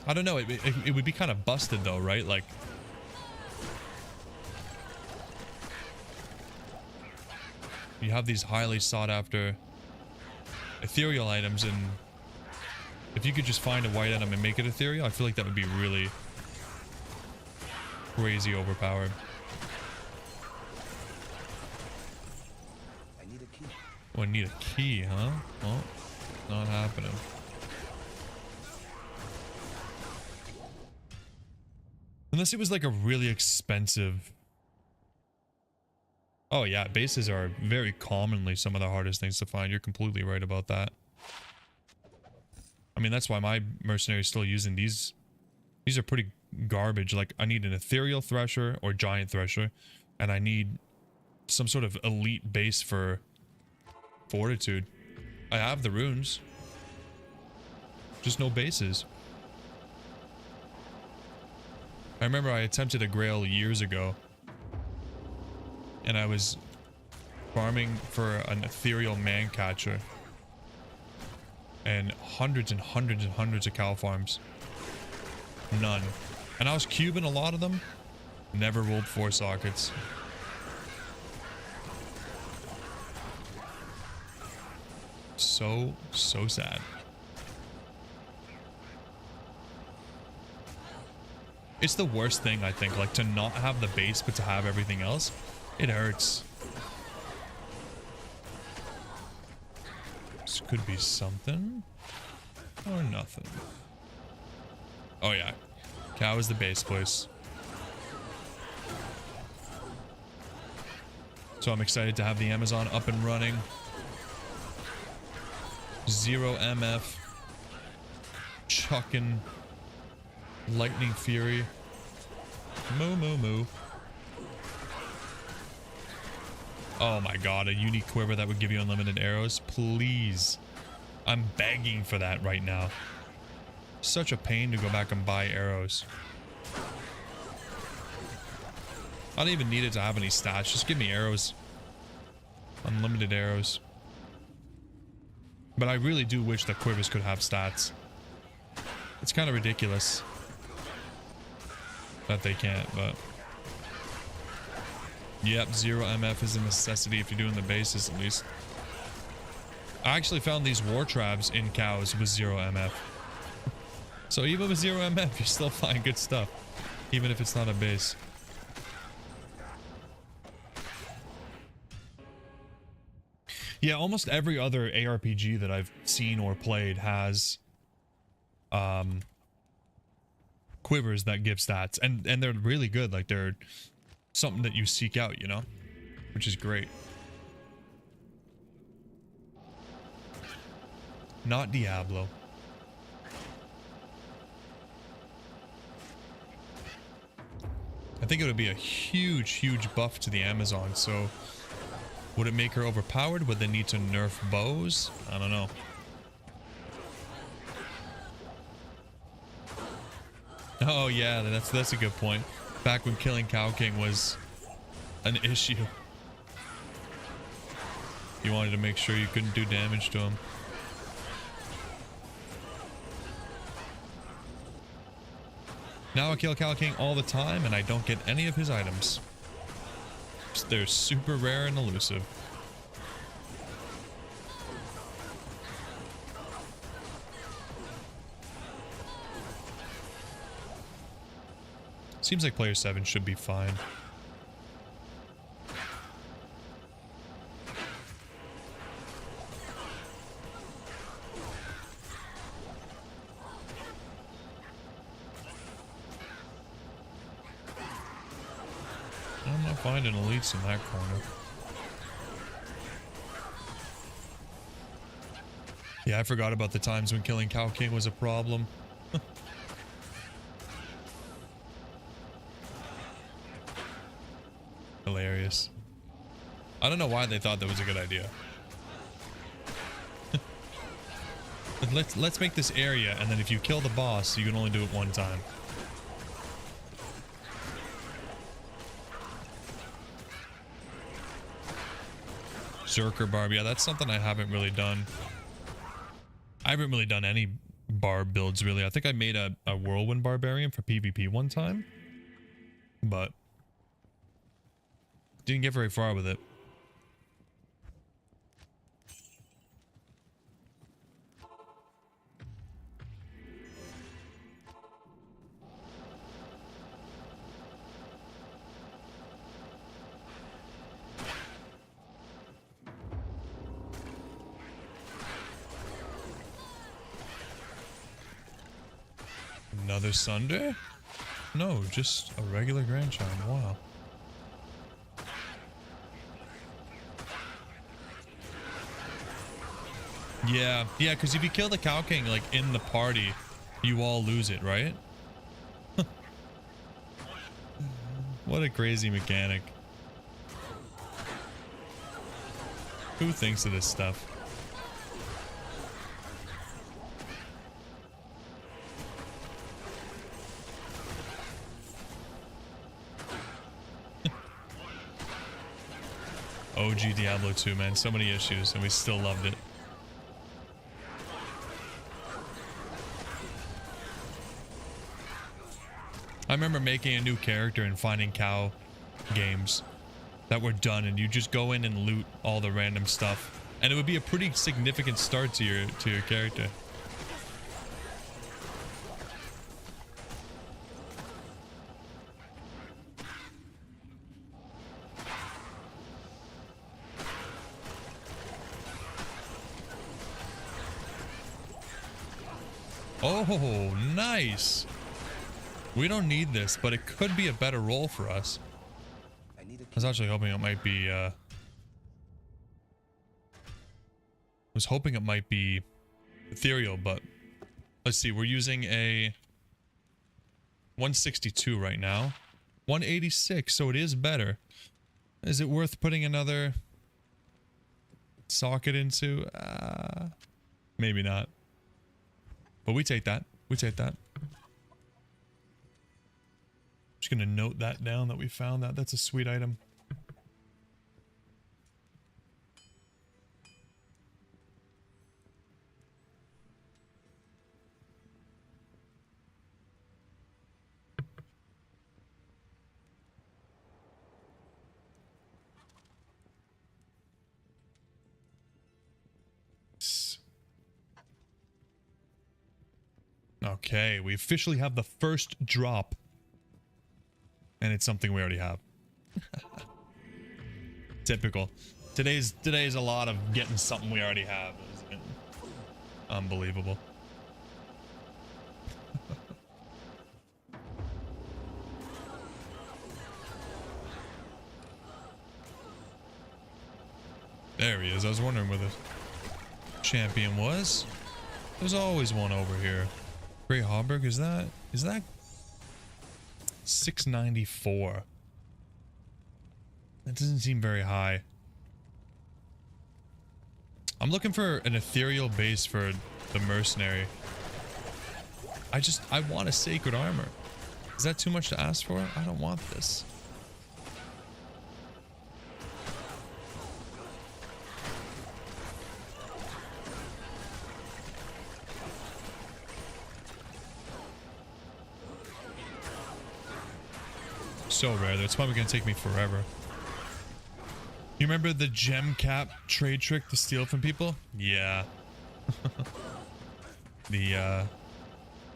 I don't know. It would be kind of busted though, right? Like, you have these highly sought after ethereal items, and if you could just find a white item and make it ethereal, I feel like that would be really crazy overpowered.
I need a key.
Oh, I need a key, huh? Well, not happening. Unless it was like a really expensive... Oh yeah, bases are very commonly some of the hardest things to find. You're completely right about that. I mean, that's why my mercenary is still using these. These are pretty garbage. Like, I need an ethereal thresher or giant thresher, and I need some sort of elite base for fortitude. I have the runes. Just no bases. I remember I attempted a grail years ago, and I was farming for an ethereal man catcher, and hundreds and hundreds and hundreds of cow farms. None. And I was cubing a lot of them. Never rolled 4 sockets. So sad. It's the worst thing, I think, like, to not have the base but to have everything else. It hurts. This could be something or nothing. Oh yeah, cow is the base place. So I'm excited to have the Amazon up and running. 0 MF. Chucking lightning fury. Moo moo moo. Oh my god, a unique quiver that would give you unlimited arrows. Please. I'm begging for that right now. Such a pain to go back and buy arrows. I don't even need it to have any stats. Just give me arrows. Unlimited arrows. But I really do wish that quivers could have stats. It's kind of ridiculous that they can't, but... Yep, 0 MF is a necessity if you're doing the bases, at least. I actually found these war trabs in cows with 0 MF. So even with 0 MF, you still find good stuff. Even if it's not a base. Yeah, almost every other ARPG that I've seen or played has... quivers that give stats. And they're really good. Like, they're... something that you seek out, you know, which is great. Not Diablo. I think it would be a huge buff to the Amazon. So would it make her overpowered? Would they need to nerf bows? I don't know. Oh yeah, that's a good point. Back when killing Cow King was an issue. You wanted to make sure you couldn't do damage to him. Now I kill Cow King all the time and I don't get any of his items. They're super rare and elusive. Seems like player 7 should be fine. I'm not finding elites in that corner. Yeah, I forgot about the times when killing Cow King was a problem. Hilarious. I don't know why they thought that was a good idea. Let's make this area, and then if you kill the boss, you can only do it one time. Zerker Barb, yeah, that's something I haven't really done. I haven't really done any barb builds, really. I think I made a Whirlwind Barbarian for PvP one time, but didn't get very far with it. Another Sunday? No, just a regular Grand Chime. Wow. Yeah, because if you kill the Cow King, like, in the party, you all lose it, right? What a crazy mechanic. Who thinks of this stuff? OG Diablo 2, man. So many issues, and we still loved it. I remember making a new character and finding cow games that were done, and you just go in and loot all the random stuff, and it would be a pretty significant start to your character. Oh, nice. We don't need this, but it could be a better role for us. I was actually hoping it might be, ethereal, but let's see. We're using a 162 right now. 186, so it is better. Is it worth putting another socket into? Maybe not. But we take that. We take that. Just gonna note that down that we found that. That's a sweet item. Okay, we officially have the first drop. And it's something we already have. Typical. Today's a lot of getting something we already have. Isn't it? Unbelievable. There he is. I was wondering where the champion was. There's always one over here. Grey Hauberg, is that 694? That doesn't seem very high. I'm looking for an ethereal base for the mercenary. I want a sacred armor. Is that too much to ask for? I don't want this. So rare. That's probably gonna take me forever. You remember the gem cap trade trick to steal from people? Yeah. The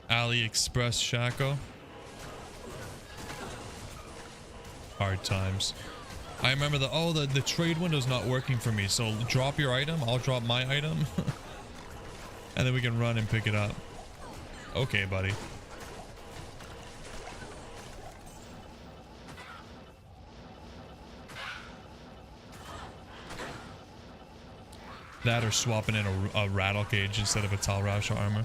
AliExpress Shaco. Hard times. I remember the trade window's not working for me, so drop your item, I'll drop my item. And then we can run and pick it up. Okay, buddy. That or swapping in a rattle cage instead of a Talrasha armor.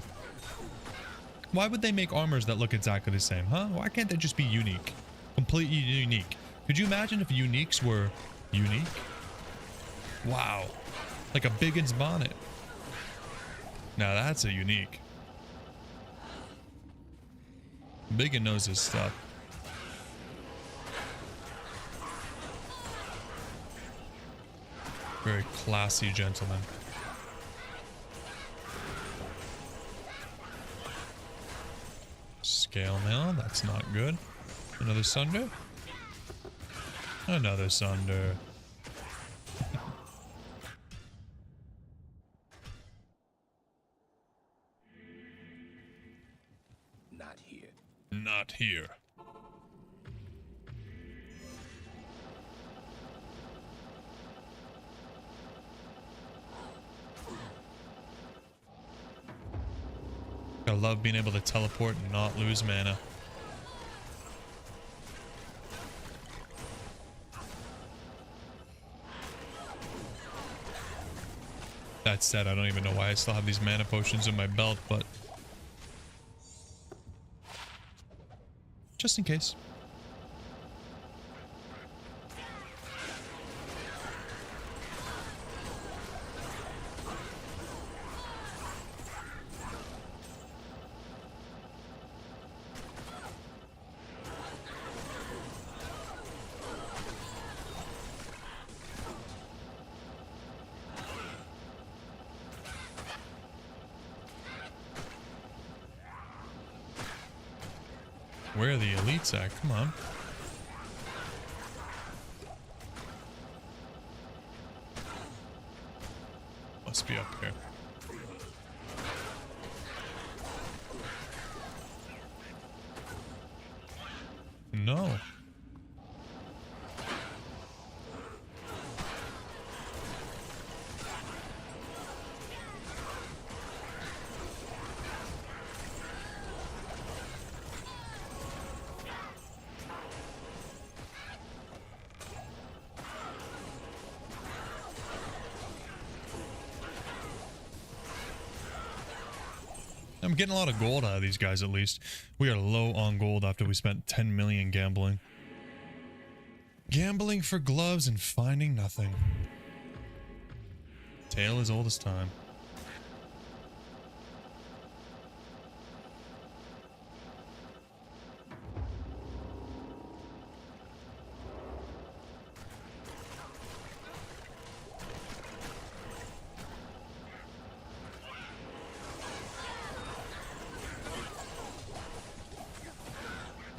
Why would they make armors that look exactly the same, huh? Why can't they just be unique? Completely unique. Could you imagine if uniques were unique? Wow. Like a Biggins bonnet. Now that's a unique. Biggin knows his stuff. Very classy gentleman. Scale mail, that's not good. Another Sunder? Another Sunder.
Not here.
Not here. I love being able to teleport and not lose mana. That said, I don't even know why I still have these mana potions in my belt, but just in case. Where are the elites at? Come on. Must be up here. No. I'm getting a lot of gold out of these guys, at least. We are low on gold after we spent 10 million gambling. Gambling for gloves and finding nothing. Tale as old as time.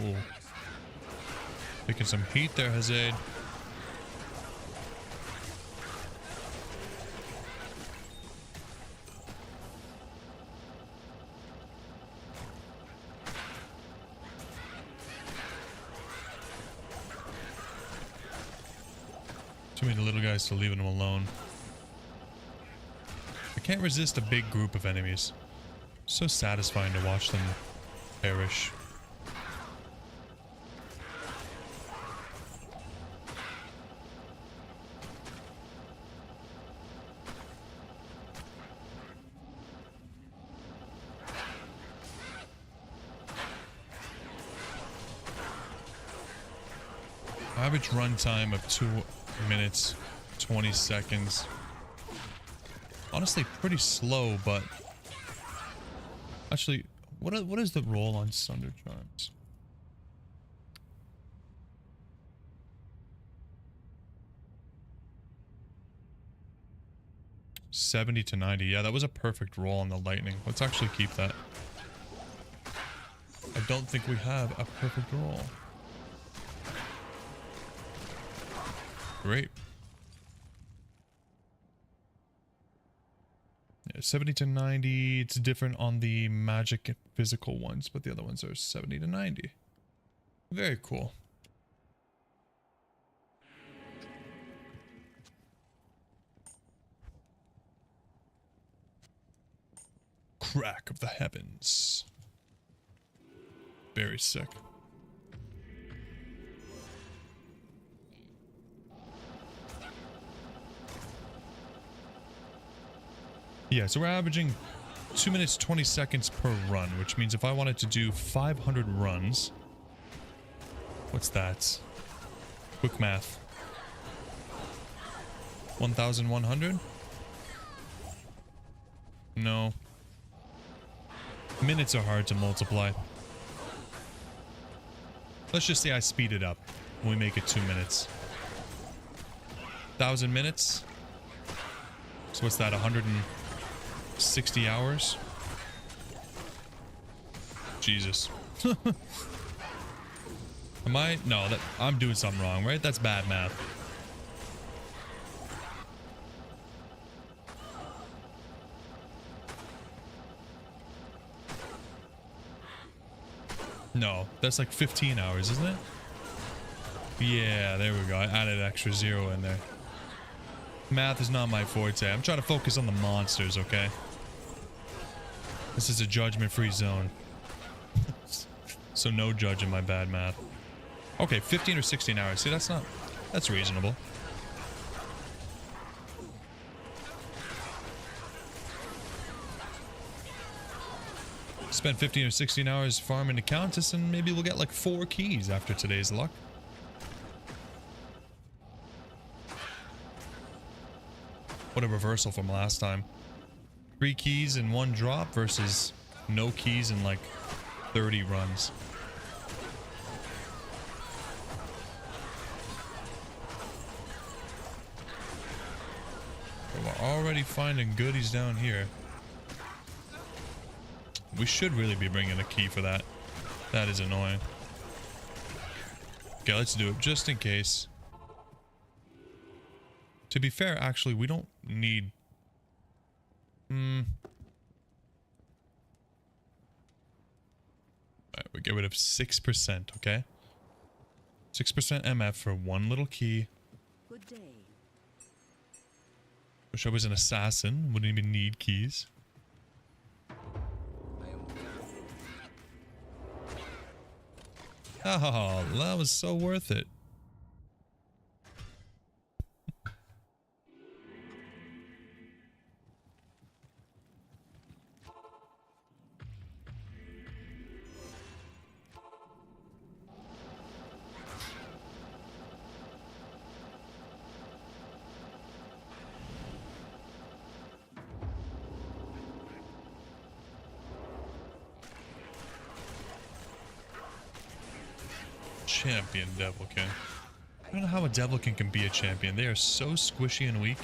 Ooh. Taking some heat there, Hazade. Too many little guys to leaving them alone. I can't resist a big group of enemies. So satisfying to watch them perish. Average runtime of 2 minutes, 20 seconds. Honestly, pretty slow, but actually, what is the roll on Sunder Charms? $70 to $90. Yeah, that was a perfect roll on the lightning. Let's actually keep that. I don't think we have a perfect roll. Great. Yeah, 70 to 90. It's different on the magic and physical ones, but the other ones are 70 to 90. Very cool. Crack of the heavens. Very sick. Yeah, so we're averaging 2 minutes 20 seconds per run, which means if I wanted to do 500 runs, what's that? Quick math. 1,100? No. Minutes are hard to multiply. Let's just say I speed it up and we make it 2 minutes. 1,000 minutes? So what's that, 160 hours? Jesus. Am I? No, I'm doing something wrong, right? That's bad math. No, that's like 15 hours, isn't it? Yeah, there we go. I added an extra 0 in there. Math is not my forte. I'm trying to focus on the monsters, okay? This is a judgment-free zone. So no judging my bad math. Okay, 15 or 16 hours. See, that's reasonable. Spend 15 or 16 hours farming the Countess and maybe we'll get like 4 keys after today's luck. What a reversal from last time. 3 keys in 1 drop versus no keys in like 30 runs. We're already finding goodies down here. We should really be bringing a key for that. That is annoying. Okay, let's do it just in case. To be fair, actually, we don't need... Alright, we get rid of 6%, okay? 6% MF for 1 little key.
Good day.
Wish I was an assassin. Wouldn't even need keys. Oh, that was so worth it. Champion Devilkin. I don't know how a Devilkin can be a champion. They are so squishy and weak.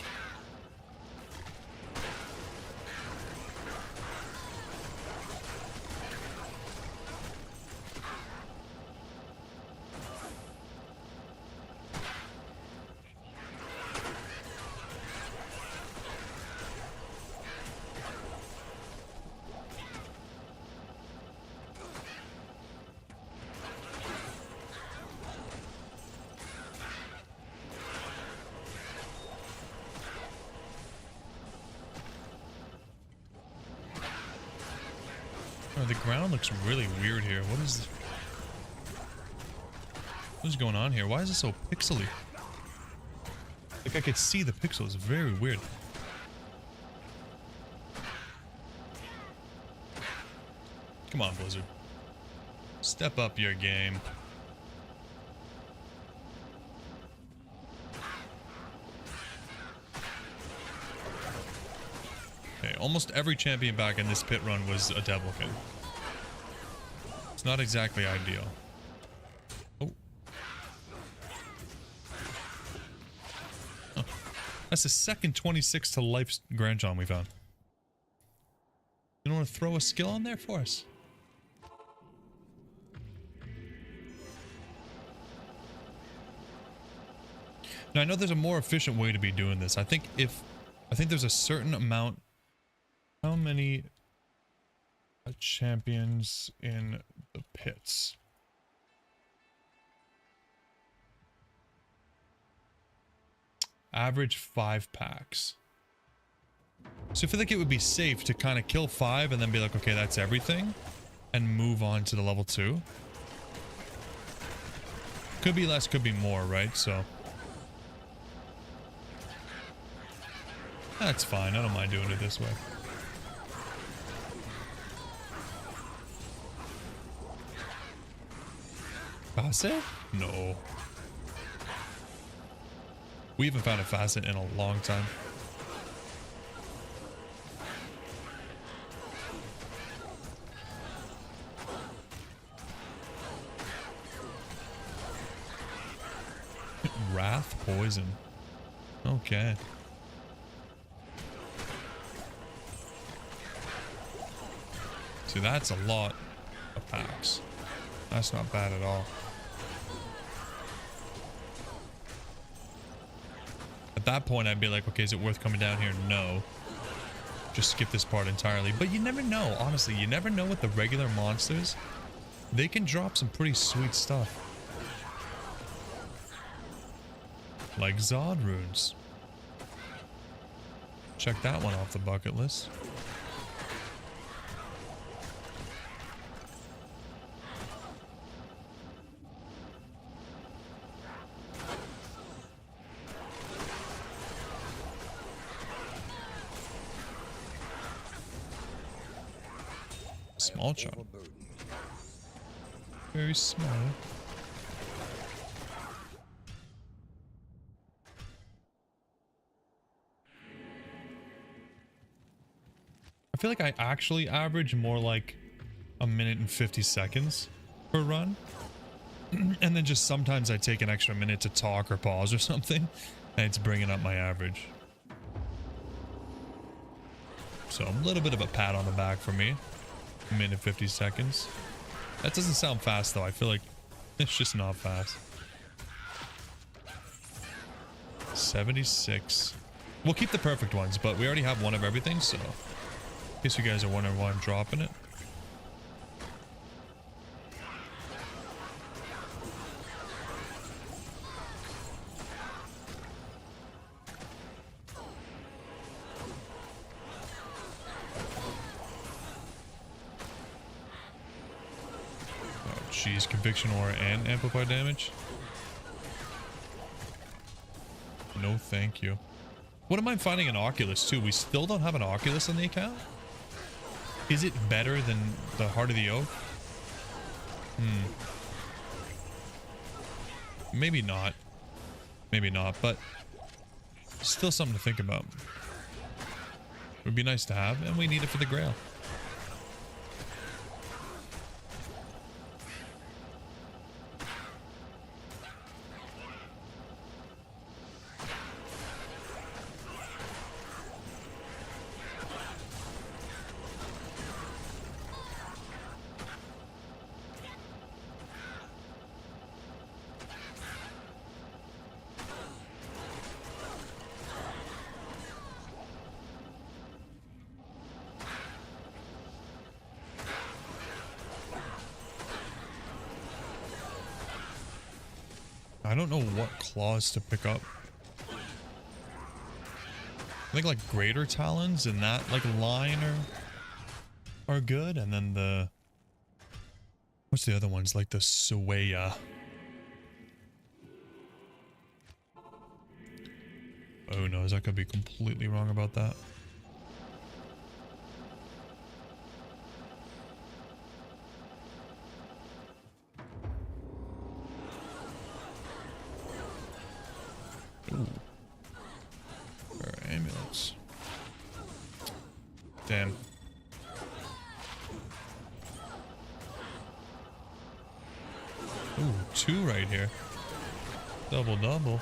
Oh, the ground looks really weird here. What is going on here? Why is it so pixely? Like I could see the pixels. Very weird. Come on, Blizzard. Step up your game. Okay, almost every champion back in this pit run was a Devilkin. It's not exactly ideal. Oh. Oh. That's the second 26 to life Grand John we found. You want to throw a skill on there for us? Now I know there's a more efficient way to be doing this. I think there's a certain amount. How many champions in the pits? Average 5 packs. So I feel like it would be safe to kind of kill 5 and then be like, okay, that's everything, and move on to the level 2. Could be less, could be more, right? So that's fine. I don't mind doing it this way. Facet? No. We haven't found a facet in a long time. Wrath poison. Okay. See, that's a lot of packs. That's not bad at all. At that point, I'd be like, okay, is it worth coming down here? No. Just skip this part entirely. But you never know, honestly. You never know with the regular monsters. They can drop some pretty sweet stuff. Like Zod runes. Check that one off the bucket list. Small chunk. Very small. I feel like I actually average more like a minute and 50 seconds per run. And then just sometimes I take an extra minute to talk or pause or something, and it's bringing up my average. So a little bit of a pat on the back for me. A minute 50 seconds. That doesn't sound fast though. I feel like it's just not fast. 76. We'll keep the perfect ones, but we already have one of everything, so in case you guys are wondering why I'm dropping it. Jeez, conviction aura and amplify damage. No thank you. What am I finding an Oculus too? We still don't have an Oculus on the account? Is it better than the Heart of the Oak? Maybe not. Maybe not, but still something to think about. It would be nice to have, and we need it for the Grail. I don't know what claws to pick up. I think like greater talons in that like line are good, and then the what's the other ones, like the Sueya. Oh no, I could be completely wrong about that. Ooh. Or ambulance. Damn. Ooh, 2 right here. Double double.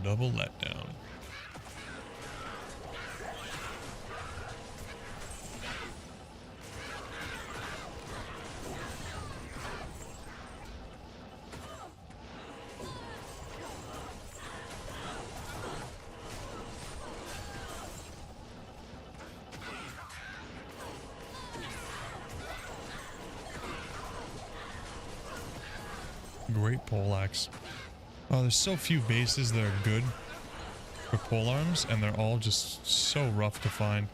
Double letdown. Great poleaxe. Oh, there's so few bases that are good for polearms, and they're all just so rough to find.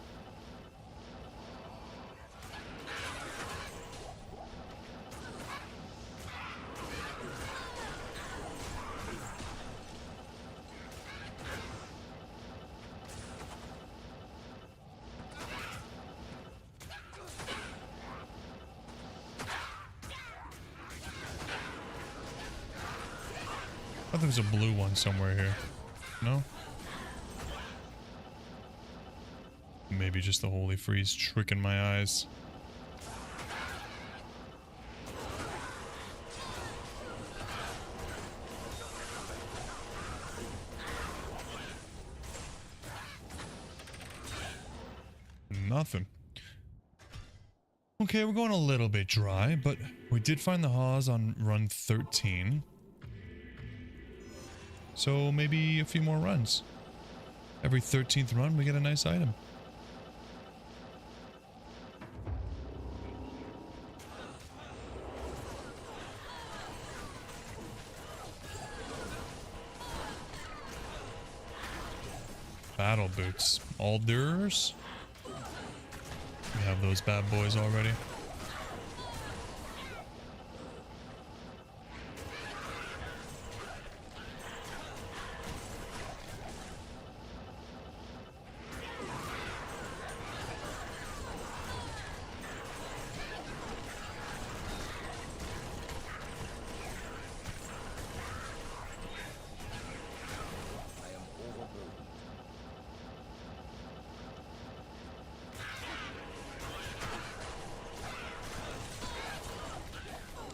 I thought there was a blue one somewhere here. No? Maybe just the Holy Freeze tricking my eyes. Nothing. Okay, we're going a little bit dry, but we did find the Haws on run 13. So maybe a few more runs. Every 13th run, we get a nice item. Battle boots. Alders. We have those bad boys already.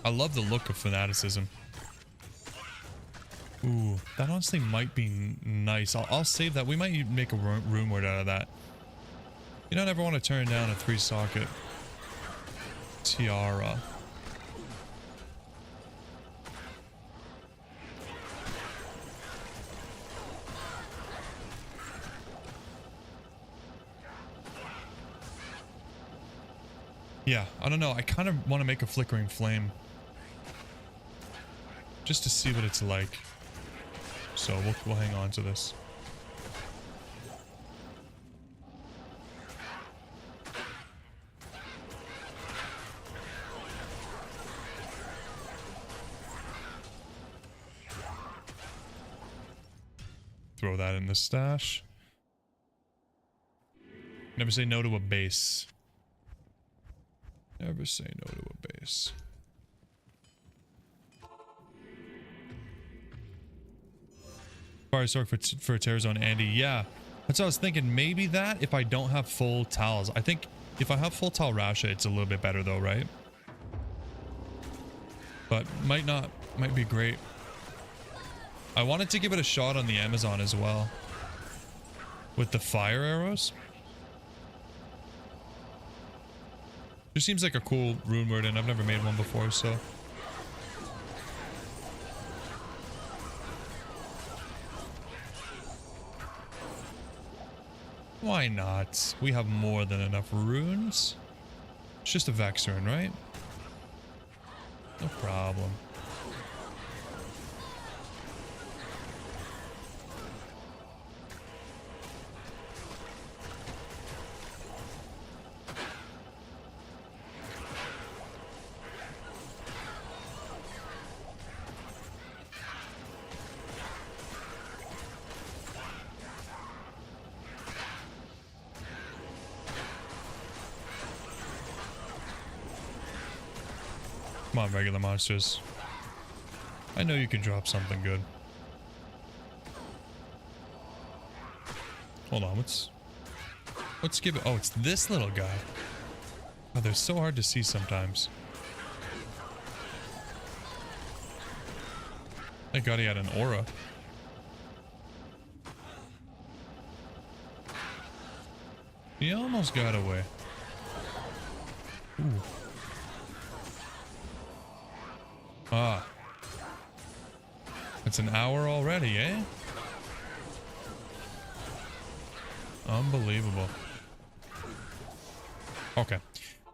I love the look of fanaticism. Ooh, that honestly might be nice. I'll save that. We might make a rune word out of that. You don't ever want to turn down a 3-socket tiara. Yeah, I don't know. I kind of want to make a flickering flame. Just to see what it's like. So we'll hang on to this. Throw that in the stash. Never say no to a base. Never say no to a base. Fire Sork for Terrazone Andy. Yeah, that's what I was thinking. Maybe that if I don't have full towels. I think if I have full towel Rasha, it's a little bit better though, right? But might be great. I wanted to give it a shot on the Amazon as well. With the fire arrows. Just seems like a cool rune word, and I've never made one before, so. Why not? We have more than enough runes. It's just a Vex rune, right? No problem. Come on, regular monsters. I know you can drop something good. Hold on, let's give it. Oh, it's this little guy. Oh, they're so hard to see sometimes. Thank God he had an aura. He almost got away. Ooh. Ah. It's an hour already, eh? Unbelievable. Okay.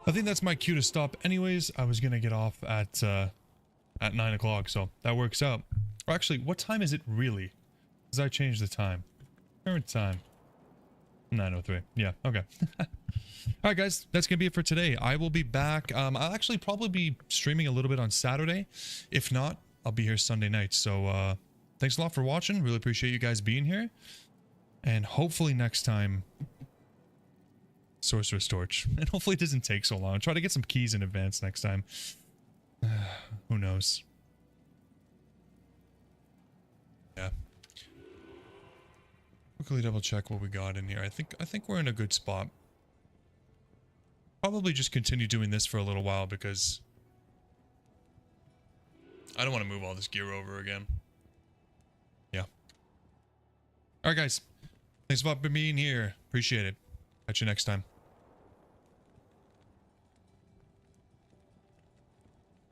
I think that's my cue to stop anyways. I was gonna get off at 9 o'clock, so that works out. Or actually, what time is it really? Because I changed the time. Current time. 9:03. Yeah, okay. Alright guys, that's gonna be it for today. I will be back. I'll actually probably be streaming a little bit on Saturday. If not, I'll be here Sunday night. So thanks a lot for watching. Really appreciate you guys being here. And hopefully next time, Sorcerer's Torch. And hopefully it doesn't take so long. Try to get some keys in advance next time. Who knows? Yeah. Quickly double check what we got in here. I think we're in a good spot. Probably just continue doing this for a little while because I don't want to move all this gear over again. Yeah. Alright guys. Thanks a lot for being here. Appreciate it. Catch you next time.